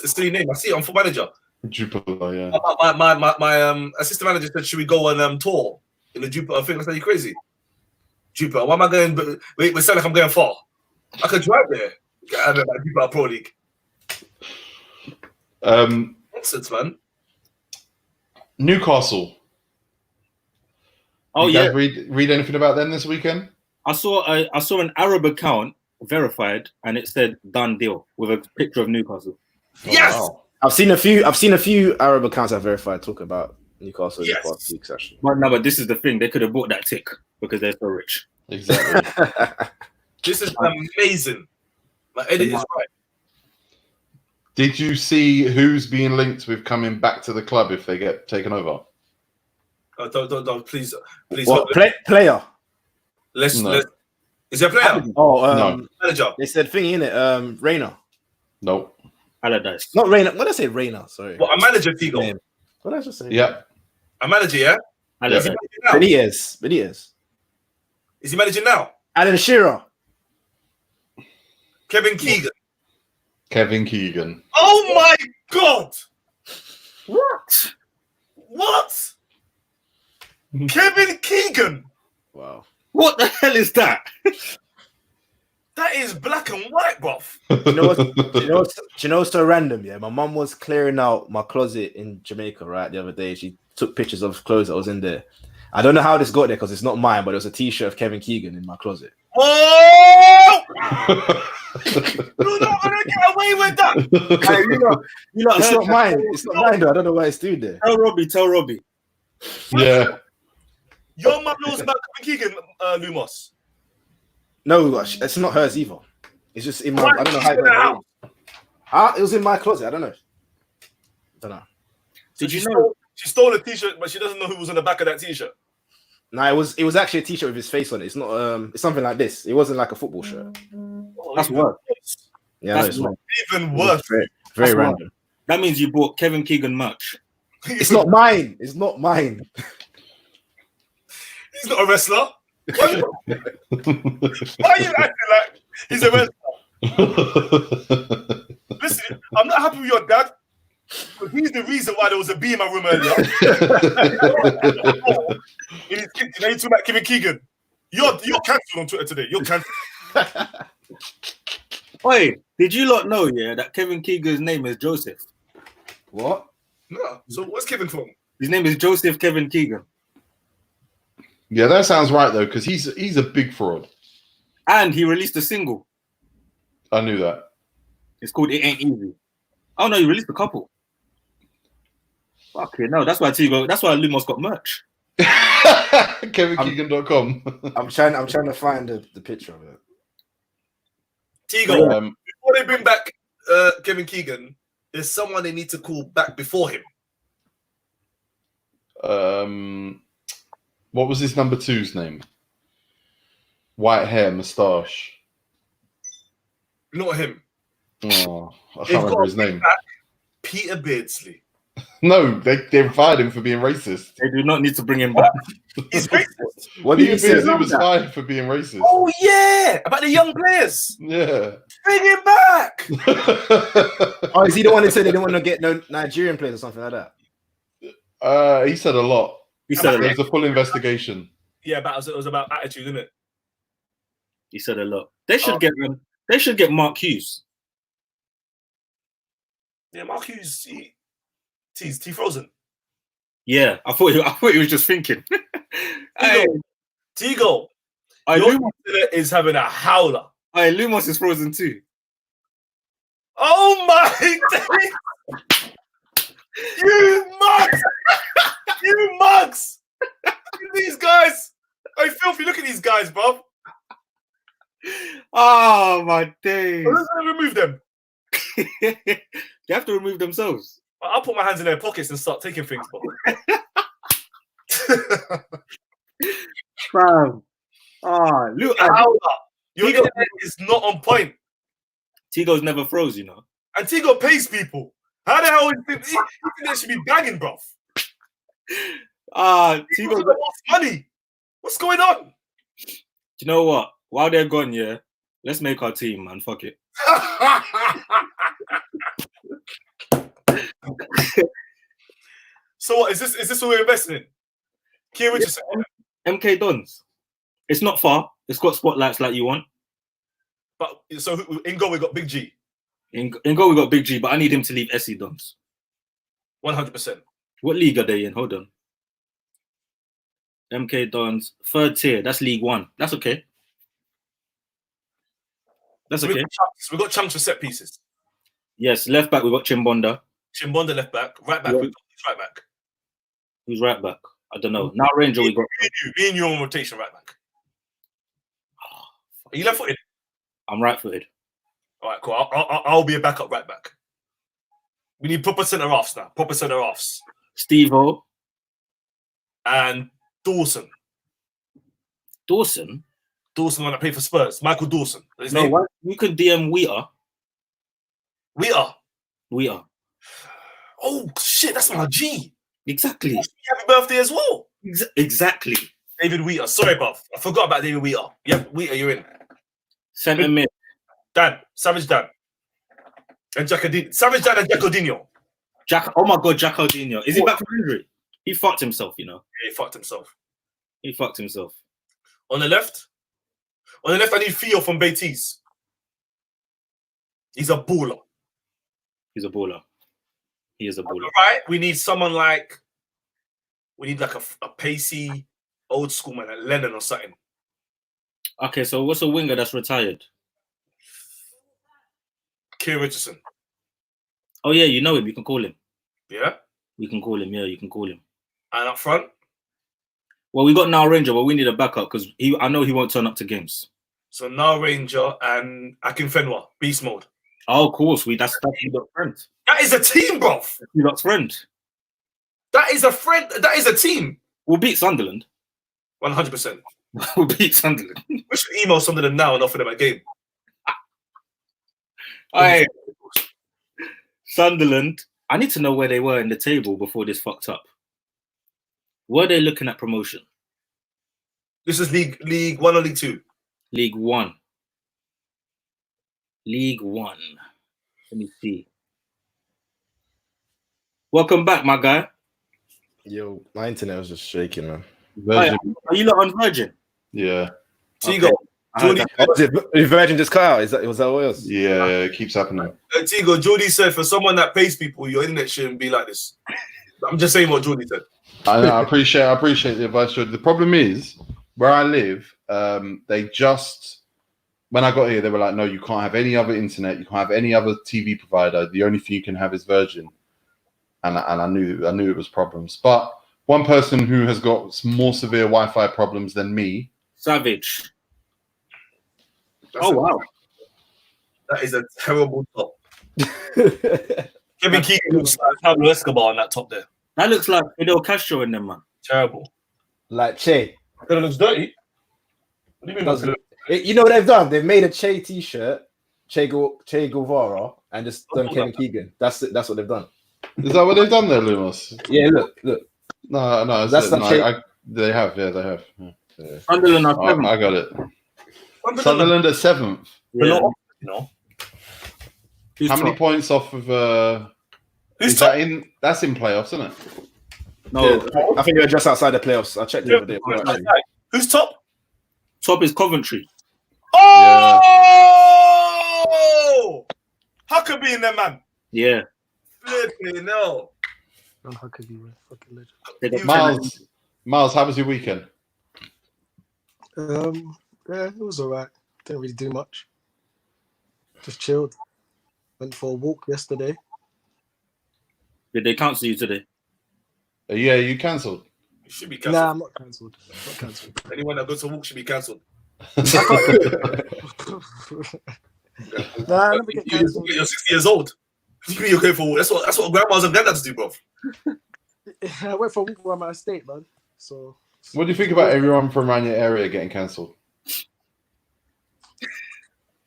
silly name. I see it on Football Manager. Jupiler, yeah. My assistant manager said, "Should we go on tour in the Jupiter?" I think that's you crazy. Jupiter, why am I going? Wait, it sounds like I'm going far. I could drive there. Get out of that Jupiter Pro League. Nonsense, man. Newcastle. Oh you yeah, guys read anything about them this weekend? I saw an Arab account verified, and it said "done deal" with a picture of Newcastle. Yes! wow. I've seen a few Arab accounts I've verified talking about Newcastle in the past weeks actually. But this is the thing. They could have bought that tick because they're so rich. Exactly. This is amazing. Like Eddie is right. Did you see who's being linked with coming back to the club if they get taken over? Don't, please. What player? Let's. No. Is there a player? Oh, No. Manager. they said thingy in it. Rayner, Nope. Allardyce. not Rayner. What did I say? Rayner. Sorry. What, a manager, Figo? Name. What did I just say? Yeah. A manager, yeah? Allardyce. Is he managing now? Benitez. Is he managing now? Alan Shearer. Kevin Keegan. Kevin Keegan. Oh my God! What? What? Kevin Keegan. Wow. What the hell is that? That is black and white, bruv. You know what's so random? Yeah, my mum was clearing out my closet in Jamaica right the other day. She took pictures of clothes that was in there. I don't know how this got there because it's not mine, but it was a T-shirt of Kevin Keegan in my closet. Oh! You're not gonna get away with that. Hey, it's not mine. It's not mine though. I don't know why it's doing there. Tell Robbie. Yeah. Your mum knows about Kevin Keegan, Lumos. No, it's not hers either. It's just in my. I don't know how it got there. It was in my closet. I don't know. Did you know? She stole a T-shirt, but she doesn't know who was on the back of that T-shirt. No, it was actually a T-shirt with his face on it. It's not. It's something like this. It wasn't like a football shirt. Oh, That's work. Yeah, That's it's not- Even worse. very That's random. That means you bought Kevin Keegan merch. It's not mine. It's not mine. He's not a wrestler. Why are you acting like he's a wrestler? Listen, I'm not happy with your dad. But he's the reason why there was a bee in my room earlier. In his kitchen, now you talking about Kevin Keegan. You're cancelled on Twitter today. You're cancelled. Oi, did you lot know, yeah, that Kevin Keegan's name is Joseph? What? No. So what's Kevin from? His name is Joseph Kevin Keegan. Yeah, that sounds right though, because he's a big fraud. And he released a single. I knew that. It's called It Ain't Easy. Oh no, he released a couple. Okay, no, that's why Lumos got merch. KevinKeegan.com. I'm trying to find the picture of it. Tigo, before they bring back Kevin Keegan, there's someone they need to call back before him. What was his number 2's name? White hair, moustache. Not him. Oh, I can't remember his name. Peter Beardsley. No, they fired him for being racist. They do not need to bring him back. He's racist. What did Peter you say? Beardsley was fired for being racist. Oh yeah, about the young players. Yeah. Bring him back. Oh, is he the one that said they didn't want to get no Nigerian players or something like that? He said a lot. He said a There lot. was a full investigation. Yeah, but it was about attitude, isn't it? He said a lot. They should get them. They should get Mark Hughes. Yeah, Mark Hughes, T frozen. Yeah, I thought he was just thinking. Hey, Tigo, I your Lumos, is having a howler. Lumos is frozen too. Oh my days! You mugs! You mugs! Look at these guys. Hey, Filthy, look at these guys, bro. Oh my days! Who's gonna remove them? They have to remove themselves. I'll put my hands in their pockets and start taking things, bro. Fam. Look, Howler. Your internet is not on point. Tigo's never froze, you know. And Tigo pays people. How the hell is he that should be banging, bro? Tigo. Tigo wants money. What's going on? Do you know what? While they're gone, yeah, let's make our team, man. Fuck it. So what is this? Is this what we're investing in? Keir Richardson. MK Dons. It's not far. It's got spotlights like you want. But so in goal we got Big G. In goal, we got Big G, but I need him to leave SC Dons. 100%. What league are they in? Hold on. MK Dons, 3rd tier. That's League 1. That's okay. That's okay. We got chunks for set pieces. Yes, left back, we got Chimbonda. Chimbonda left back. Right back, Yeah. we got right back. Who's right back? I don't know. Now Ranger, we got. Me and you on rotation right back. Are you left footed? I'm right footed. All right, cool. I'll be a backup right back. We need proper centre halves now. Proper centre halves. Steve-O. And Dawson. Dawson? Dawson, one that played for Spurs. Michael Dawson. His No, name? what? You could DM Wheater. Wheater. Oh, shit. That's my G. Exactly. Happy birthday as well. Exactly. David Wheater. Sorry, bruv. I forgot about David Wheater. Yep, Wheater, you're in. Centre mid. Dan. Savage Dan. And Savage Dan and Jacodinho. Oh my God, Jack Aldinho. Is he back from injury? He fucked himself, you know. Yeah, he fucked himself. He fucked himself. On the left, I need Theo from Betis. He's a baller. He's a baller. He is a baller. Right, we need someone like, a pacey, old school man, like Lennon or something. Okay, so what's a winger that's retired? Keir Richardson. Oh yeah, you know him. You can call him. Yeah. We can call him. Yeah, you can call him. And up front, Well, we got now Ranger, but we need a backup because I know he won't turn up to games. so now Ranger and Akinfenwa, beast mode. Oh, of course, that's you lot's friend. That is a team, bro. You lot's friend. That is a friend. That is a team. We'll beat Sunderland. 100%. We'll beat Sunderland. We should email some of them now and offer them a game. Aye. Sunderland. I need to know where they were in the table before this fucked up. Were they looking at promotion? This is League 1 or League 2? League One. League One. Let me see. Welcome back, my guy. Yo, my internet was just shaking, man. Virgin. Are you lot on Virgin? Yeah. Tigo. I heard that. Virgin just cut out. Was that what it was? Yeah, it keeps happening. Tigo, Jordy said for someone that pays people, your internet shouldn't be like this. I'm just saying what Jordy said. I appreciate the advice. The problem is where I live. They just when I got here, they were like, "No, you can't have any other internet. You can't have any other TV provider. The only thing you can have is Virgin." And I knew it was problems. But one person who has got more severe Wi-Fi problems than me, Savage. That's Wow. That is a terrible top. Kevin Keegan looks like Pablo Escobar on that top there. That looks like Fidel Castro in them, man. Terrible. Like Che. It looks dirty. What do you mean? Doesn't- You know what they've done? They've made a Che t-shirt, Che Guevara, and just done Kevin Keegan. That's it. That's what they've done. is that what they've done there, Lumos? Yeah, look. No, That's no, not they have. Yeah, they have. Yeah. Sunderland are seventh. I got it. Sunderland at 7th. Yeah. You know. Who's How many top? points off of? Who's Is top? that in? That's in playoffs, isn't it? No, Yeah, I think they're just outside the playoffs. I checked the other day. Actually. Who's top? top is Coventry. Oh! Huckabee in there, man. Yeah. Flipping no. John Huckabee, man. Fucking legend. They got Miles, how was your weekend? Yeah, it was alright. Didn't really do much. Just chilled. Went for a walk yesterday. Did they cancel you today? Yeah, you cancelled. You should be cancelled. Nah, I'm not cancelled. Not cancelled. Anyone that goes to walk should be cancelled. Nah, I never get cancelled. You're 60 years old. What do you mean you're going for a walk? That's what grandmas and granddads do, bro. I went for a walk around my estate, man. So. What do you think about everyone from around your area getting cancelled?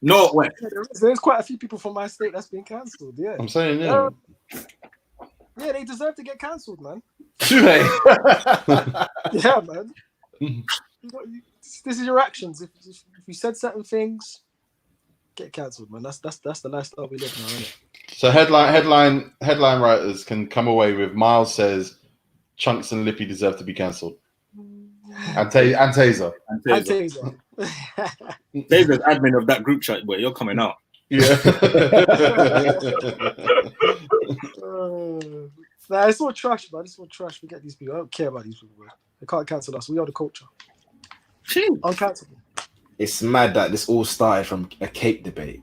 No, wait. There's quite a few people from my state that's been cancelled. Yeah. I'm saying, yeah. Yeah, they deserve to get cancelled, man. Do they? Yeah, man. This is your actions. If you said certain things, get cancelled, man. That's the lifestyle we live now, isn't it? So headline writers can come away with Miles says Chunks and Lippy deserve to be cancelled. And Taser. And Taser. Taser's admin of that group chat, but you're coming out. Yeah. Nah, it's all trash, man. It's all trash. Forget these people. I don't care about these people, man. They can't cancel us. We are the culture. Uncancelable. It's mad that this all started from a cake debate.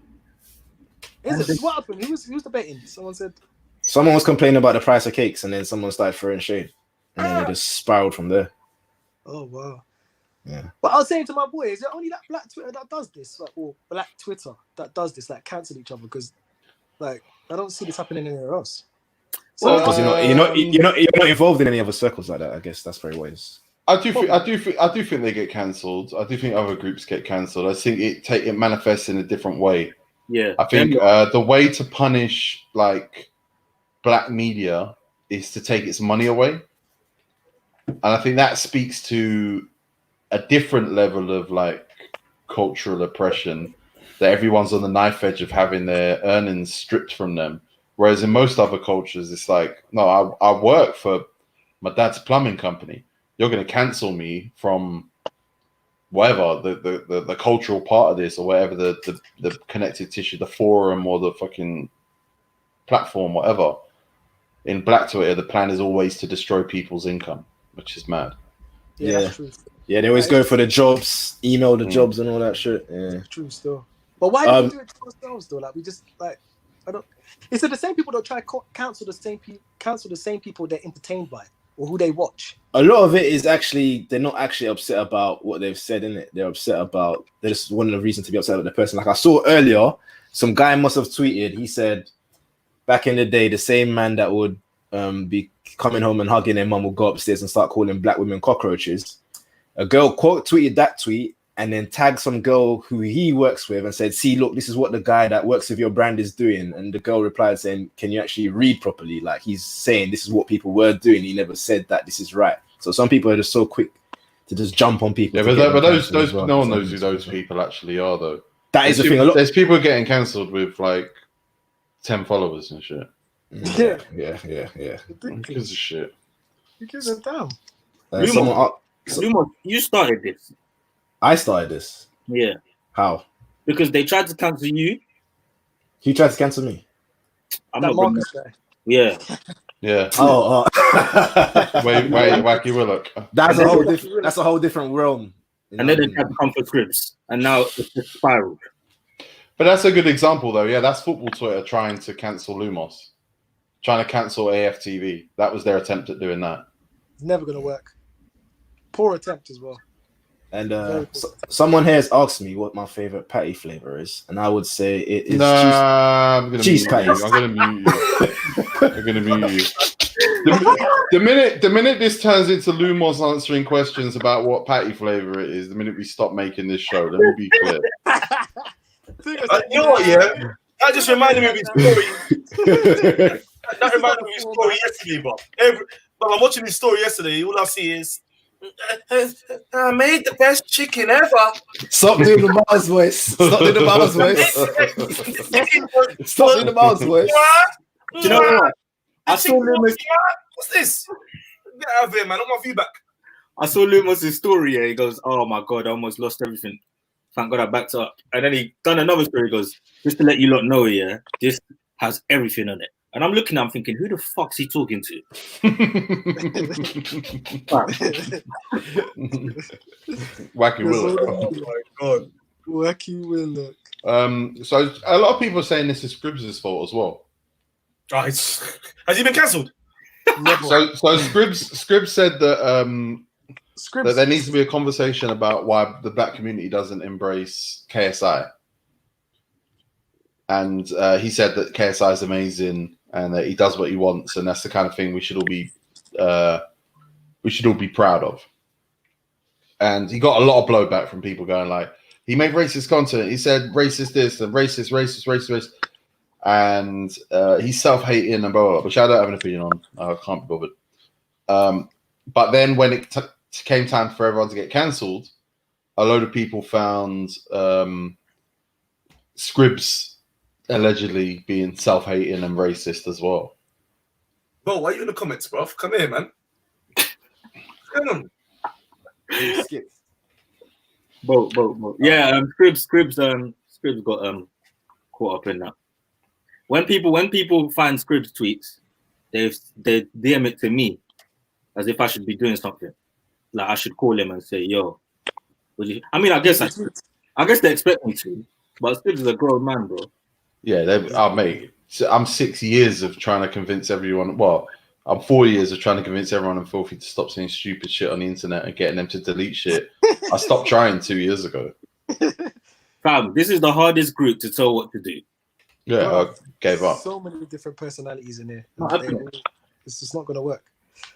Is it? What happened? Who was debating? Someone said. Someone was complaining about the price of cakes, and then someone started throwing shade, and then it just spiraled from there. Oh wow. Yeah. But I was saying to my boy, is it only that Black Twitter that does this, like, or Black Twitter that does this, like cancel each other? Because, like, I don't see this happening anywhere else. So, Because you're not involved in any other circles like that. I guess that's very wise. I do think they get cancelled. I do think other groups get cancelled. I think it manifests in a different way. Yeah. I think the way to punish like black media is to take its money away. And I think that speaks to a different level of like cultural oppression, that everyone's on the knife edge of having their earnings stripped from them. Whereas in most other cultures, it's like, no, I work for my dad's plumbing company. You're going to cancel me from whatever, the cultural part of this, or whatever the connective tissue, the forum or the fucking platform, whatever. In Black Twitter, the plan is always to destroy people's income, which is mad. Yeah. That's true. Yeah, they always go for the jobs, email the jobs and all that shit. Yeah. True still. But why do we do it to ourselves though? Like we just like I don't. It's the same people that try to cancel the same people they're entertained by or who they watch. A lot of it is actually they're not actually upset about what they've said in it. They're upset about they just wanted a reason to be upset with the person. Like I saw earlier, some guy must have tweeted. He said, back in the day, the same man that would be coming home and hugging their mum would go upstairs and start calling black women cockroaches. A girl tweeted that tweet, and then tag some girl who he works with and said, see, look, this is what the guy that works with your brand is doing. And the girl replied saying, can you actually read properly? Like, he's saying this is what people were doing. He never said that this is right. So some people are just so quick to just jump on people. Yeah, but those no one knows who those people actually are, though. That is the thing. There's people getting cancelled with like 10 followers and shit. Yeah. Who gives a shit? Who gives a damn? Lumos, you started this. I started this. Yeah. How? Because they tried to cancel you. He tried to cancel me. I'm That not Marcus guy. Yeah. Yeah. Oh. wait, Wacky Willock. That's a whole different realm. And then they tried to come for Scripps, and now it's just spiraled. But that's a good example, though. Yeah, that's football Twitter trying to cancel Lumos, trying to cancel AFTV. That was their attempt at doing that. It's never gonna work. Poor attempt as well. And someone here has asked me what my favorite patty flavor is, and I would say it is cheese patties. I'm gonna mute you. I'm gonna mute you. The minute this turns into Lumos answering questions about what patty flavor it is, the minute we stop making this show, let me be clear. You know what? Yeah, that just reminded me of his story. That reminded me of his story yesterday, but I'm watching his story yesterday. All I see is, I made the best chicken ever. Stop doing the Mars voice. Stop doing the Mars voice. Stop doing the Mars voice. Do you know what? I saw Lumos. What's this? Get out of here, man. I want my view back. I saw Lumos' story. Yeah, he goes, "Oh my god, I almost lost everything. Thank God I backed up." And then he done another story. He goes, "Just to let you lot know, yeah, this has everything on it." And I'm looking, I'm thinking, who the fuck's he talking to? Wacky Willock. Oh my god. Wacky Willock. So a lot of people are saying this is Scribs' fault as well. Right. Has he been cancelled? So Scribs said that that there needs to be a conversation about why the black community doesn't embrace KSI. And he said that KSI is amazing and that he does what he wants, and that's the kind of thing we should all be proud of. And he got a lot of blowback from people going like, he made racist content. He said racist this and racist. And he's self-hating and blah, blah, blah, which I don't have an opinion on. I can't be bothered. But then when it came time for everyone to get cancelled, a load of people found Scribs allegedly being self-hating and racist as well. Bro, why are you in the comments, bro? Come here, man. What's going on? Bo. Yeah, Scribs got caught up in that. When people find Scribs tweets, they DM it to me as if I should be doing something. Like I should call him and say, "Yo, I mean, I guess they expect me to, but Scribs is a grown man, bro." Yeah, mate. So I'm 6 years of trying to convince everyone. Well, I'm 4 years of trying to convince everyone in Filthy to stop saying stupid shit on the internet and getting them to delete shit. I stopped trying 2 years ago. Fam, this is the hardest group to tell what to do. Yeah, I gave up. So many different personalities in here. It's It's just not going to work.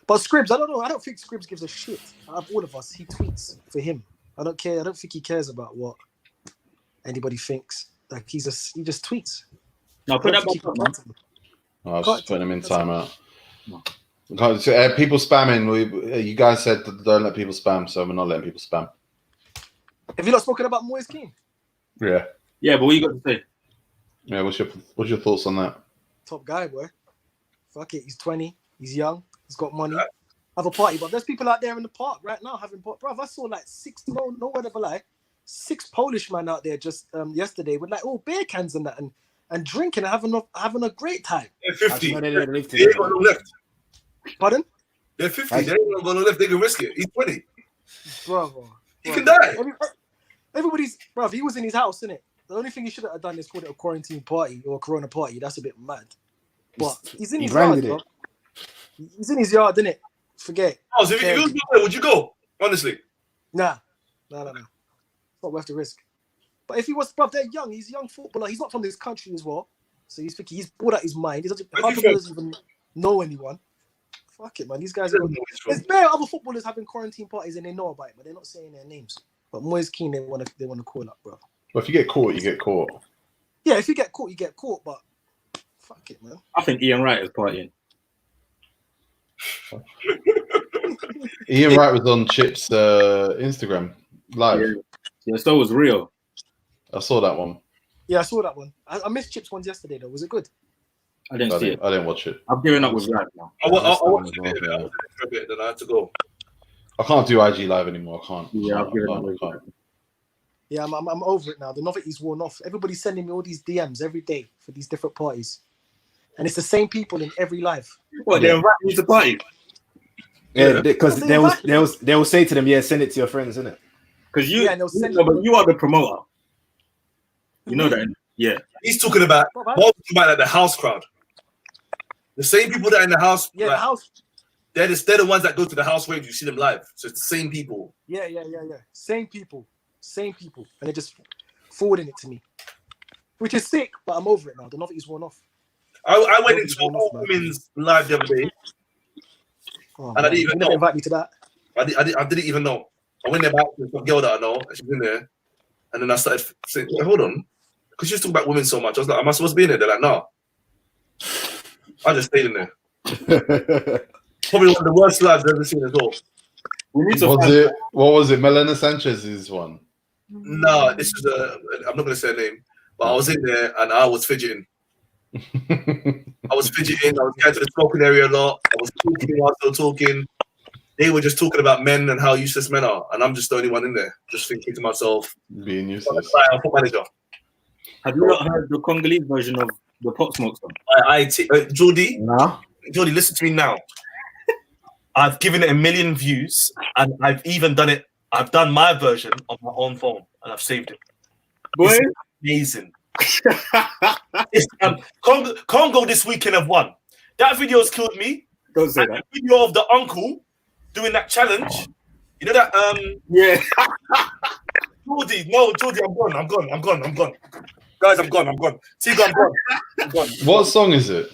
But Scribs, I don't know. I don't think Scribs gives a shit. Out of all of us, he tweets for him. I don't care. I don't think he cares about what anybody thinks. Like he just tweets. No, put that back up, man. I was just putting him in timeout. People spamming. You guys said don't let people spam, so we're not letting people spam. Have you not spoken about Moise Keane? Yeah. Yeah, but what you got to say? Yeah, what's your thoughts on that? Top guy, boy. Fuck it. He's 20. He's young. He's got money. Have a party. But there's people out there in the park right now having party. Bro, I saw like 6, no word of a lie, 6 Polish men out there just yesterday with like beer cans and that and drinking and having a great time. They're 50. They ain't got no left. Pardon? They're 50. They ain't got no left. They can risk it. He's 20. Bravo. He can die. Everybody's, bro, he was in his house, innit? The only thing he should have done is called it a quarantine party or a corona party. That's a bit mad. But he's in his yard, bro. He's in his yard, innit? Forget. Oh, so if it was there, would you go? Honestly. Nah. No. It's not worth the risk. But if he was, bro, they're young. He's a young footballer. He's not from this country as well. So he's bored out his mind. He doesn't even know anyone. Fuck it, man. These guys there's bare other footballers having quarantine parties and they know about it, but they're not saying their names. But Moyes Keane, they want to call up, bro. Well, if you get caught, you get caught. Yeah, if you get caught, you get caught. But fuck it, man. I think Ian Wright is partying. Ian Wright was on Chip's Instagram live. Yeah, so was Rio. I saw that one. Yeah, I saw that one. I missed Chip's ones yesterday, though. Was it good? I didn't see it. I didn't watch it. I've given up with live now. I watched it for a bit, then I had to go. I can't do IG live anymore. I can't. Yeah, I've given up I with can't. live. Yeah, I'm over it now. The novelty's worn off. Everybody's sending me all these DMs every day for these different parties, and it's the same people in every live. What? They're inviting you to party? Yeah, because they will say to them, yeah, send it to your friends, innit? Because you, Yeah, they'll send but you are the promoter. You know that, yeah. He's talking about like the house crowd. The same people that are in the house. Yeah, like, the house. They're the ones that go to the house raves. You see them live. So it's the same people. Yeah. Same people, and they're just forwarding it to me, which is sick. But I'm over it now. The novelty's worn off. I went into a women's live the other day, and I didn't even know. Invite me to that. I didn't even know. I went there back with some girl that I know, and she's in there, and then I started saying, "Wait, hold on," because she was talking about women so much. I was like, "Am I supposed to be in there?" They're like, "No." I just stayed in there. Probably one of the worst lives I've ever seen as well. What was it? Melena Sanchez's one? No, this is I'm not going to say her name, but I was in there and I was fidgeting. I was going to the smoking area a lot. I was talking while still talking. They were just talking about men and how useless men are, and I'm just the only one in there, just thinking to myself, being useless. I'm a manager. Have you not heard the Congolese version of the Pop Smoke song? Jordy, No. Jordy, listen to me now. I've given it 1 million views, and I've even done it. I've done my version on my own phone, and I've saved it. Boy, it's amazing. Congo this weekend have won. That video has killed me. don't say And that. the video of the uncle doing that challenge. You know that? Yeah. Jordy, I'm gone. Guys, I'm gone. Tigo, I'm gone. What song is it?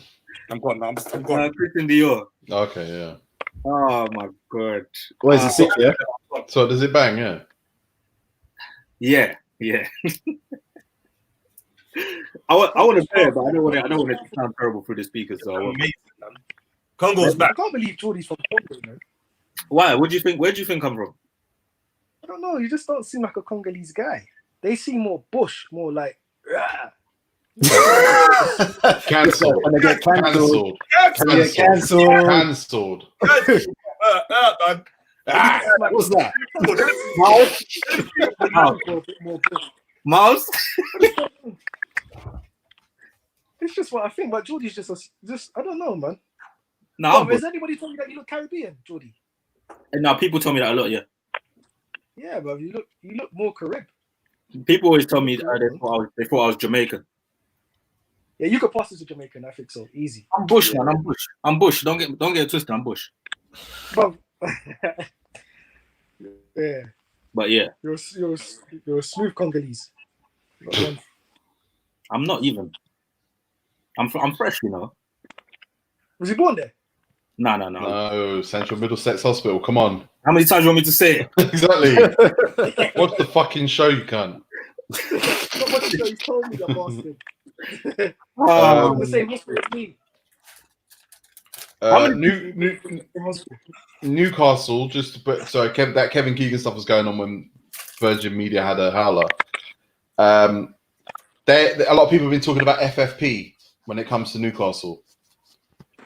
I'm gone. I'm gone. Christian Dior. Okay, yeah. Oh my god. What is it, sick, yeah? So does it bang? Yeah. Yeah. I want to play it, but I don't want it to sound terrible through the speakers. So I won't. Amazing, man. Congo's I back. can't believe Jordy's from Congo, man. Why? What do you think? Where do you think I'm from? I don't know. You just don't seem like a Congolese guy. They seem more bush, more like. Cancelled. When they get cancelled. Cancelled. Cancelled. Man. What's that? Mouse? It's just what I think, but Jordy's just I don't know, man. No, Has anybody told you that you look Caribbean, Jordy? no, people tell me that a lot. Yeah, Yeah, bro, you look more Carib. people always tell me that they thought I was Jamaican. Yeah, you could pass as a Jamaican. I think so. Easy. I'm Bush, man. I'm Bush. Don't get it twisted. I'm Bush. Bro. Yeah, But yeah, you're a smooth Congolese. I'm not even. I'm fresh, you know. Was he born there? No. No, Central Middlesex Hospital. Come on. How many times do you want me to say it? Exactly. Watch the fucking show, you cunt. Not much ago, he told me that bastard. The same hospital as me. Newcastle, that Kevin Keegan stuff was going on when Virgin Media had a howler. A lot of people have been talking about FFP when it comes to Newcastle,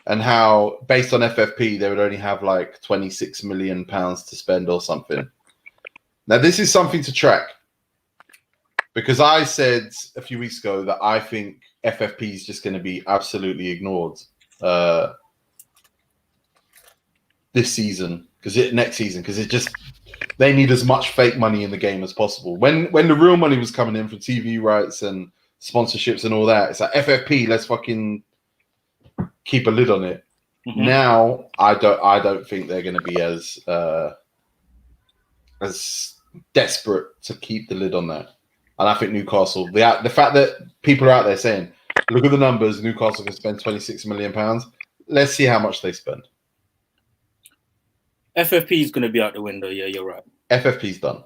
and how based on FFP they would only have like £26 million to spend or something. Now this is something to track, because I said a few weeks ago that I think FFP is just going to be absolutely ignored this season, next season, because they need as much fake money in the game as possible. When the real money was coming in from TV rights and sponsorships and all that, it's like FFP, let's fucking keep a lid on it. Mm-hmm. Now I don't think they're going to be as desperate to keep the lid on that. And I think Newcastle, the fact that people are out there saying, look at the numbers, Newcastle can spend £26 million. Let's see how much they spend. FFP is going to be out the window. Yeah, you're right. FFP's done.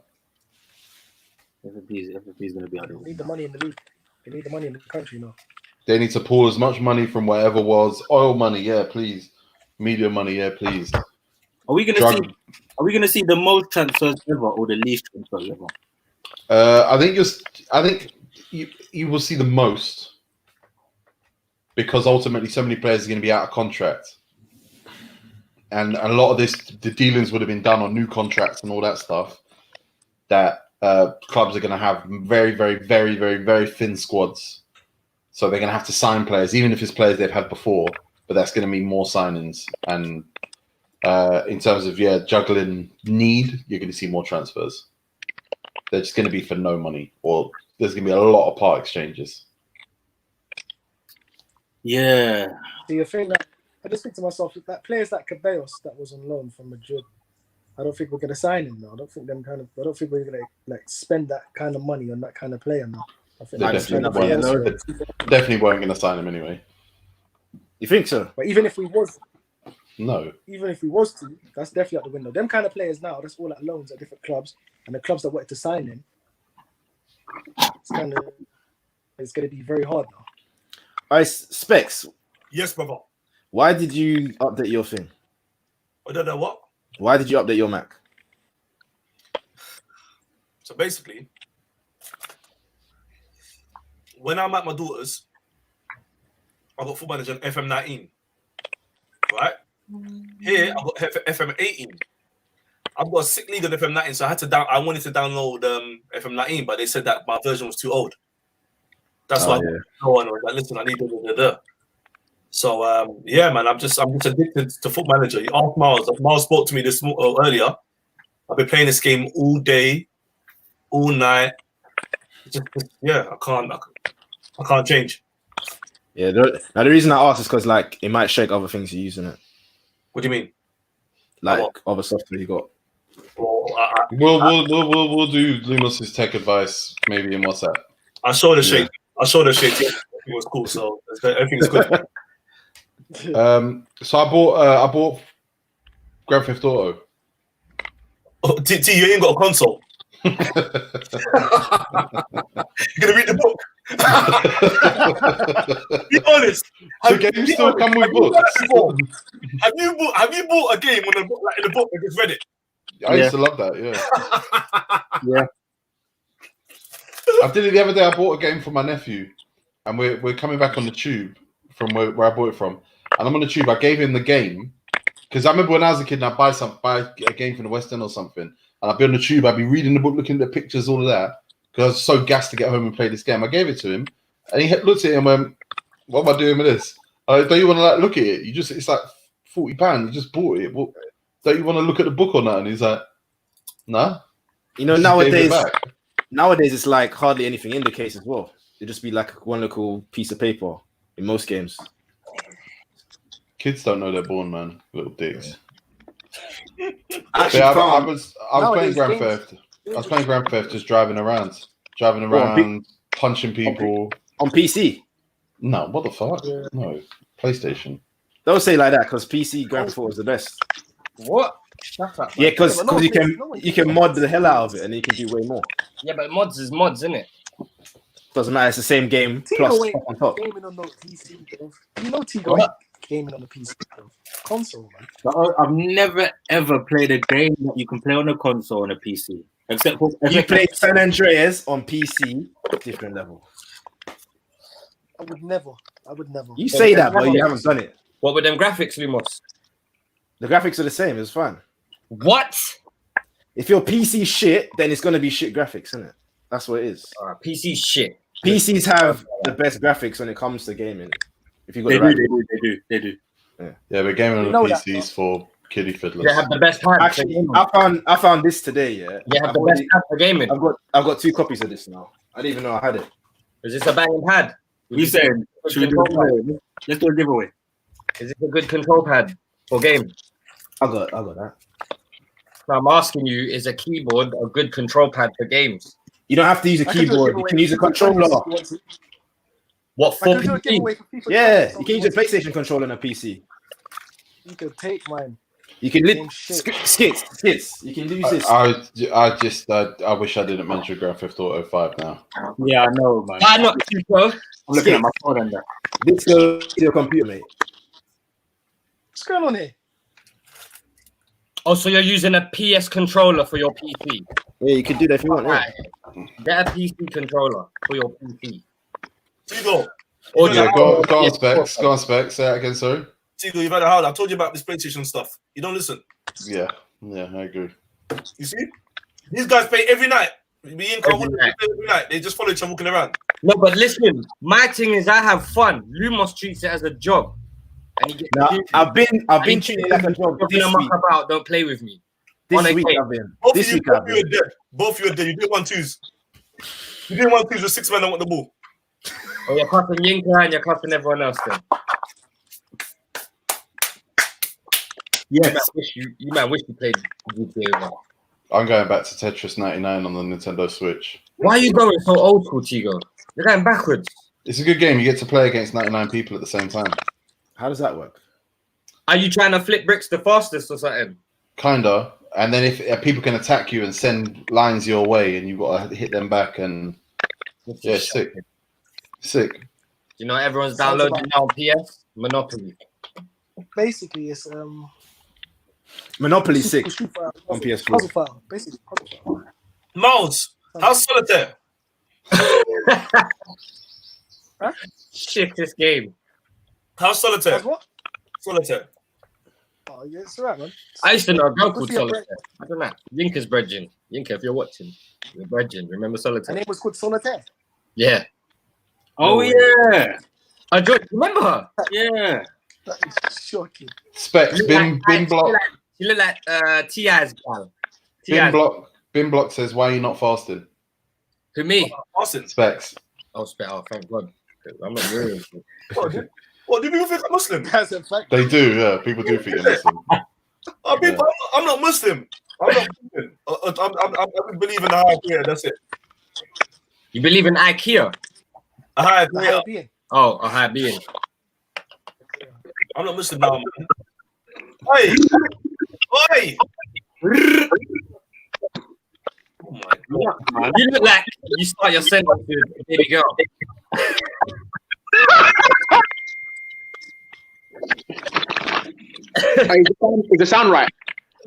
FFP's going to be out They there. need the money in the league. They need the money in the country now. They need to pull as much money from whatever was oil money, yeah, please. Media money, yeah, please. Are we going to see the most transfers ever or the least transfers ever? I think you will see the most because ultimately so many players are going to be out of contract, and a lot of the dealings would have been done on new contracts and all that stuff. That clubs are going to have very, very, very, very, very thin squads, so they're going to have to sign players, even if it's players they've had before. But that's going to mean more signings, and in terms of juggling need, you're going to see more transfers. They're just going to be for no money, or there's going to be a lot of part exchanges. Yeah. Do you think that? I just think to myself that players like Ceballos that was on loan from Madrid, I don't think we're going to sign him now. I don't think we're going to like spend that kind of money on that kind of player now. I think They definitely weren't going to sign him anyway. You think so? But even if we was to, that's definitely out the window. Them kind of players now, that's all at loans at different clubs, and the clubs that wanted to sign him, it's going to be very hard now. All right, Specs. Yes, brother. Why did you update your thing? I don't know what. Why did you update your Mac? So basically, when I'm at my daughter's, I got Football Manager on FM19, right? Here I got FM18. I've got a sick league on FM19, so I wanted to download FM19, but they said that my version was too old. That's why no one was like, listen, I need da. So man, I'm just addicted to Football Manager. You ask Miles. Miles spoke to me earlier. I've been playing this game all day, all night. I can't change. Yeah, now the reason I asked is because like it might shake other things you're using it. What do you mean? Like other software you got. We'll do Lumos's tech advice maybe in WhatsApp. I saw the shake. It was cool, so everything's good. So I bought Grand Theft Auto. Oh, T, you ain't got a console. You're gonna read the book. Be honest. The games still come with books. Have you bought a game in the book and just read it? I used to love that. Yeah. Yeah. I did it the other day. I bought a game for my nephew, and we're coming back on the tube from where I bought it from. And I'm on the tube. I gave him the game because I remember when I was a kid, and I'd buy a game from the West End or something, and I'd be on the tube. I'd be reading the book, looking at the pictures, all of that, because I was so gassed to get home and play this game. I gave it to him, and he looked at it and went, "What am I doing with this? Don't you want to look at it? It's like £40. You just bought it. Well, don't you want to look at the book or not?" And he's like, "Nah." You know, nowadays it's like hardly anything in the case as well. It'd just be like one little piece of paper in most games. Kids don't know they're born, man. Little dicks. Actually, I was playing Grand Theft. I was playing Grand Theft, just driving around, punching people on PC. No, what the fuck? No, PlayStation. Don't say like that because PC Grand Theft Auto is the best. What? Yeah, because you can mod the hell out of it and you can do way more. Yeah, but mods is mods, isn't it? Doesn't matter. It's the same game plus stuff on top. Gaming on the PC, bro. You know Tigo ain't gaming on the PC, bro. Console, man. I've never ever played a game that you can play on a console on a PC. Except for you played San Andreas on PC, different level. I would never. You say that, but you haven't done it. What with them graphics, Lumos? The graphics are the same. It's fine. What? If your PC shit, then it's gonna be shit graphics, isn't it? That's what it is. PC shit. PCs have the best graphics when it comes to gaming. If you got they do. Yeah, but gaming on the PCs for kiddie fiddlers. They have the best pad. Actually, I found this today. Yeah, they have the best pad for gaming. I've got 2 copies of this now. I didn't even know I had it. Is this a banging pad? You saying? Should we do a giveaway? Let's do a giveaway. Is it a good control pad for game? I got that. Now I'm asking you: is a keyboard a good control pad for games? You don't have to use a keyboard. You can use a controller. What for PC? Yeah, you can use a PlayStation controller on a PC. You can take mine. You can Same lit shit. skits. You can use this. I wish I didn't mention Grand Theft Auto 5 now. Yeah, I know, man. Why not, bro? I'm looking at my phone and that. This goes to your computer, mate. What's going on here? Oh, so you're using a PS controller for your PC? Yeah, you can do that if you want. Yeah. Right. Get a PC controller for your PC. Tigo, Or Yeah, just- go on specs. Go on specs. Say that again, sorry. Tigo, you've had a howl. I told you about this PlayStation stuff. You don't listen. Yeah, I agree. You see? These guys play every night. Me and Carl Every play every night. They just follow each other walking around. No, but listen, my thing is I have fun. Lumos treats it as a job. And he gets Now, busy. I've been And he treating it like a job talking this a muck week. about, don't play with me. This on a week game. I've been. Both This of week you, I've both of you been. are dead. Both of you are dead. You did 1-2s. You did 1-2s with 6 men that want the ball. Oh, you're cussing Yinka and you're cussing everyone else then. Yes. You might wish you played GTA 1. I'm going back to Tetris 99 on the Nintendo Switch. Why are you going so old school, Tigo? You're going backwards. It's a good game. You get to play against 99 people at the same time. How does that work? Are you trying to flip bricks the fastest or something? Kinda. And then if people can attack you and send lines your way, and you've got to hit them back, and yeah, it's sick. Sick. You know, everyone's Sounds downloading now on PS Monopoly. Basically, it's Monopoly 6 Street Fighter, on PS4. puzzle file. Basically, puzzle file. Miles, how's Solitaire? Shit, this game. How's Solitaire? That's what? Solitaire. Oh, yeah, it's alright, man. I used to know a girl Good called for your Solitaire. I don't know. Yinka's brethren. Yinka, if you're watching, you're brethren. Remember Her Solitaire? name was called Solitaire. Yeah. Oh, yeah. I do. Remember her? Yeah. That is shocking. Specs. Bin block. She looked like T.I.'s gal. T.I. Bin block says, "Why are you not fasting?" Who, me? Austin. Specs. Oh, thank God. I'm not worried. What do people think I'm Muslim? That's a fact. They do. Yeah, people do think you're Muslim. I'm not Muslim. I'm not Muslim. I believe in the higher prayer. That's it. You believe in IKEA? A higher The prayer. higher being. Oh, a high being. I'm not Muslim now, man. Hey! Oi! Oh my God. You look like you start your sentence with a baby girl. Is the sound right?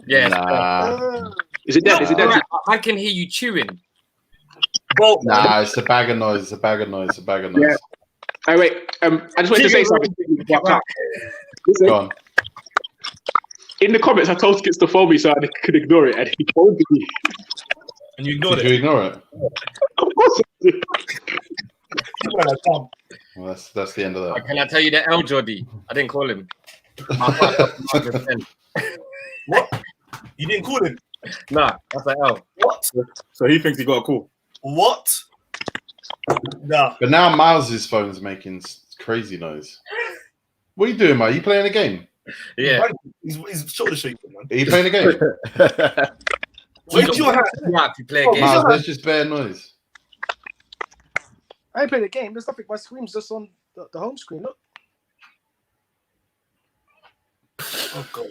Yeah. Nah, Is it dead? Is it dead? Alright, I can hear you chewing. nah, it's a bag of noise. It's a bag of noise. It's a bag of noise. Yeah. Oh wait, I just wanted to say something. Listen, Go on. in the comments, I told Skits to phone me so I could ignore it, and he phoned me. And you ignored Did you it. ignore it? Of course, I did. Well, that's the end of that. Can I tell you that L Jordy? I didn't call him. What? You didn't call him? Nah, that's like L. What? So he thinks he got a call. What? Nah. But now Miles's phone's making crazy noise. What are you doing, mate? Are you playing a game? Yeah. He's shoulder shaking, man. Are you playing a game? Where's your hat? Yeah, if you play a game. Miles, there's just bare noise. I ain't played a game. There's nothing. My screen's just on the home screen. Look. Oh God.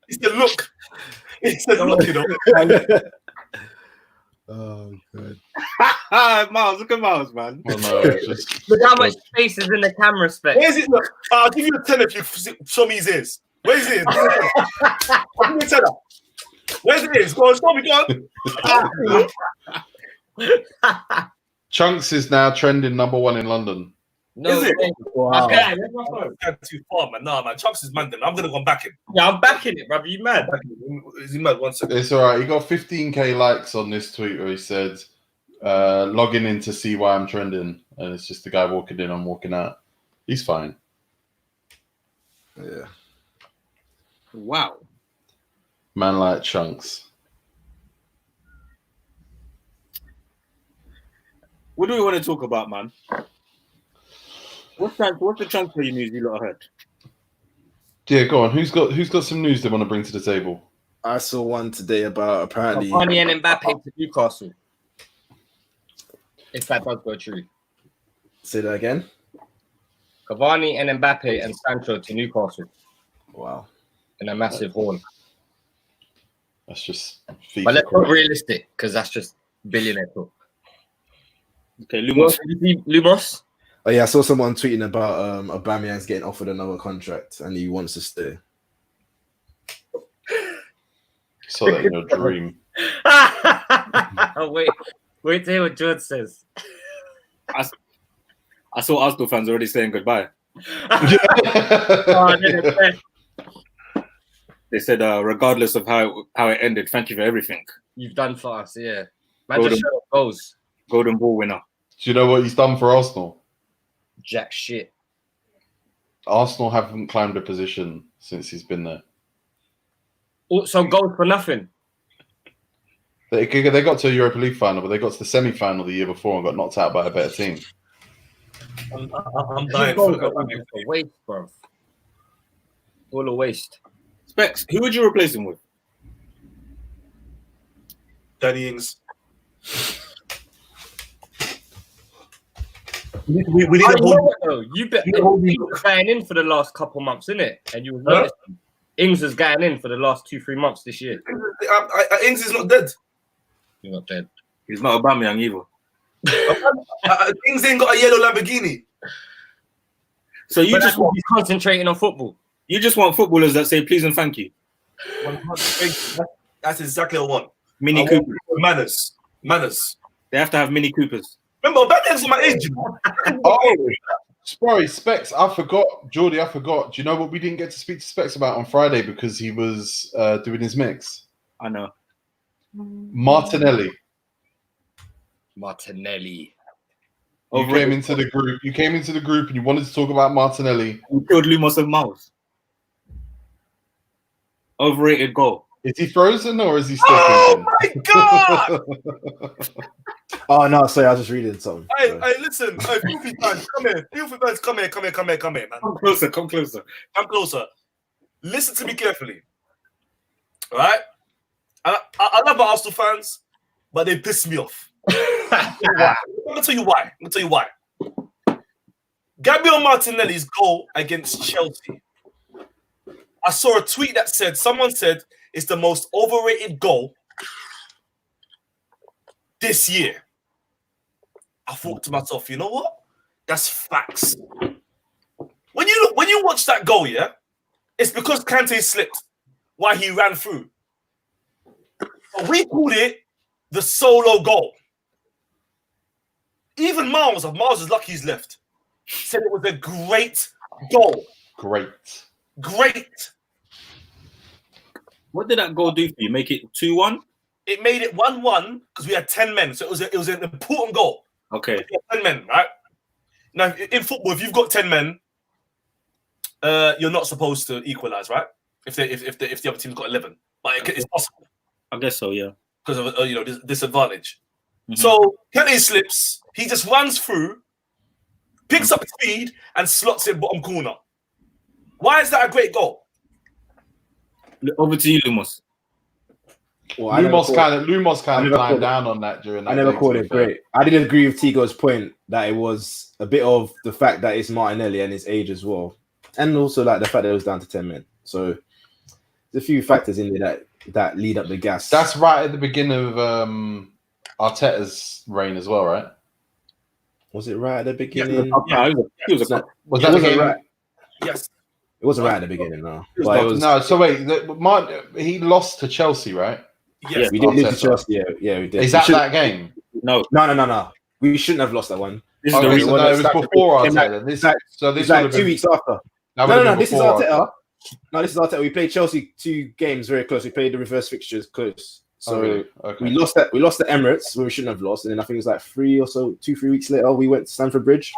It's the look. It's the look, you know. Oh, good. Miles, look at Miles, man. Oh, no, it's just, Look how much space is in the camera spec. Where's it? Look, I'll give you a 10 if you show me his ears. Where's his ears? I'll give you a 10. Where's his ears? Go on, show me, go on. Chunks is now trending #1 in London. No, Is it? way. Wow. Okay, where's my phone? That's too far, man. Nah, man. Chunks is mad then. I'm going to go back in. Yeah, I'm backing it, brother. You mad? Is he mad? 1 second. It's all right. He got 15k likes on this tweet where he said, logging in to see why I'm trending. And it's just the guy walking in, I'm walking out. He's fine. Yeah. Wow. Man like Chunks. What do we want to talk about, man? What's the transfer news you lot heard? Yeah, go on. Who's got some news they want to bring to the table? I saw one today about apparently. Cavani and Mbappe to Newcastle. If that does go true. Say that again. Cavani and Mbappe and Sancho to Newcastle. Wow. in a massive horn. That's just But FIFA. let's not realistic, because that's just billionaire talk. Okay, Lumos. Lumos? Oh yeah, I saw someone tweeting about Aubameyang's getting offered another contract and he wants to stay. Saw that in your dream. wait to hear what George says. I saw Arsenal fans already saying goodbye. They said, regardless of how it ended, thank you for everything. You've done for us, yeah. Man, just show goals. Golden Ball winner. Do you know what he's done for Arsenal? Jack shit. Arsenal haven't climbed a position since he's been there. So goals for nothing. They got to a Europa League final, but they got to the semi-final the year before and got knocked out by a better team. I'm dying for that. A waste, bro. All a waste. Specs, who would you replace him with? Danny Ings. We need a whole. You bet. Ings was going in for the last couple months, innit? And you noticed Ings is going in for the last 2-3 months this year. Ings is not dead. He's not dead. He's not Aubameyang either. Ings ain't got a yellow Lamborghini. So you just want, he's concentrating on football. you just want footballers that say please and thank you. That's exactly what I want. Mini I Coopers. want manners. They have to have Mini Coopers. Remember, Batman's my age. Oh, sorry, Specs. I forgot, Geordie. I forgot. Do you know what we didn't get to speak to Specs about on Friday because he was doing his mix? I know. Martinelli. You came into the group. You came into the group and you wanted to talk about Martinelli. We killed Lumos and Miles. Overrated goal. Is he frozen or is he still? Oh my god! Oh no, sorry, I was just reading something. Hey, listen, Filthy fans, come here. Filthy fans, come here, man. Come closer. Come closer. Listen to me carefully. All right? I love my Arsenal fans, but they piss me off. I'm gonna tell you why. Gabriel Martinelli's goal against Chelsea. I saw a tweet that said, someone said it's the most overrated goal this year. I thought to myself, you know what? That's facts. When you watch that goal, yeah, it's because Kante slipped while he ran through. But we called it the solo goal. Even Miles is lucky he's left. Said it was a great goal. Great. What did that goal do for you? Make it 2-1? It made it 1-1 because we had 10 men. So it was an important goal. Okay. 10 men, right? Now, in football, if you've got 10 men, you're not supposed to equalize, right? If the other team's got 11. But it's possible. I guess so, yeah. Because of disadvantage. Mm-hmm. So Kenny slips, he just runs through, picks up speed, and slots it bottom corner. Why is that a great goal? Over to you, Lumos. Well, Lumos kind of climbed down on that during that. I never called it great. I did agree with Tigo's point that it was a bit of the fact that it's Martinelli and his age as well. And also like the fact that it was down to 10 men. So there's a few factors in there that lead up the gas. That's right at the beginning of Arteta's reign as well, right? Was it right at the beginning? Yeah, was that the game? Right. Yes. It wasn't right at the beginning, no. No, so wait, he lost to Chelsea, right? Yes. We did lose to Chelsea. Yeah, we did. Is that game? No. We shouldn't have lost that one. This is the reason. No, it was before Arteta. This was like 2 weeks after. No, this is Arteta. No, this is Arteta. We played Chelsea 2 games very close. We played the reverse fixtures close. So okay. we lost that. We lost the Emirates where we shouldn't have lost, and then I think it was like 2-3 weeks later we went to Stamford Bridge,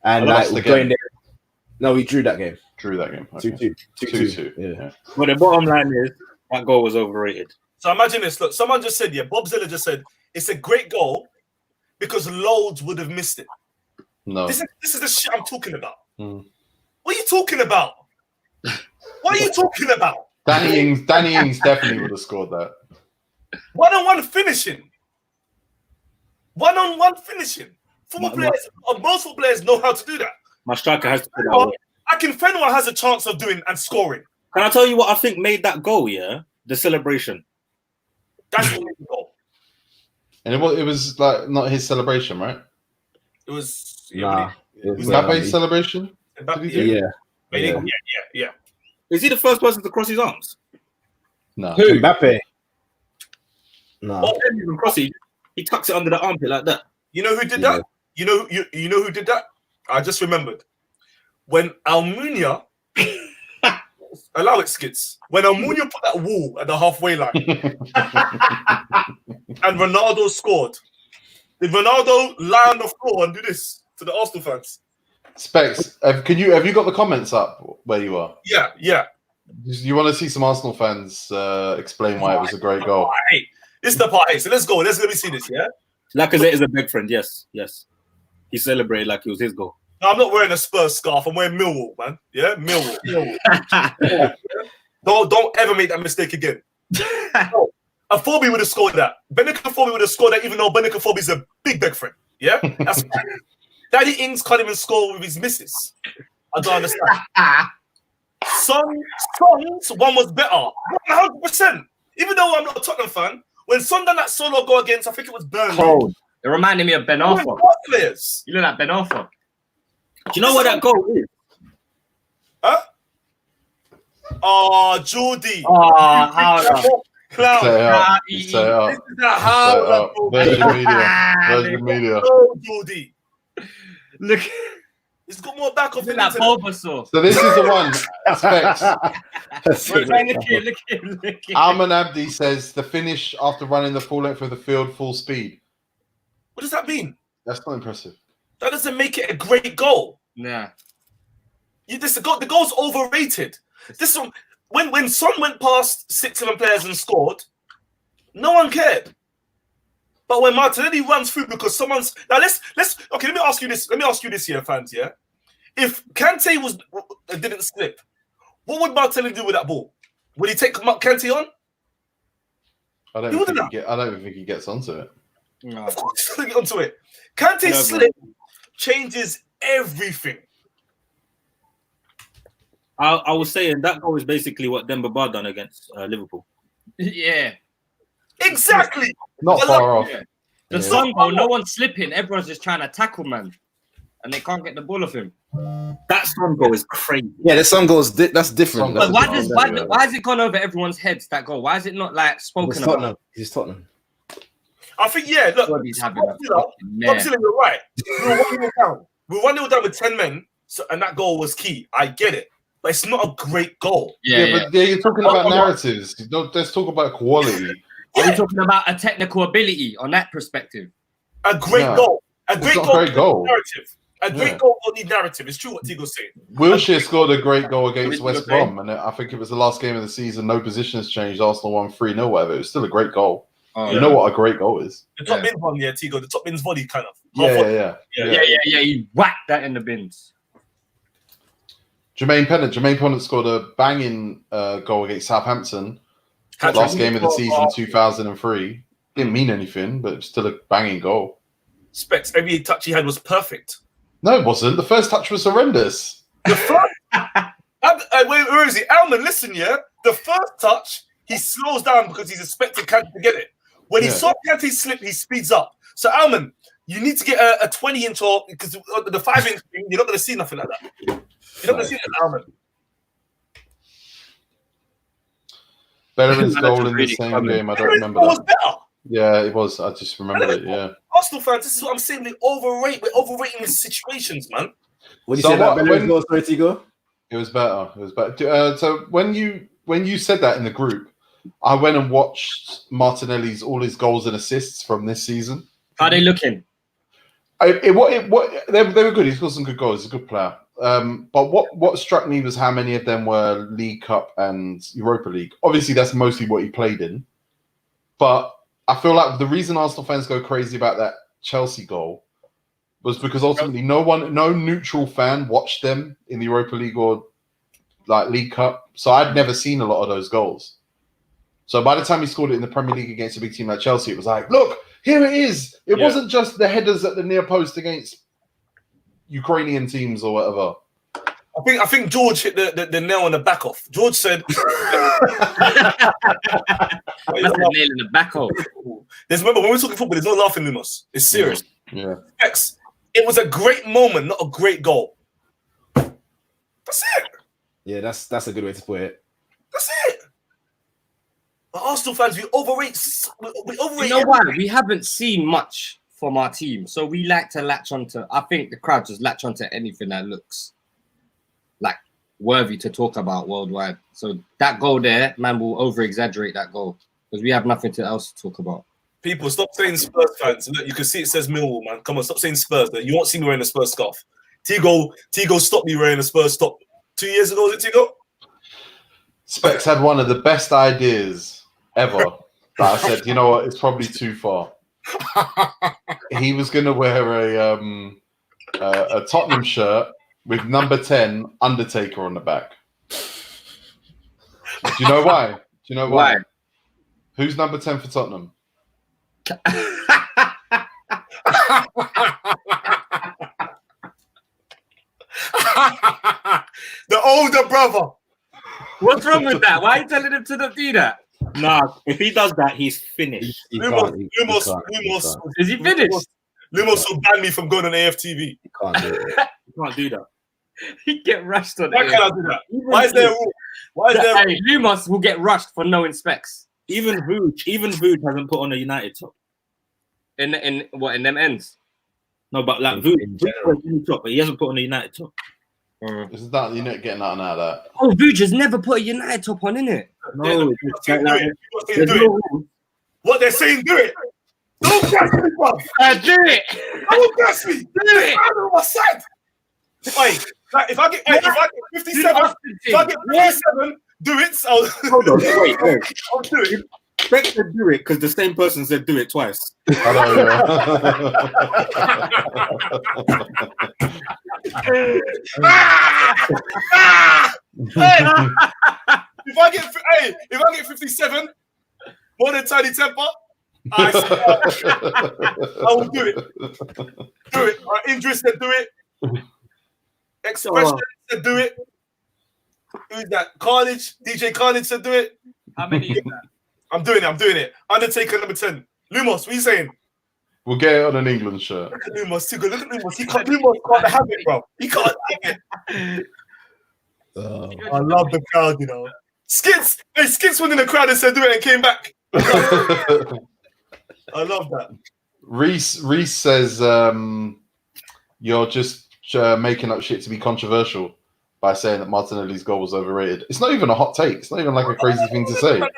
and going there. No, we drew that game. Okay. 2-2. Yeah. But the bottom line is that goal was overrated. So imagine this. Look, someone just said, Bob Ziller just said, it's a great goal because loads would have missed it. No. This is the shit I'm talking about. Mm. What are you talking about? What are you talking about? Danny Ings definitely would have scored that. One-on-one finishing. Most football players know how to do that. My striker has to put that away. Akinfenwa has a chance of doing and scoring. Can I tell you what I think made that goal? Yeah, the celebration. That's what made the goal. And it was like not his celebration, right? It was. Nah. It was Mbappe's celebration. Yeah. Is he the first person to cross his arms? No. Who? Mbappe. No. Oh, he didn't even cross it. He tucks it under the armpit like that. You know who did that? You know who did that? I just remembered when Almunia. Allow it, Skits. When Almunia put that wall at the halfway line and Ronaldo scored, did Ronaldo lie on the floor and do this to the Arsenal fans? Specs, have you got the comments up where you are? Yeah. You want to see some Arsenal fans explain why it was a great goal? This is the part 8. So let's go. Let me see this. Yeah. Lacazette is a big friend. Yes. He celebrated like it was his goal. No, I'm not wearing a Spurs scarf. I'm wearing Millwall, man. Yeah, Millwall. Don't ever make that mistake again. No, Afobe would have scored that. Benica Afobe would have scored that, even though Benica Afobe is a big friend. Yeah, that's fine. Daddy Ings can't even score with his missus. I don't understand. Son's one was better, 100%. Even though I'm not a Tottenham fan, when Son done that solo goal against, I think it was Burnley. Cold. It reminded me of Ben Arthur. Players. You look like Ben Arthur. Do you know what that goal is? Huh? Oh, Jordy. Oh, how Clown. Say it up. Virgin Media. Oh, Jordy. Look. He's got more back off Look than at that Bulbasaur. So this is the one. Specs. Look at him. Alman Abdi says the finish after running the full length of the field full speed. What does that mean? That's not impressive. That doesn't make it a great goal. Yeah. The goal's overrated. This one, when Son went past 6-7 players and scored, no one cared. But when Martinelli runs through because someone's now let's okay. Let me ask you this here, fans. Yeah, if Kante didn't slip, what would Martinelli do with that ball? Would he take Kante on? I don't think he gets onto it. No. Of course, he's going to get onto it. Kante's slip changes everything. I was saying that goal is basically what Demba Ba done against Liverpool. Yeah. Exactly. Not far off. Yeah. The Son goal, no one's slipping. Everyone's just trying to tackle, man. And they can't get the ball off him. That Son goal is crazy. Yeah, the Son goes. That's different. But why has it gone over everyone's heads, that goal? Why is it not like spoken about? He's Tottenham. I think, yeah, look, you're right. We were 1-0 down with 10 men, and that goal was key. I get it. But it's not a great goal. Yeah, but you're talking about narratives. Let's talk about quality. Are we talking about a technical ability on that perspective? A great goal. A great goal. Narrative. A great goal will need narrative. It's true what Tigo's saying. Wilshere scored a great goal against West Brom, and I think it was the last game of the season. No positions changed. Arsenal won 3-0, whatever. It was still a great goal. You know what a great goal is. The top bins one, yeah, Tigo. The top bins volley, kind of. Yeah. You whacked that in the bins. Jermaine Pennant scored a banging goal against Southampton. Last game of the season, 2003. Didn't mean anything, but still a banging goal. Specs, every touch he had was perfect. No, it wasn't. The first touch was horrendous. The first... where is he? Alman, listen, yeah? The first touch, he slows down because he's expecting Kante to get it. When he saw Kante slip, he speeds up. So, Alman, you need to get a 20-inch or... Because the 5-inch, you're not going to see nothing like that. You're not going to see that, Alman. Bellerin's goal in the same game, I don't remember that. Was better. Yeah, it was. I just remembered it, yeah. Arsenal fans, this is what I'm saying. We're overrating the situations, man. What do you say about Bellerin's goal, Tigo? It was better. So when you said that in the group, I went and watched Martinelli's all his goals and assists from this season. How are they looking? They were good. He's got some good goals. He's a good player. But what struck me was how many of them were League Cup and Europa League. Obviously, that's mostly what he played in. But I feel like the reason Arsenal fans go crazy about that Chelsea goal was because ultimately no neutral fan watched them in the Europa League or like League Cup. So I'd never seen a lot of those goals. So by the time he scored it in the Premier League against a big team like Chelsea, it was like, look, here it is. It wasn't just the headers at the near post against Ukrainian teams or whatever. I think George hit the nail on the back off. George said, That's the nail in the back off. Remember, when we're talking football, there's no laughing, Lumos. It's serious. Yeah. X, it was a great moment, not a great goal. That's it. Yeah, that's a good way to put it. That's it. The Arsenal fans, we overrate. You know why? We haven't seen much from our team, so we like to latch onto. I think the crowd just latch onto anything that looks like worthy to talk about worldwide. So that goal there, man, will over-exaggerate that goal because we have nothing else to talk about. People, stop saying Spurs fans. Look, you can see it says Millwall, man. Come on, stop saying Spurs. You won't see me wearing a Spurs scarf. Tigo stopped me wearing a Spurs top 2 years ago. Was it Tigo? Specs had one of the best ideas ever. That I said, you know what, it's probably too far. He was going to wear a Tottenham shirt with number 10 Undertaker on the back. Do you know why? Do you know why? Who's number 10 for Tottenham? The older brother. What's wrong with that? Why are you telling him to not do that? Nah, if he does that, he's finished. Lumos. Is he finished? Lumos will ban me from going on AFTV. He can't do it. You can't do that. He get rushed on Why it. can't I do that? Why is there a rule? Why is there a rule? Lumos will get rushed for knowing specs. Even Vooch hasn't put on a United top. In them ends? No, but like Vooch wears any top, but he hasn't put on a United top. Isn't that you're not getting out of that? Oh, Vooch has never put a United top on, innit? No, What they're saying, do it. Don't gas me, bro. Do it. Don't gas me. Do it. I'm on my side. Wait, like, if I get 57, do it. Hold on, wait. I'll do it. Beck said do it because the same person said do it twice. I know, If I get 57, more than Tiny Temper, I will do it. Do it. Idris said do it. Expression said do it. Who's that? Carnage, DJ Carnage said do it. How many is that? I'm doing it. Undertaker number 10. Lumos, what are you saying? We'll get it on an England shirt. Look at Lumos, too good. Look at Lumos. Lumos can't have it, bro. He can't have it. I love the crowd, you know. Skits went in the crowd and said do it and came back. I love that. Reese says you're just making up shit to be controversial by saying that Martinelli's goal was overrated. It's not even a hot take. It's not even like a crazy thing to say. No.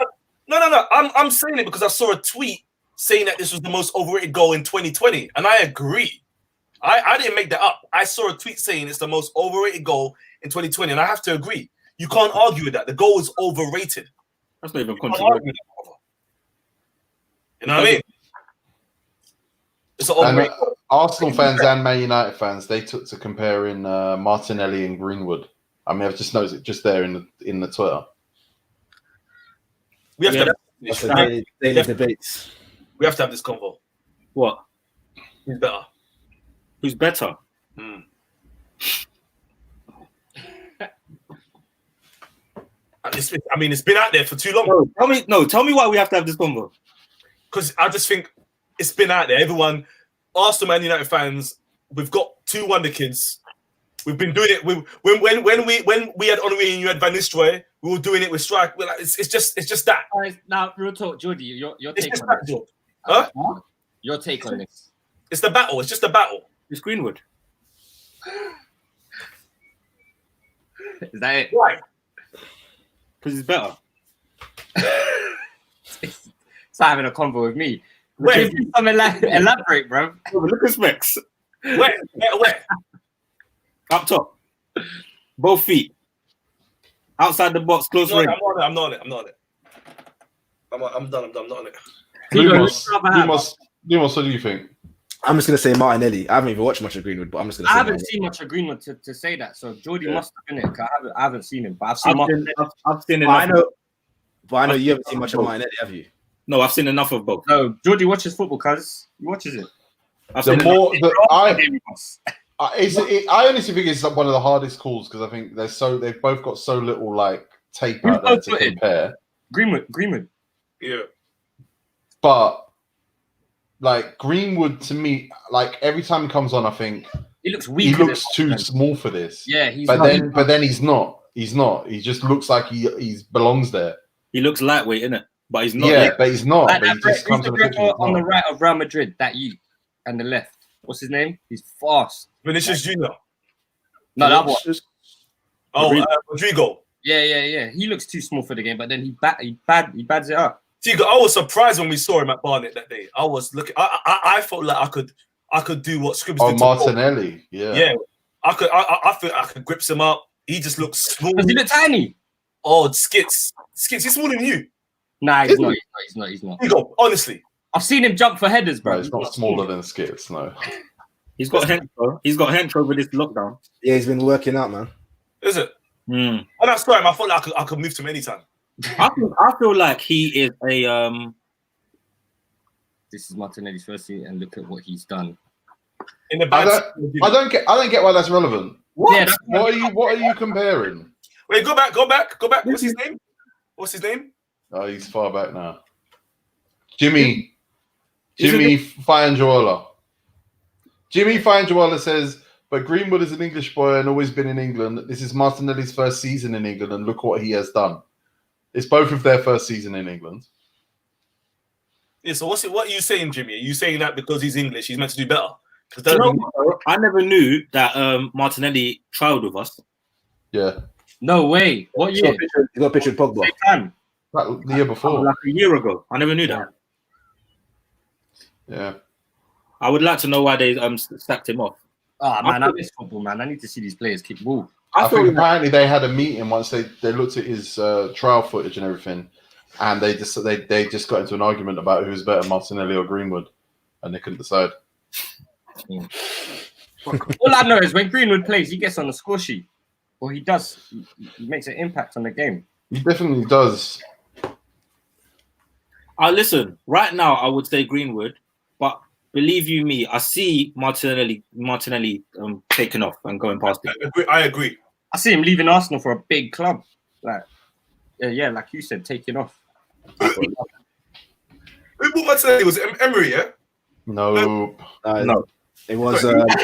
I'm saying it because I saw a tweet saying that this was the most overrated goal in 2020, and I agree. I didn't make that up. I saw a tweet saying it's the most overrated goal in 2020, and I have to agree. You can't argue with that. The goal is overrated. That's not even controversial. You know what I mean? It's an overrated. Arsenal fans and Man United fans, they took to comparing Martinelli and Greenwood. I mean, I've just noticed it just there in the Twitter. We have to daily debates. We have to have this convo. What? Who's better? Who's better? It's been out there for too long. Tell me why we have to have this convo. Because I just think it's been out there. Everyone, Arsenal, Man United fans, we've got two wonder kids. We've been doing it. When we had Henry and you had Van Nistelrooy, we were doing it with Strike. It's just that. Now, real talk, Jordy, your take on that, this. Huh? Your take on this. It's the battle. It's just a battle. It's Greenwood. Is that it? Why? Because he's better. It's having a convo with me. Where? Elaborate, bro. Look at Specs. Where? Up top. Both feet. Outside the box, close range. I'm not on it. I'm done. I'm not on it. Lumos, what do you think? I'm just gonna say Martinelli. I haven't even watched much of Greenwood, but I'm just gonna say I haven't Martinelli. seen much of Greenwood to say that. So Jordy must have been it. I haven't seen him, but I've seen I've seen But enough. I know you haven't seen much of Martinelli, have you? No, I've seen enough of both. No, Jordy watches football, cuz he watches it. I honestly think it's one of the hardest calls because I think they've both got so little like tape Who's out there to both-footed? compare. Greenwood. Yeah. But like Greenwood to me, like every time he comes on, I think He looks he weak. looks too small for this. Yeah, he's But not. then he's not. He's not. He just looks like he belongs there. He looks lightweight, innit? But he's not. Yeah, but he's not. Like But he that just comes who's on the the picture. on the right of Real Madrid, that you, and the left. What's his name? He's fast. Vinicius Junior. No, that one. Oh, Rodrigo. Yeah. He looks too small for the game, but then he bads it up. See, I was surprised when we saw him at Barnet that day. I was looking. I felt like I could do what Scribs did. Martinelli. Yeah. I could. I feel I could grip him up. He just looks small. Does he look tiny? Oh, Skits. He's smaller than you. Nah, he's not. He's not. You go. Honestly, I've seen him jump for headers, bro. No, it's not smaller than Skits. No. He's got hench, bro. He's got hench over this lockdown. Yeah, he's been working out, man. is it? Mm. When I saw him, I felt like I could move to him anytime. I feel like he is a This is Martinelli's first season, and look at what he's done. In the I bad. don't get why that's relevant. What? Yeah, What are you comparing? Wait, go back. What's his name? Oh, he's far back now. Jimmy Fianjuola. Jimmy Fianjuola says, but Greenwood is an English boy and always been in England. This is Martinelli's first season in England, and look what he has done. It's both of their first season in England. Yeah, so what are you saying, Jimmy? Are you saying that because he's English, he's meant to do better? You know what, I never knew that Martinelli trialed with us. Yeah. No way. What year? You got a picture of Pogba. Same time. The year before. Like a year ago. I never knew that. Yeah. I would like to know why they stacked him off. Oh man, I miss football, man. I need to see these players kick ball. I think apparently they had a meeting once they looked at his trial footage and everything, and they just got into an argument about who's better, Martinelli or Greenwood, and they couldn't decide. All I know is when Greenwood plays, he gets on the score sheet. Or he does. He makes an impact on the game. He definitely does. Listen, right now I would say Greenwood, but believe you me, I see Martinelli taking off and going past him. I agree. I see him leaving Arsenal for a big club. Like like you said, taking off. Who bought Martinelli? Was it Emery, yeah? Nope. No. It was Yeah,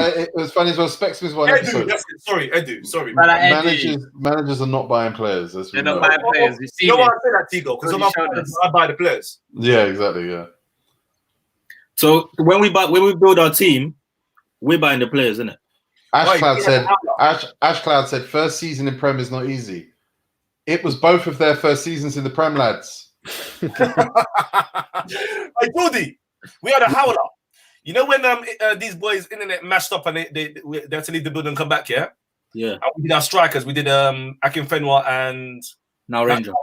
it was funny as well. Specs was one episode. Edu. Sorry. Managers are not buying players. As we They're know. not buying players. You see No, it. I say that, Tigo, because I buy the players. Yeah, exactly. Yeah. So when we build our team, we're buying the players, isn't it? Ash Cloud said first season in Prem is not easy. It was both of their first seasons in the Prem, lads. Hey, Jordy, we had a howler. You know when these boys' internet mashed up and they had to leave the building and come back, yeah? Yeah. And we did our strikers. We did Akin Fenwa and Now Ranger.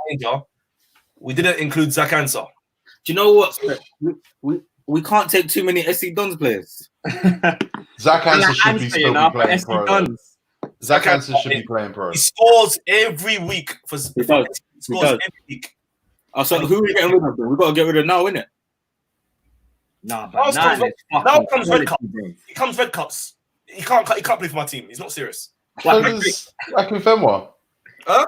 We didn't include Zach Ansah. Do you know what? We can't take too many SC Dons players. Zach Ansah should be still be playing SC pro. Dons. Zach Ansah should be playing pro. He scores every week for. He does. Every week. So who are we getting rid of? We got to get rid of now, innit? Nah, but now comes Red Cup. He comes Red Cups. He can't play for my team. He's not serious. So does Akin Fenwa. Huh?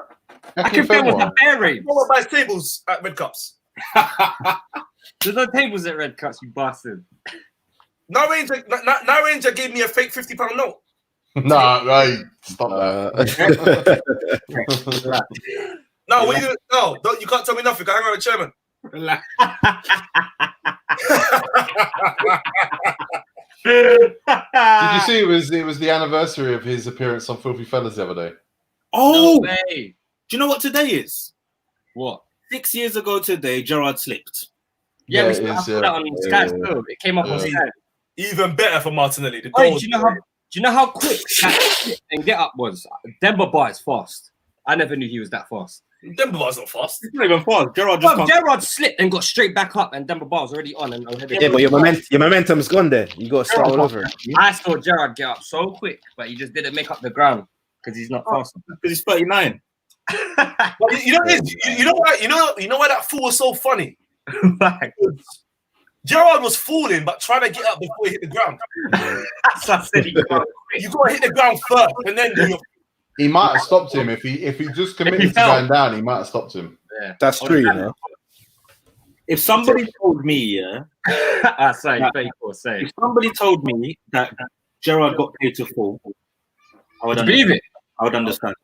Akin Fenwa was the fair range. No one buys tables at Red Cups. There's no tables at Red Cups, you bastard. Now Ranger gave me a fake £50 note. Nah, right. Stop that. No, you can't tell me nothing. I hang around with chairman. Did you see it was the anniversary of his appearance on Filthy Fellas the other day? Oh, no way. Do you know what today is? What? 6 years ago today, Gerrard slipped. Yeah, Yeah, we it is, saw that on Sky still. It came up on Sky. Even better for Martinelli. The Hey, goal. do you know how quick that slip and get up was? Demba Ba is fast. I never knew he was that fast. Demba Ba's not fast. It's not even fast. Gerrard slipped and got straight back up, and Demba Ba was already on. Yeah, but your momentum's gone there. You got to start all over. I saw Gerrard get up so quick, but he just didn't make up the ground because he's not fast. Because he's 39. You know why that fool was so funny? Like, Gerrard was falling, but trying to get up before he hit the ground. That's what I said. You got to hit the ground first, and then do your. He might have stopped him if he just committed to going down. He might have stopped him. Yeah. That's true, you know. If somebody told me, Sorry, say. if somebody told me that Gerrard got paid to fall, I would Believe it. I would understand.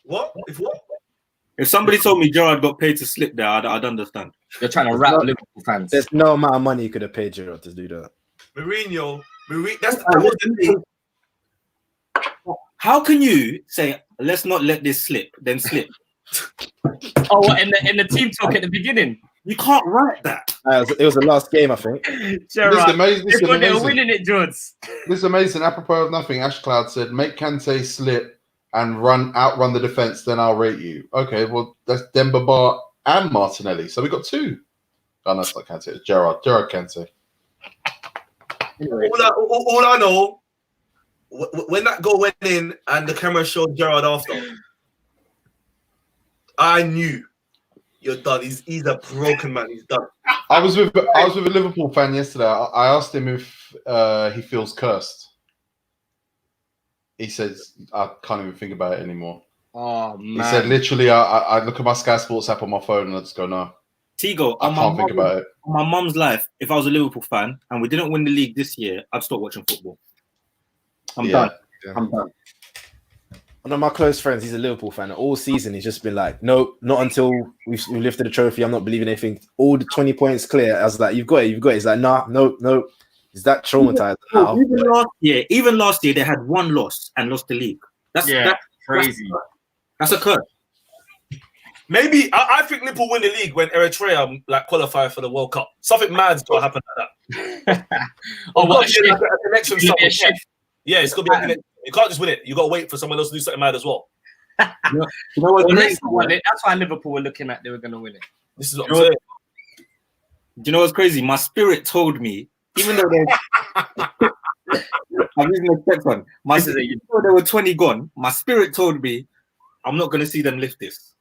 What? If what? If somebody told me Gerrard got paid to slip there, I'd understand. You're trying to rap Liverpool fans. There's no amount of money you could have paid Gerrard to do that. Mourinho, that was the thing. How can you say, let's not let this slip, then slip? Oh, what, in the team talk at the beginning? You can't write that. It was the last game, I think. Gerrard, This is amazing. This is they're amazing. winning it, George. This is amazing. Apropos of nothing, Ash Cloud said, "Make Kante slip and outrun the defense, then I'll rate you." Okay, well that's Demba Ba and Martinelli, so we got two. Oh, no, it's not Kante. It's Gerrard Kante. All I know, when that goal went in and the camera showed Gerrard after, I knew you're done. He's a broken man. He's done. I was with a Liverpool fan yesterday. I asked him if he feels cursed. He says, "I can't even think about it anymore." Oh man. He said, "Literally, I look at my Sky Sports app on my phone and I just go, no, Tigo, I can't think about it." On my mum's life, if I was a Liverpool fan and we didn't win the league this year, I'd stop watching football. I'm done. Yeah. I'm done. One of my close friends, he's a Liverpool fan. All season, he's just been like, "No, not until we've lifted the trophy. I'm not believing anything. All the 20 points clear." I was like, "You've got it. You've got it." He's like, "Nah, no." Is that traumatized now? Even last year, they had one loss and lost the league. That's crazy. That's a curse. Maybe I think Liverpool win the league when Eritrea qualify for the World Cup. Something mad's got to happen like that. What a shift. A connection. It's gonna be a shift. Yeah, it's gonna be a connection. You can't just win it. You got to wait for someone else to do something mad as well. You know what's crazy? That's why Liverpool were looking at they were going to win it. This is what I'm saying. Do you know what's crazy? My spirit told me, even though I'm using the text one. Even though there were 20 gone, my spirit told me I'm not going to see them lift this.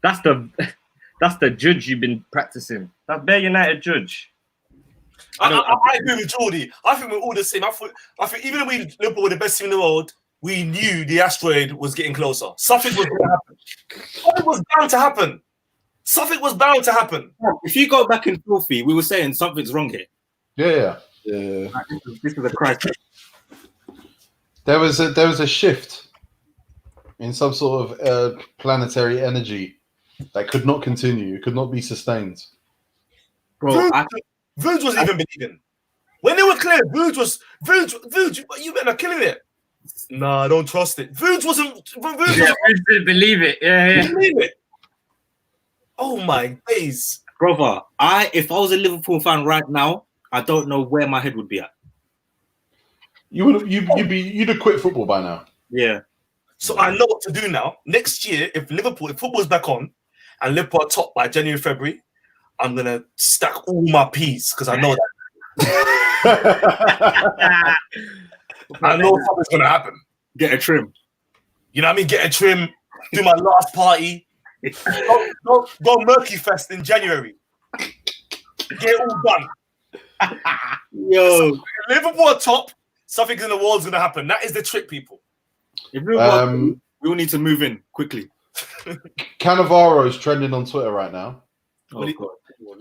That's the judge you've been practicing. That's Bear United judge. I agree with Jordy. I think we're all the same. I think even though Liverpool were the best team in the world, we knew the asteroid was getting closer. Something was going to happen. Something was bound to happen. Something was bound to happen. If you go back in Filthy, we were saying something's wrong here. Yeah. This is a crisis. There was a shift in some sort of planetary energy that could not continue. It could not be sustained. Bro, Voods wasn't even believing. When they were clear, Voods, you men are killing it. Nah, I don't trust it. Voods didn't believe it. Yeah. Didn't believe it. Oh my days. Brother, if I was a Liverpool fan right now, I don't know where my head would be at. You'd have quit football by now. Yeah. So I know what to do now. Next year, if football's back on and Liverpool are top by January, February, I'm gonna stack all my P's because I know that. I know something's gonna happen. Get a trim. You know what I mean? Get a trim, do my last party. Go Murky Fest in January. Get it all done. Yo. So, Liverpool are top, something in the world's gonna happen. That is the trick, people. If we all need to move in quickly. Cannavaro's trending on Twitter right now. Oh, God.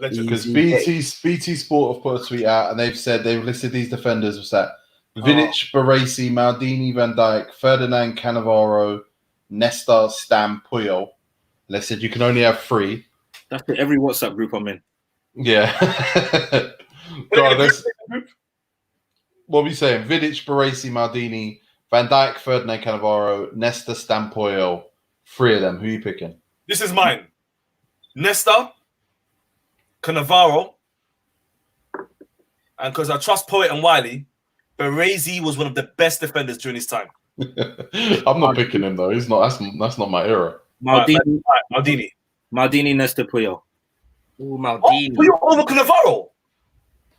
Because BT Sport have put a tweet out and they've listed these defenders. What's that? Vidic, Baresi, Maldini, Van Dijk, Ferdinand, Cannavaro, Nesta, Stam, Puyol. And they said you can only have 3. That's every WhatsApp group I'm in. Yeah. God, what are we saying? Vidic, Baresi, Maldini, Van Dijk, Ferdinand, Cannavaro, Nesta, Stam, Puyol. 3 of them. Who are you picking? This is mine. Nesta, Cannavaro, and because I trust Poet and Wiley, Baresi was one of the best defenders during his time. I'm not picking him though. He's not. That's not my era. Maldini, Nesta, Puyol. Ooh, Maldini. Puyol over Cannavaro.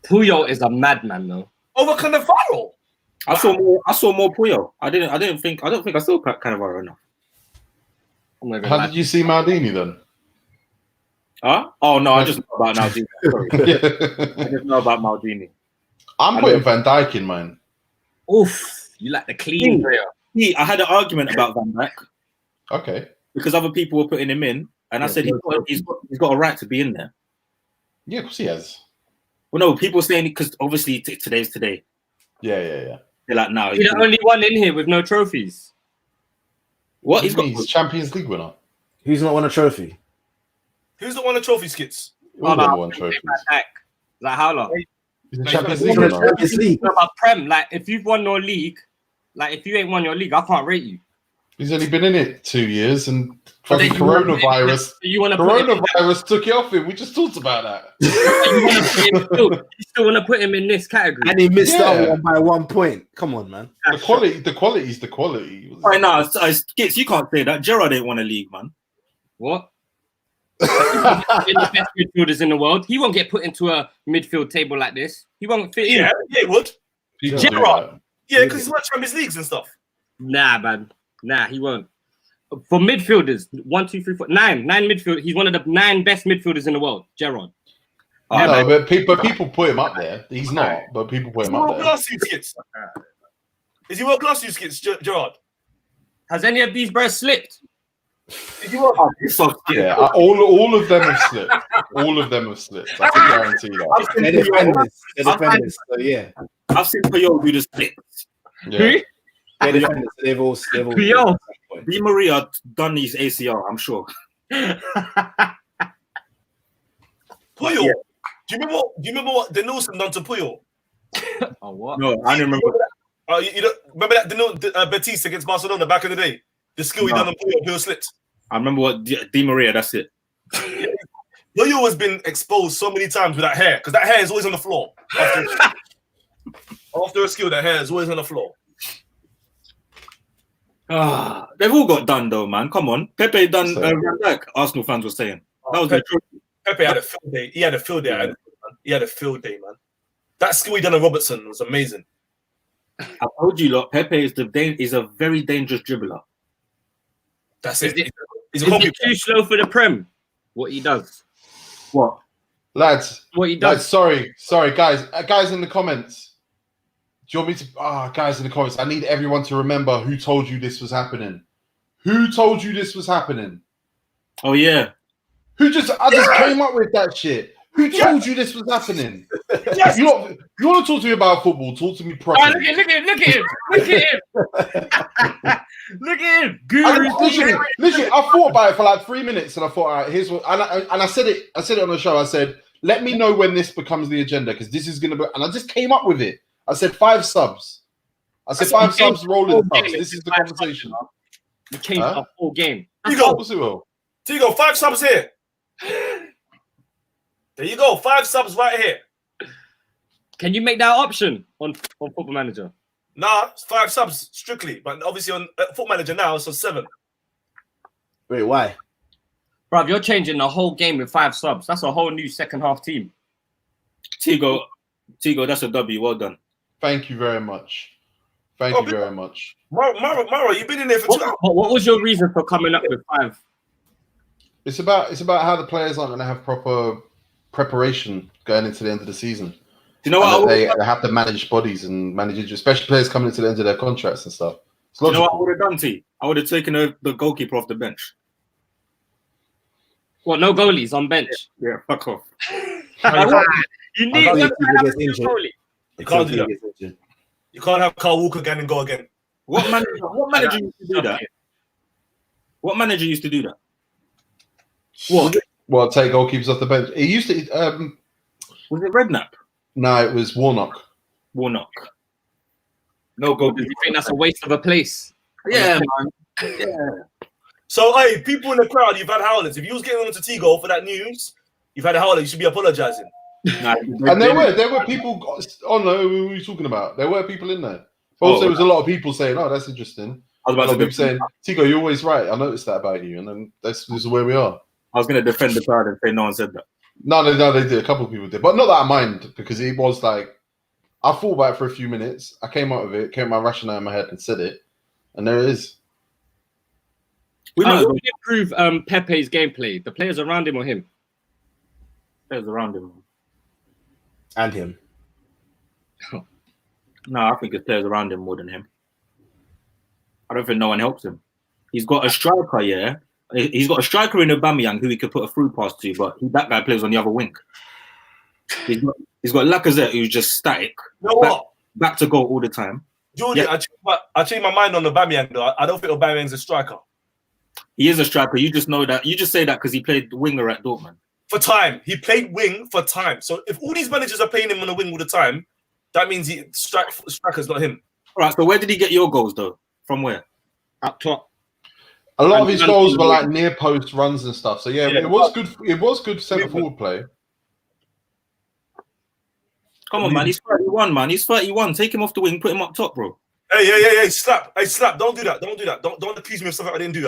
Puyol is a madman, though. Over Cannavaro. I saw more Puyol. I don't think I saw Cannavaro enough. How did you see Maldini then? Huh? Oh no, I just know about Maldini. Sorry. I just know about Maldini. I'm putting Van Dijk in, man. Oof, you like the clean player. See, I had an argument about Van Dijk Okay. because other people were putting him in, and I said he's got a right to be in there. Yeah, of course he has. Well, no, people saying because obviously today's today. Yeah. They're like, no, He's the only one in here with no trophies. What? He's Champions League winner. Who's not won a trophy? Who's the one of trophy skits? All them won trophies. Like how long? He's the Champions He's League won a winner. Champions League. About Prem, like if you've won your league, like if you ain't won your league, I can't rate you. He's only been in it 2 years, and But fucking then you wanna coronavirus took it off him. We just talked about that. You still want to put him in this category? And he missed out one by 1 point. Come on, man. The quality is the quality. Right now, Skits, you can't say that. Gerrard ain't won a league, man. What? In the best midfielders in the world, he won't get put into a midfield table like this. He won't fit in. Yeah, he would. Gerrard. Yeah, because he's won Champions Leagues and stuff. Nah, man. Nah, he won't. For midfielders, 1, 2, 3, 4, 9 midfield. He's one of the 9 best midfielders in the world. Gerrard. No, but people put him up there. He's not, but people put him up World there. class, you skits. Is he world class, you skits, Gerard? Has any of these bros slipped? Yeah, all of them have slipped. All of them have slipped. I can guarantee that. They're defenders. They're defenders. So yeah. I've seen Puyol do the splits. Yeah. They're defenders. They've all. Puyol. Di Maria done his ACR, I'm sure. Puyol. Yeah. Do you remember what Denilson done to Puyol? Oh what? No, I don't remember. You don't remember that Betis against Barcelona back in the day? The skill he done on Puyol slipped. I remember what Di Maria. That's it. Puyol has been exposed so many times with that hair because that hair is always on the floor. After a skill, that hair is always on the floor. They've all got done though, man. Come on, Pepe done. Van Dijk, Arsenal fans were saying that was Pepe had a field day. He had a field day. Yeah. He had a field day, man. That skill he done on Robertson was amazing. I told you, look, Pepe is a very dangerous dribbler. That's it. Is it too slow for the Prem? What he does? What, lads? What he does? Lads, sorry, guys. Guys in the comments. Do you want me to? Guys in the comments. I need everyone to remember who told you this was happening. Who told you this was happening? Oh yeah. I just came up with that shit. Who told you this was happening? Yes. You want to talk to me about football? Talk to me properly. Look at him! Look at him! Literally, I thought about it for like 3 minutes, and I thought, all right, here's what. And I said it. I said it on the show. I said, let me know when this becomes the agenda because this is gonna be. And I just came up with it. I said 5 subs. I said 5 subs, rolling subs. This is the conversation. You changed the whole game. You go. 5 subs here. There you go. 5 subs right here. Can you make that option on Football Manager? Nah, it's 5 subs strictly, but obviously on Football Manager now it's on 7. Wait, why? Bruv, you're changing the whole game with 5 subs. That's a whole new second half team. Tigo, that's a W. Well done. Thank you very much. Thank you very much. Mara, you've been in there for 2 hours. What was your reason for coming up with 5? It's about how the players aren't going to have proper preparation going into the end of the season. Do you know what? They have to manage bodies and manage injuries, especially players coming into the end of their contracts and stuff. You know what I would have done, T? I would have taken the goalkeeper off the bench. What? No goalies on bench? Yeah, fuck off. You need to have a goalie. You can't do that. You can't have Carl Walker again and go again. What manager used to do that? What manager used to do that? What? Well, take goalkeepers off the bench. It used to. Was it Redknapp? No, it was Warnock. No goalkeeper. Do you think that's a waste of a place? Yeah, man. Yeah. So, hey, people in the crowd, you've had howlers. If you was getting on to Tigo for that news, you've had a howler. You should be apologizing. And there were people. Oh no, who are you talking about? There were people in there. But also, there was a lot of people saying, "Oh, that's interesting." I was about to people saying, "Tigo, you're always right. I noticed that about you." And then this is where we are. I was going to defend the crowd and say no one said that. No, they did. A couple of people did, but not that I mind because it was like I thought about it for a few minutes. I came out of it, came my rationale in my head, and said it, and there it is. We might improve Pepe's gameplay. The players around him or him? Players around him. And him. No, I think it's players around him more than him. I don't think no one helps him. He's got a striker, yeah. He's got a striker in Aubameyang who he could put a through pass to, but that guy plays on the other wing. He's got Lacazette who's just static. You know what? Back to goal all the time. Jordan, Yeah. I changed my mind on Aubameyang though. I don't think Aubameyang's a striker. He is a striker. You just know that. You just say that because he played winger at Dortmund. For time. He played wing for time. So if all these managers are playing him on the wing all the time, that means striker's not him. All right. So where did he get your goals though? From where? Up top. A lot of his goals were like near post runs and stuff. So yeah, Yeah. it was good. It was good centre forward play. Come on, man. He's 31, man. He's 31. Take him off the wing. Put him up top, bro. Hey, slap. Hey, slap. Don't do that. Don't accuse me of something I didn't do.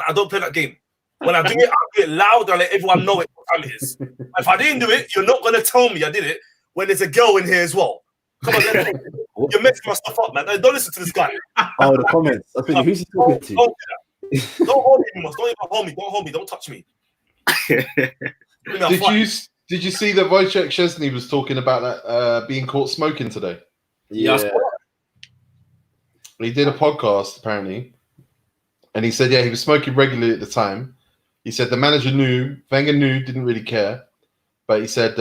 I don't play that game. When I do it, I'll do it loud and let everyone know it what time it is. If I didn't do it, you're not going to tell me I did it when there's a girl in here as well. Come on, you're messing my stuff up, man. Don't listen to this guy. Oh, the comments. I think who's he talking to? Don't do that. Don't hold me, Don't even hold me. Don't hold me. Don't touch me. Did you see that Wojciech Szczesny was talking about that being caught smoking today? Yeah. He did a podcast apparently, and he said, yeah, he was smoking regularly at the time. He said the manager knew, Wenger knew, didn't really care, but he said,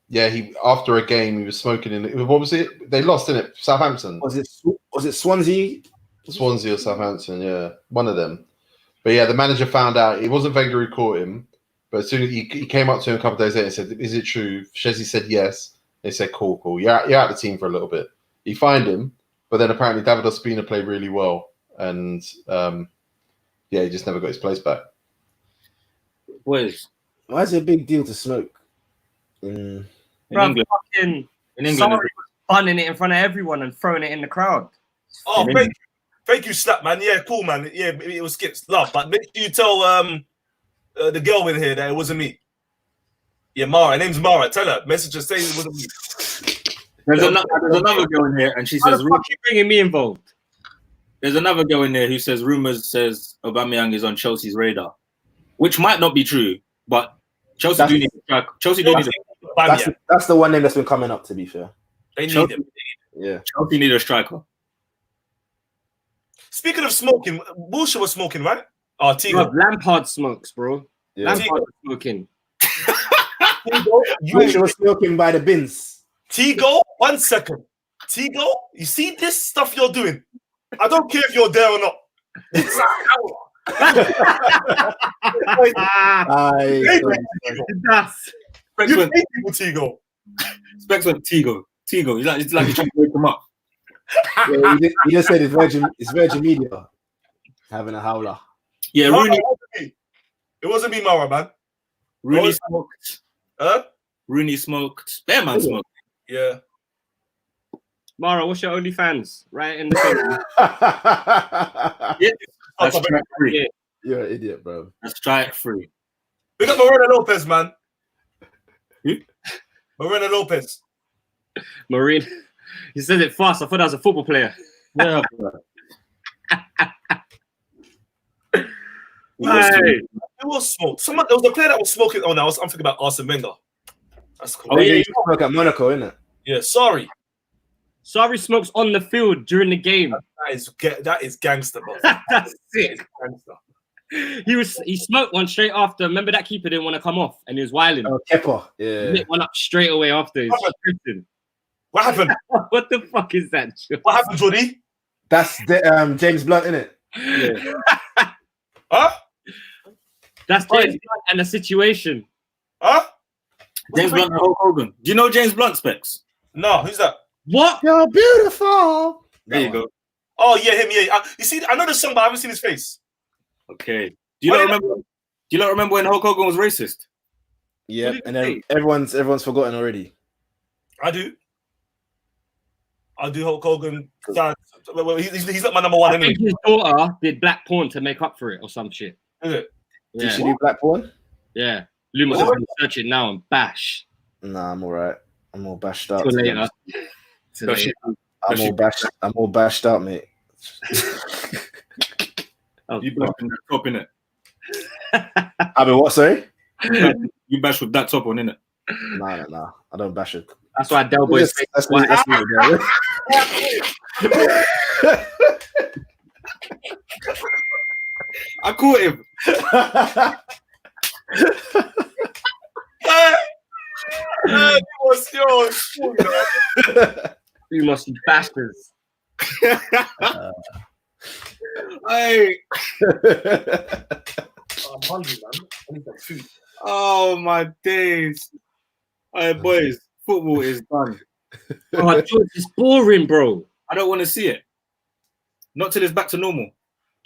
yeah, he after a game he was smoking in. What was it? They lost, didn't it? Southampton. Was it Swansea? Swansea or Southampton? Yeah, one of them. But yeah, the manager found out it wasn't Wenger who caught him. But as soon as he came up to him a couple of days later and said, "Is it true?" Shezzy said yes. They said, "Cool. You're out the team for a little bit." He fined him, but then apparently David Ospina played really well, and yeah, he just never got his place back. Boys, why is it a big deal to smoke? In Bro, England, fucking in England, somebody was bunning it in front of everyone and throwing it in the crowd. Oh, thank you, slap, man. Yeah, cool, man. Yeah, it was Skip's love, but make sure you tell the girl in here that it wasn't me. Yeah, Mara. Her name's Mara. Tell her. Message her saying it wasn't me. There's another girl in here, and she How says, the fuck you bringing me involved? "There's another girl in there who says rumors says Aubameyang is on Chelsea's radar, which might not be true, but Chelsea do need a striker. Chelsea do need a That's the one name that's been coming up. To be fair, They need Chelsea, him. yeah. Chelsea need a striker. Speaking of smoking, Wilshere was smoking, right? Oh, Tigo. Bro, Lampard smokes, bro. Yeah. Lampard was smoking. You was smoking by the bins. Tigo, 1 second. Tigo, you see this stuff you're doing? I don't care if you're there or not. It's an hour. That's You hate people, Tigo. Specs on Tigo. It's like you're trying to wake him up. Yeah, he just said it's Virgin Media having a howler. Yeah, No, Rooney. it wasn't me, Mara, man. Rooney smoked. Huh? Rooney smoked. Bearman smoked. Yeah. Mara, what's your OnlyFans? Right in the comments. Yeah, that's strike free. Yeah. You're an idiot, bro. That's strike free. Big up Moreno Lopez, man. Who? Moreno Lopez. Marine. He said it fast. I thought that was a football player. Yeah. It was smoke. There was a player that was smoking. Oh, no, I'm thinking about Arsene Wenger. That's cool. Oh yeah, you smoke at Monaco, innit? Yeah, sorry. Sorry smokes on the field during the game. That is gangster, bro. That's sick. Gangster. He smoked one straight after. Remember that keeper didn't want to come off and he was wilding. Oh, Kepa. He Yeah. lit one up straight away after. He's tripping. What happened? What the fuck is that? What happened, Jordy? That's James Blunt, innit? Yeah. Huh? That's James Blunt and the situation. Huh? James Blunt and Hulk Hogan. Do you know James Blunt, Specs? No, who's that? What? You're beautiful. There you go. Oh, yeah, him, yeah. You see, I know the song, but I haven't seen his face. Okay. Do you not remember when Hulk Hogan was racist? Yeah, and then everyone's forgotten already. I do Hulk Hogan. He's not my number one I anyway. think his daughter did black porn to make up for it or some shit. Is it? Did Yeah. she do black porn? Yeah. Luma's What? going to search it now and bash. Nah, I'm alright. I'm all bashed out. Till later. I'm all bashed out, mate. Oh, You bash with that top, innit? I mean, what? Sorry. You bash with that top on, innit? Nah. I don't bash it. That's why Del Boy's face. That's me, bro. I caught him. What's yours? You must be bastards. Hey. I'm hungry, man. I need some food. Oh my days. Hey boys, football is done. Oh, George, it's boring, bro. I don't want to see it. Not till it's back to normal.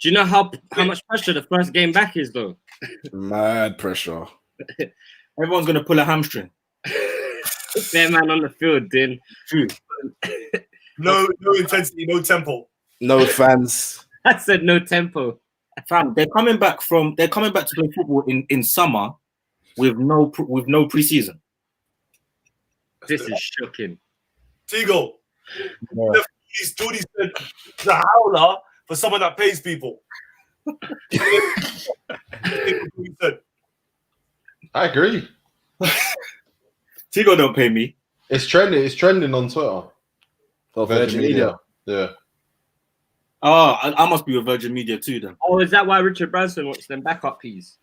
Do you know how much pressure the first game back is, though? Mad pressure. Everyone's gonna pull a hamstring. Fair man on the field, Din. True. No intensity, no tempo. No fans. I said no tempo. Fam, they're coming back to play football in summer with no preseason. This is shocking. Tigo. Jordy said the howler for someone that pays people. I agree. Tigo don't pay me. It's trending on Twitter. Oh, Virgin Media. Yeah. Oh, I must be with Virgin Media too then. Oh, is that why Richard Branson wants them backup piece?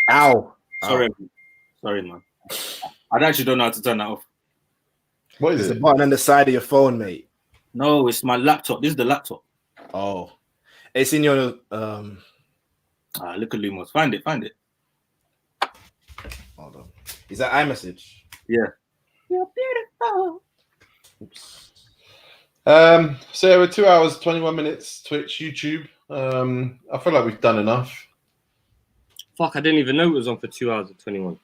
Ow. Sorry, man. I actually don't know how to turn that off. What is There's it? a button on the side of your phone, mate. No, it's my laptop. This is the laptop. Oh. It's in your Look at Lumos. Find it. hold on. Is that iMessage? Yeah. You're beautiful. Oops. So yeah, we're 2 hours, 21 minutes, Twitch, YouTube. I feel like we've done enough. Fuck, I didn't even know it was on for 2 hours and 21.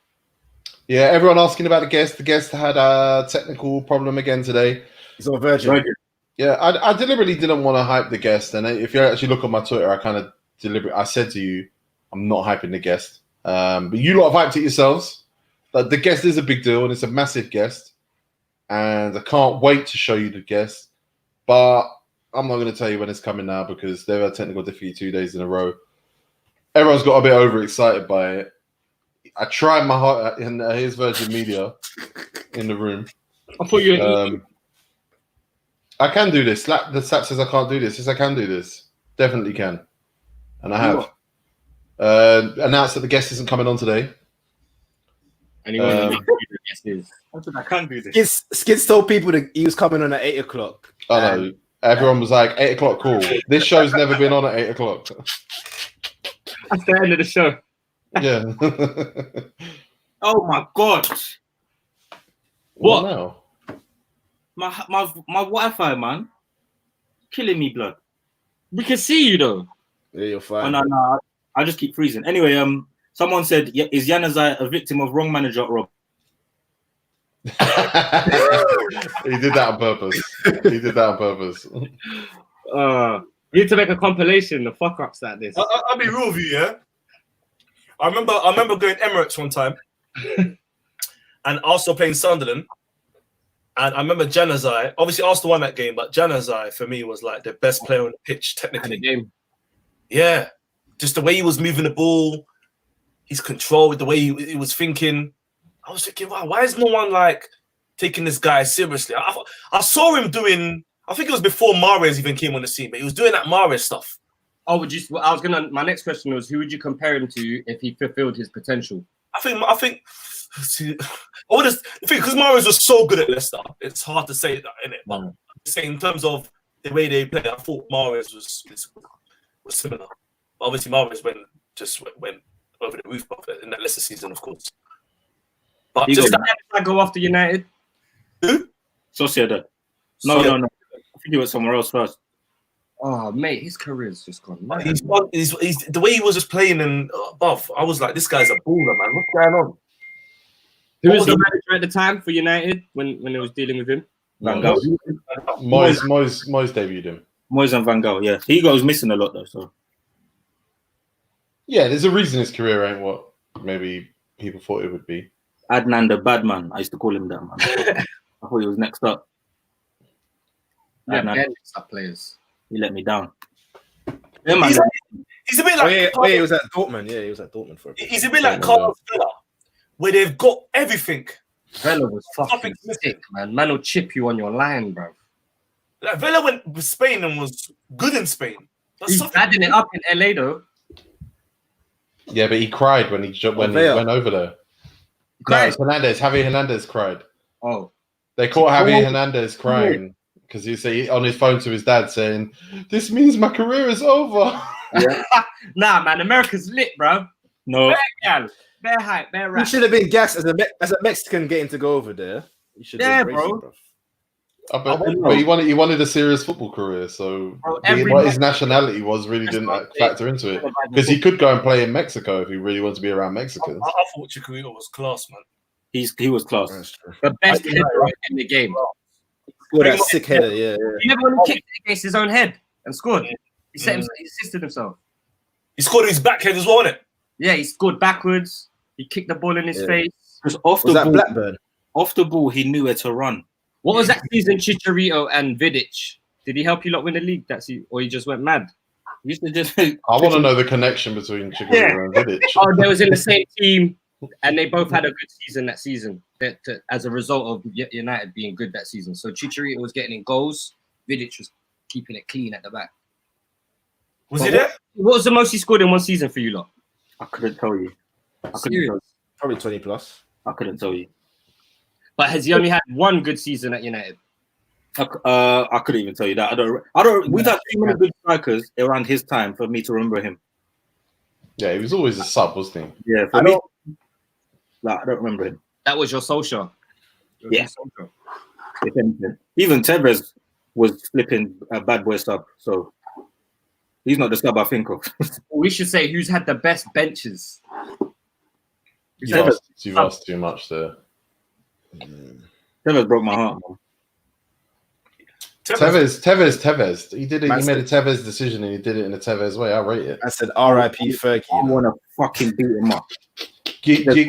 Yeah, everyone asking about the guest. The guest had a technical problem again today. It's on Virgin. Yeah, I deliberately didn't want to hype the guest. And if you actually look on my Twitter, I said to you, I'm not hyping the guest. But you lot have hyped it yourselves. Like, the guest is a big deal and it's a massive guest. And I can't wait to show you the guest. But I'm not going to tell you when it's coming now because they've had technical difficulty 2 days in a row. Everyone's got a bit overexcited by it. I tried my heart, and here's Virgin Media in the room. I'll put you in. I can do this. The Slap says I can't do this. Yes, I can do this. Definitely can. And I have. Announced that the guest isn't coming on today. Anyone who the guest is. I can't do this. Skids told people that he was coming on at 8 o'clock. I know. Everyone was like, 8 o'clock, cool. This show's never been on at 8 o'clock. That's the end of the show. Yeah. Oh my god. What now? My Wi-Fi, man. Killing me, blood. We can see you though. Yeah, you're Oh, fine. no. I just keep freezing. Anyway, someone said, is Yanazai a victim of wrong manager, Rob? He did that on purpose. You need to make a compilation of fuck ups like this. I'll be real with you, yeah. I remember going Emirates one time, and also playing Sunderland. And I remember Januzaj. Obviously, Arsenal won that game, but Januzaj for me was like the best player on the pitch technically. The game. Yeah, just the way he was moving the ball, his control, the way he was thinking. I was thinking, wow, why is no one like taking this guy seriously? I saw him doing. I think it was before Mahrez even came on the scene, but he was doing that Mahrez stuff. Oh, my next question was, who would you compare him to if he fulfilled his potential? I think. See, because Mahrez was so good at Leicester, it's hard to say that, innit? But say in terms of the way they play, I thought Mahrez was similar. But obviously, Mahrez went over the roof in that Leicester season, of course. But just I go after United. Who? Sociedad. No. I think he went somewhere else first. Oh, mate, his career's just gone. He's the way he was just playing and above. I was like, this guy's a baller, man. What's going on? Who was the manager at the time for United when they was dealing with him? Van Gaal. Moyes debuted him. Moyes and Van Gaal, yeah. He was missing a lot though, so. Yeah, there's a reason his career ain't what maybe people thought it would be. Adnan the bad man. I used to call him that, man. I thought he was next up. Yeah, Adnan, next up players. he let me down. Yeah, man. He's a bit Oh like yeah, he was at Dortmund. Yeah, he was at Dortmund for a bit. he's a bit like Carlos Vela, where they've got everything. Vela was fucking Nothing's missing. sick, man. Man will chip you on your line, bro. Like Vela went with Spain and was good in Spain. That's He's something. adding it up in LA though. Yeah, but he cried when he went over there. No, it's Hernandez. Javier Hernandez cried. Oh, They caught Javier Hernandez crying because he said on his phone to his dad saying, "This means my career is over." yeah. Nah, man, America's lit, bro. No, Bare gal, bare hype, bare You rap. should have been gassed as a Mexican getting to go over there. You should Yeah, embrace bro. it, bro. But he wanted a serious football career, so Bro, what his nationality was really didn't factor into it because he could go and play in Mexico if he really wanted to be around Mexicans. I thought Chikorito was class, man. he was class. The best header in the game. Oh, that sick header, yeah. He never only kicked against his own head and scored. He set himself, he assisted himself. He scored with his backhand as well, innit? Yeah, he scored backwards. He kicked the ball in his face. Because off Was the that ball, Blackburn? off the ball, he knew where to run. What was that season, Chicharito and Vidic? Did he help you lot win the league that season, or he just went mad? He used to just. I want to know the connection between Chikorito and Vidic. Oh, they was in the same team, and they both had a good season that season. As a result of United being good that season, so Chicharito was getting in goals. Vidic was keeping it clean at the back. Was he there? What was the most he scored in one season for you lot? I couldn't tell you. Probably 20 plus. I couldn't tell you. But has he only had one good season at United? I couldn't even tell you that. I don't. We've had too many good strikers around his time for me to remember him. Yeah, he was always a sub, wasn't he? Yeah, for me, I don't remember him. That was your social. Yeah. If anything. Even Tevez was flipping a bad boy sub, so he's not the sub I think of. We should say who's had the best benches. You've asked too much there. Tevez broke my heart. Man. Tevez. He did it. He made a Tevez decision and he did it in a Tevez way. I rate it. I said R.I.P. Fergie. I want to fucking beat him up. Gignac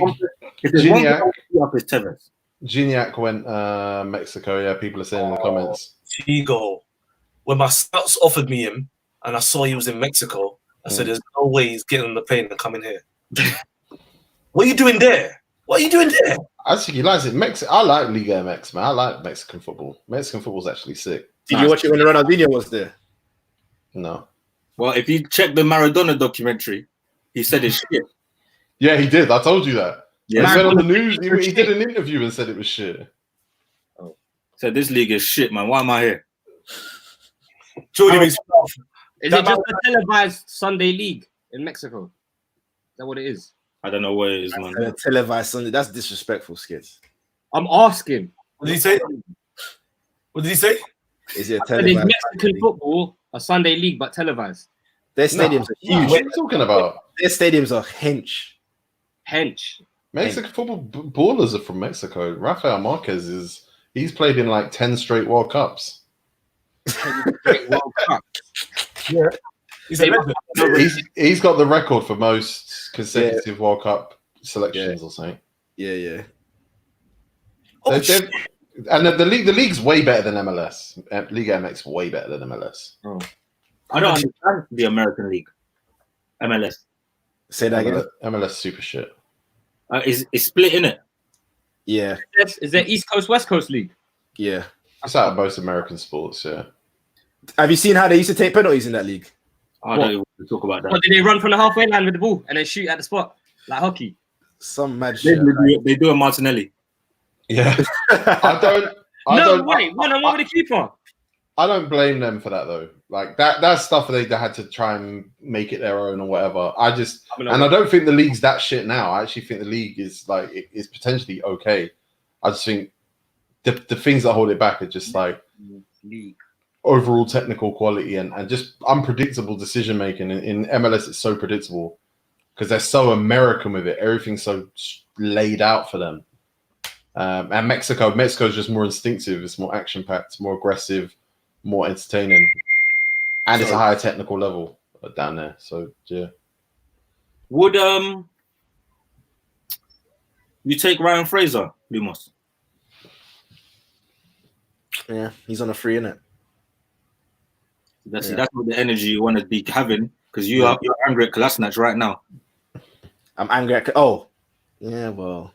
went Mexico. Yeah, people are saying in the comments. Chigo. When my scouts offered me him and I saw he was in Mexico, I said, "There's no way he's getting on the plane and coming here." What are you doing there? What are you doing there? I think he likes it. I like Liga MX, man. I like Mexican football. Mexican football's actually sick. Did you watch it when Ronaldinho was there? No. Well, if you check the Maradona documentary, he said it's shit. Yeah, he did. I told you that. Yeah, he went on the news. He did an interview and said it was shit. Oh. Said this league is shit, man. Why am I here? Is it just a televised Sunday league in Mexico? Is that what it is? I don't know what it is, man. A televised Sunday. That's disrespectful, Skids. I'm asking. What did he say? What did he say? Is it a Is televised Mexican football a Sunday league but televised? Their stadiums are huge. What are you talking about? Their stadiums are hench. Mexican football ballers are from Mexico. Rafael Marquez he's played in like 10 straight World Cups. World Cup. Yeah. He's got the record for most consecutive World Cup selections or something. Yeah. And the league's way better than MLS. Liga MX way better than MLS. Oh. I don't understand the American League. MLS. Say that again. MLS super shit. It's split, innit? Yeah. Is there East Coast, West Coast League? Yeah. It's out of most American sports, yeah. Have you seen how they used to take penalties in that league? I don't even want to talk about that. What, did they run from the halfway line with the ball and then shoot at the spot like hockey? Some mad shit. They do a Martinelli. Yeah. I don't wait, one-on-one with the keeper. I don't blame them for that though. Like that's stuff they had to try and make it their own or whatever. I don't think the league's that shit now. I actually think the league is is potentially okay. I just think the things that hold it back are just like overall technical quality and just unpredictable decision making. In MLS, it's so predictable because they're so American with it. Everything's so laid out for them. And Mexico's just more instinctive. It's more action packed, more aggressive, more entertaining, and it's a higher technical level down there. So yeah. Would you take Ryan Fraser, Lumos? Yeah, he's on a free, innit? That's what the energy you want to be having Because you're angry at Kolasinac right now. I'm angry at. Oh, yeah. Well,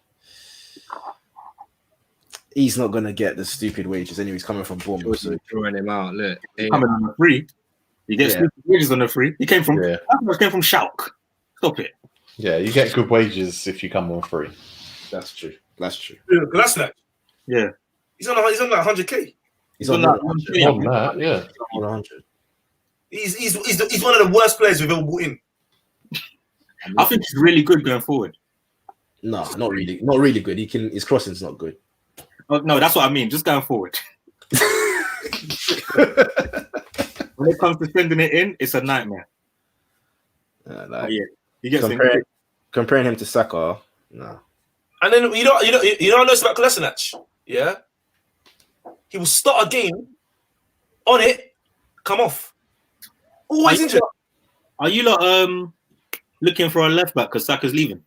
he's not gonna get the stupid wages anyway. He's coming from Bournemouth, so Throwing him out. Look, He's coming on a free. You get stupid wages on a free. He came from Schalke. Stop it. Yeah, you get good wages if you come on free. That's true. That's true. Kolasinac. Yeah. He's on like 100k. He's on that. 100. More than that, yeah. On 100. He's one of the worst players we've ever brought in. I think he's really good going forward. No, not really. Not really good. His crossing's not good. Oh, no, that's what I mean. Just going forward. When it comes to sending it in, it's a nightmare. He gets comparing him to Saka. No. And then you know what I noticed about Kolasinac? Yeah, he will start a game on it, come off. Always injured. Are you lot looking for a left back because Saka's leaving?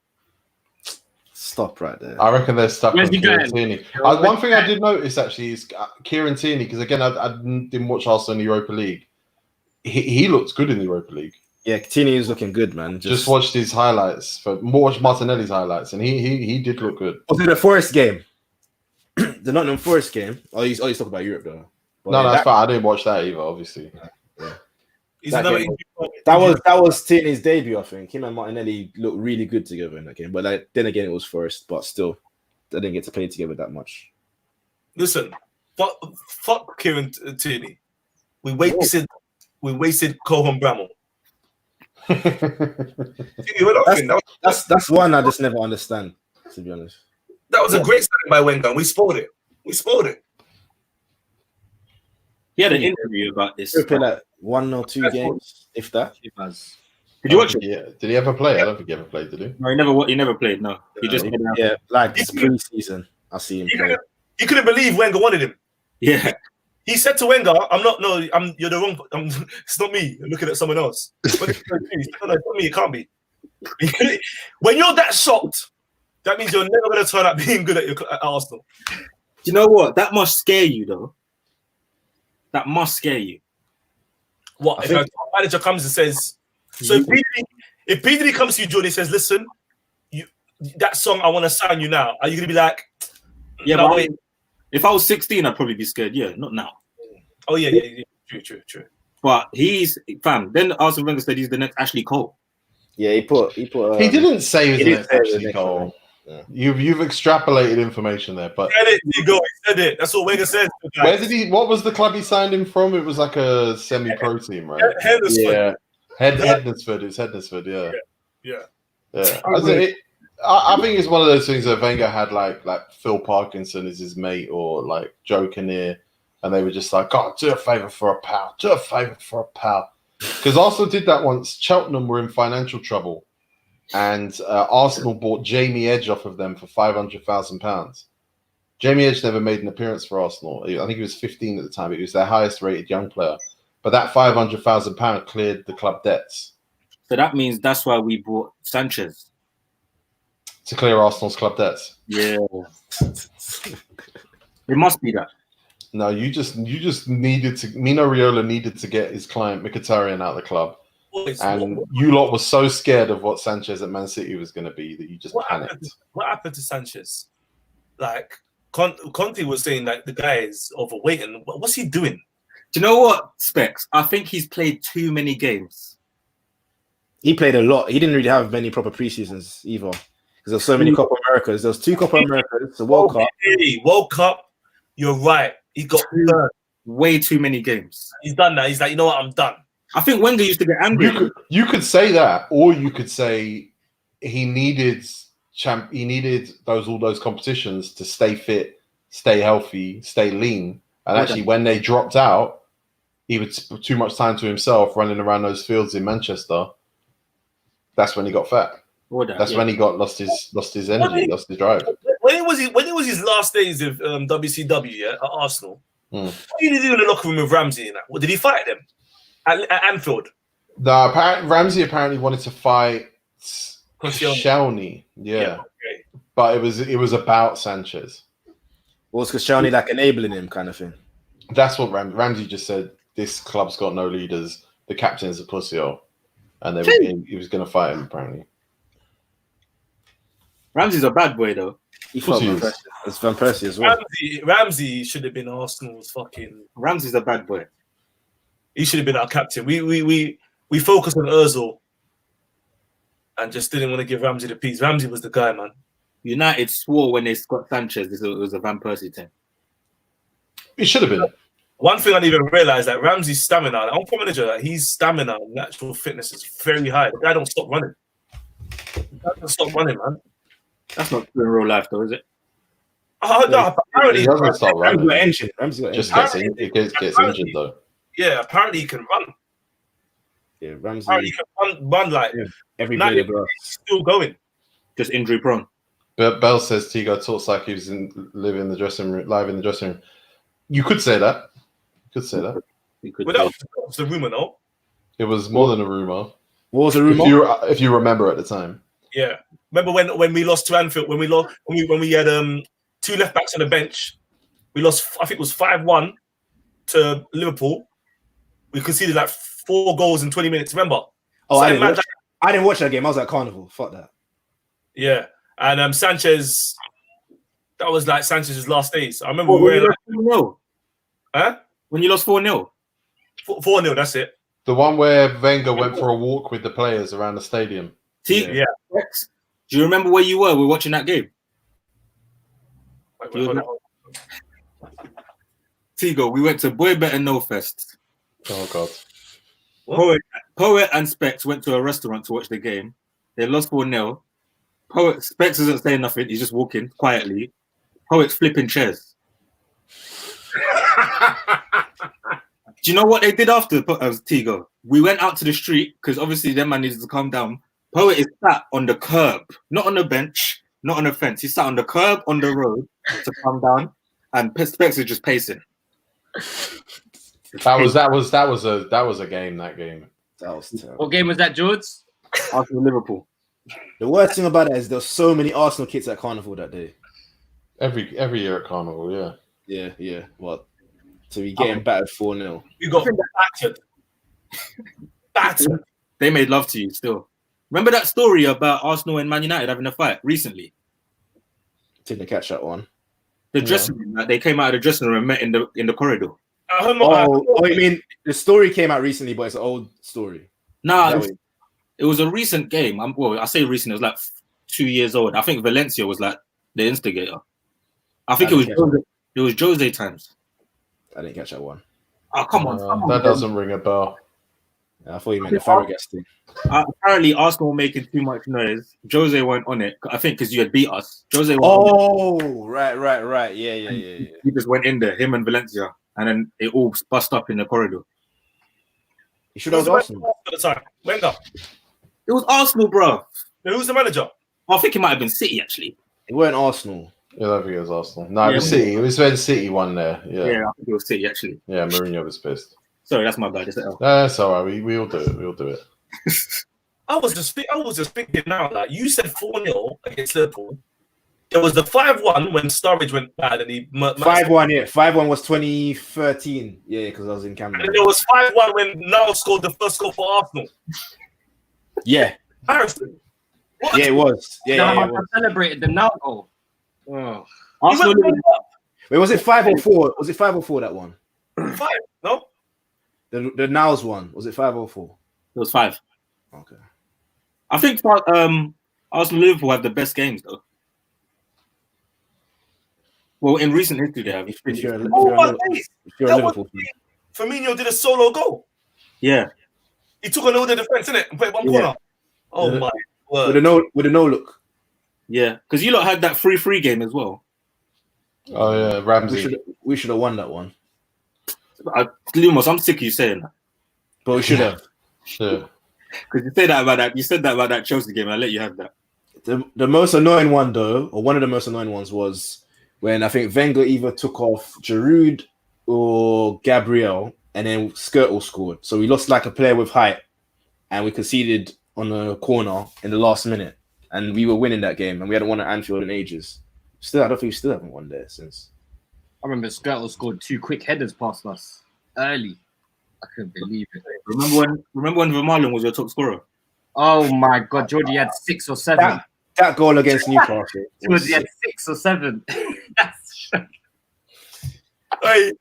Stop right there. I reckon they're stuck Where's with he Kieran going? Tierney. One thing I did notice actually is Kieran Tierney, because again I didn't watch Arsenal in the Europa League. He looked good in the Europa League. Yeah, Tierney is looking good, man. Just watched his highlights, watched Martinelli's highlights, and he did look good. Was it the Forest game? The Nottingham Forest game? Oh, he's talking about Europe though. But No, that's fine. I didn't watch that either, obviously. That was Tierney's debut, I think. Him and Martinelli looked really good together in that game. But then again, it was Forest, but still, they didn't get to play together that much. Listen, fuck Kieran Tierney. We wasted Cohen Bramall. That's one I just never understand, to be honest. That was a great signing by Wenger. We spoiled it. He had an interview about this. He played like 1 or 2 games, if that. Did you watch it? Yeah. Did he ever play? I don't think he ever played, did he? No, he never played. No, he just like this pre-season. I see him play. He couldn't believe Wenger wanted him. Yeah. He said to Wenger, you're the wrong, it's not me. You're looking at someone else. No, it's not me, it can't be. When you're that shocked, that means you're never going to turn out being good at Arsenal. Do you know what? That must scare you, though. That must scare you. What, if a manager comes and says, so if Pedri comes to you, Jordan, and says, listen, that song, I want to sign you now, are you going to be like, yeah, no, but wait. If I was 16, I'd probably be scared. Yeah, not now. Oh, yeah. True. But then Arsene Wenger said he's the next Ashley Cole. Yeah, he didn't say he was the next Ashley Cole. Yeah. You've extrapolated information there, but he said it. That's what Wenger said. Where did he? What was the club he signed him from? It was like a semi-pro team, right? Hednesford. Hednesford. It's Hednesford. Yeah. I think it's one of those things that Wenger had like Phil Parkinson is his mate, or like Joe Kinnear, and they were just like, "God, do a favour for a pal. Do a favour for a pal." Because Arsenal did that once. Cheltenham were in financial trouble, and Arsenal bought Jamie Edge off of them for £500,000. Jamie Edge never made an appearance for Arsenal. I think he was 15 at the time. He was their highest-rated young player, but that £500,000 cleared the club debts. So that means that's why we bought Sanchez. To clear Arsenal's club debts. Yeah. It must be that. No, you just needed to. Mino Raiola needed to get his client Mkhitaryan out of the club, and you lot were so scared of what Sanchez at Man City was going to be that you just panicked. What happened to Sanchez? Like Conte was saying, like the guy is overweight, and what's he doing? Do you know what, Specs? I think he's played too many games. He played a lot. He didn't really have many proper preseasons either. Because there's so many Copa Americas. There's 2 Copa Americas, the World Cup. World Cup, you're right. He got way too many games. He's done that. He's like, you know what, I'm done. I think Wenger used to get angry. You could say that, or you could say he needed all those competitions to stay fit, stay healthy, stay lean. And actually, when they dropped out, he would spend too much time to himself running around those fields in Manchester. That's when he got fat. That's when he lost his energy, lost his drive. When it was his last days of WCW at Arsenal, what did he do in the locker room with Ramsey and that? What, did he fight them at Anfield? No, Ramsey apparently wanted to fight Koscielny. Yeah. Okay. But it was about Sanchez. Was Koscielny like enabling him, kind of thing? That's what Ramsey just said. This club's got no leaders. The captain's a pussy. and he was going to fight him apparently. Ramsey's a bad boy though. He fought Van Persie. It's Van Persie as well. Ramsey should have been Arsenal's fucking. Ramsey's a bad boy. He should have been our captain. We focused on Özil and just didn't want to give Ramsey the piece. Ramsey was the guy, man. United swore when they got Sanchez, it was a Van Persie thing. It should have been. One thing I didn't even realize that Ramsey's stamina, I'm from manager, that his stamina and natural fitness is very high. The guy don't stop running. Man. That's not true in real life, though, is it? Oh no! Apparently he doesn't stop running. Ramsey got Just engine. gets injured though. Yeah, apparently he can run. Yeah, Ramsey. Apparently he can run like every blade of grass. Still going. Just injury prone. But Bell says Tigo talks like he was live in the dressing room. You could say that. You could. But that was the rumor, no? It was more than a rumor. What was the rumor? If you remember at the time. Yeah. Remember when we lost to Anfield, when we had two left backs on the bench, we lost. I think it was 5-1 to Liverpool. We conceded like 4 goals in 20 minutes. Remember? Oh, I didn't watch that game. I was at Carnival. Fuck that. Yeah, and Sanchez. That was like Sanchez's last days. I remember we were like, huh? When you lost 4-0. 4-0. That's it. The one where Wenger went for a walk with the players around the stadium. Yeah. Do you remember where you were? We were watching that game. Tigo, we went to Boy Better Know Fest. Oh God. Poet and Specs went to a restaurant to watch the game. They lost 4-0. Specs isn't saying nothing. He's just walking quietly. Poet's flipping chairs. Do you know what they did after Tigo? We went out to the street because obviously them man needed to calm down. Poet is sat on the curb, not on the bench, not on the fence. He sat on the curb on the road to calm down, and Specs is just pacing. That was a game. That game. That was terrible. What game was that, George? Arsenal Liverpool. The worst thing about it is there were so many Arsenal kids at Carnival that day. Every year at Carnival, yeah. Yeah. What? So we getting battered 4-0. You got battered. They made love to you still. Remember that story about Arsenal and Man United having a fight recently? Didn't catch that one. The dressing room. Like, they came out of the dressing room and met in the corridor. Oh, you mean the story came out recently, but it's an old story. Nah, it was a recent game. I say recent. It was like 2 years old. I think Valencia was like the instigator. I think it was Jose times. I didn't catch that one. Oh, come on. That doesn't ring a bell. I thought you meant the Fabregas thing. Apparently, Arsenal were making too much noise. Jose went on it. I think because you had beat us. Jose. Right. Yeah. He just went in there, him and Valencia, and then it all bust up in the corridor. You should have Arsenal at the time. Wenger. It was Arsenal, bro. Who's the manager? I think it might have been City actually. It weren't Arsenal. Yeah, I think it was Arsenal. No, it was City. It was when City won there. Yeah, I think it was City actually. Yeah, Mourinho was pissed. Sorry, that's my bad. That's all right. We all do it. We'll do it. I was just thinking now, like you said 4-0 against Liverpool. There was the 5-1 when Sturridge went bad and he 5-1, yeah. 5-1 was 2013. Yeah, because I was in Camden. And there was 5-1 when Niall scored the first goal for Arsenal. Yeah. Embarrassing. What? Yeah, it was. Yeah, I celebrated the now goal. Oh. Arsenal. Wait, was it 5-4? Was it 5-4 that one? 5, no? The Niles one. Was it 5-4? It was 5. Okay. I think Arsenal Liverpool have the best games though. Well, in recent history, they have. If you're a Liverpool fan. Firmino did a solo goal. Yeah. He took on all the defense, innit? And played one corner. Oh, my word. With a no look. Yeah, because you lot had that 3-3 game as well. Oh, yeah, Ramsey. We should have won that one. Lumos, I'm sick of you saying that. But we should have. Sure. Because you said that about that Chelsea game, and I let you have that. The most annoying one, though, or one of the most annoying ones, was when I think Wenger either took off Giroud or Gabriel, and then Skirtle scored. So we lost like a player with height, and we conceded on a corner in the last minute, and we were winning that game, and we hadn't won at Anfield in ages. I don't think we still haven't won there since. I remember Skirtle scored 2 quick headers past us early. I couldn't believe it. Remember when Vermaelen was your top scorer? Oh my God, Georgie had 6 or 7. That goal against Newcastle. Georgie had 6 or 7. That's Hey,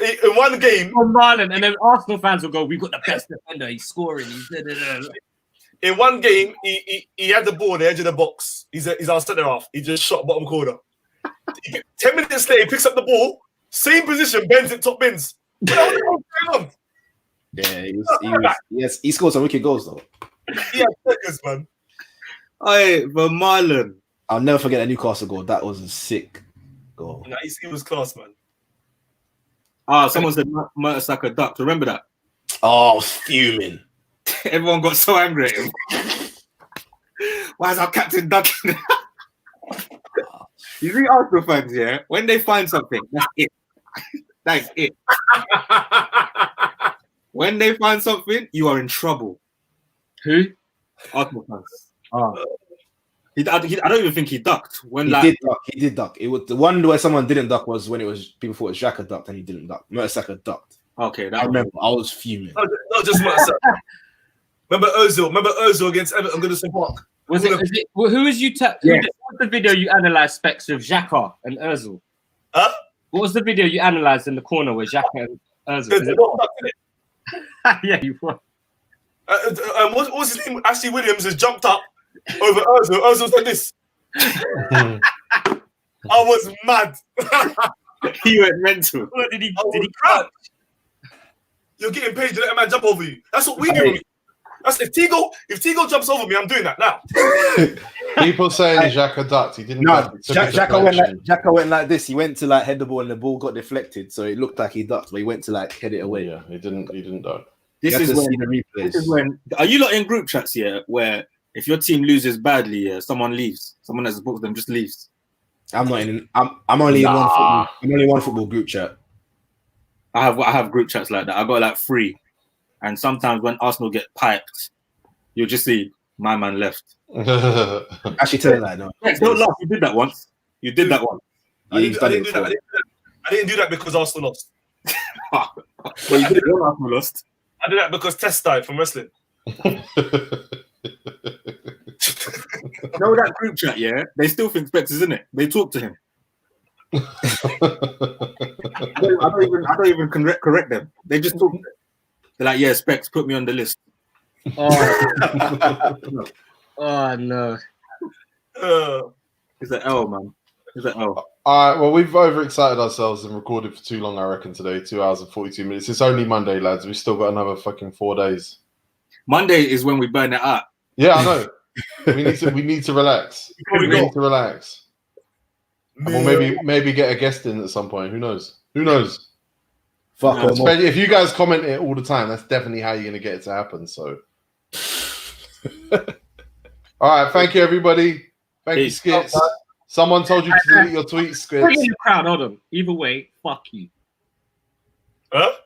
in one game, from Marlon, and then Arsenal fans will go, "We've got the best defender. He's scoring. He's in one game, he had the ball at the edge of the box. He's our centre half. He just shot bottom corner. 10 minutes later, he picks up the ball, same position, bends it, top bins. What the hell is going on? Yeah, he scored some wicked goals though. He had seconds, man. Hey, but Marlon. I'll never forget that Newcastle goal. That was a sick goal. Nah, he was class, man. Someone said Mertesacker ducked. Remember that? Oh, I was fuming. Everyone got so angry at him. Why is our captain ducking? You see Arsenal fans, yeah? When they find something, that's it. That's it. When they find something, you are in trouble. Who? Arsenal fans. I don't even think he ducked. He did duck. It was the one where someone didn't duck was when it was people thought Xhaka ducked and he didn't duck. Mertesacker ducked. Okay, I remember. I was fuming. Not just Mertesacker. Remember Ozil against Everton, Goodison Park. Who was you? What was the video you analysed Specs with Xhaka and Ozil? Huh? What was the video you analysed in the corner with Xhaka and Ozil? Yeah, you were. What was his name? Ashley Williams has jumped up over Ozil. Ozil's like this. I was mad. He went mental. What did he crouch? You're getting paid to let a man jump over you. That's what we do. That's if Tigo jumps over me, I'm doing that now. People saying Xhaka ducked. He didn't. No, Xhaka went like this. He went to like head the ball and the ball got deflected, so it looked like he ducked, but he went to like head it away. Yeah, he didn't duck. This is when. Are you lot in group chats here where if your team loses badly, someone leaves, someone that's supports them just leaves? I'm not in. I'm only in one football. I'm only in one football group chat. I have group chats like that. I got like 3, and sometimes when Arsenal get piped, you'll just see my man left. Actually, tell him that no. Yeah, don't laugh. You did that once. You did that once. I didn't do that because Arsenal lost. Well, you did it when Arsenal lost. I did that because Tess died from wrestling. Know that group chat, yeah? They still think Specs is in it. They talk to him. I don't even correct them. They just talk to him. They're like, yeah, Specs, put me on the list. Oh no. It's an L, man. It's an L. All right, well, we've overexcited ourselves and recorded for too long, I reckon, today. 2 hours and 42 minutes. It's only Monday, lads. We've still got another fucking 4 days. Monday is when we burn it out. Yeah, I know. we need to relax. We need to relax. Or maybe get a guest in at some point. Who knows? Fuck. If you guys comment it all the time, that's definitely how you're going to get it to happen. So, all right. Thank you, everybody. Thank you, Skits. Someone told you to delete your tweets, Skits. Put it in the crowd, hold on. Either way, fuck you. Huh?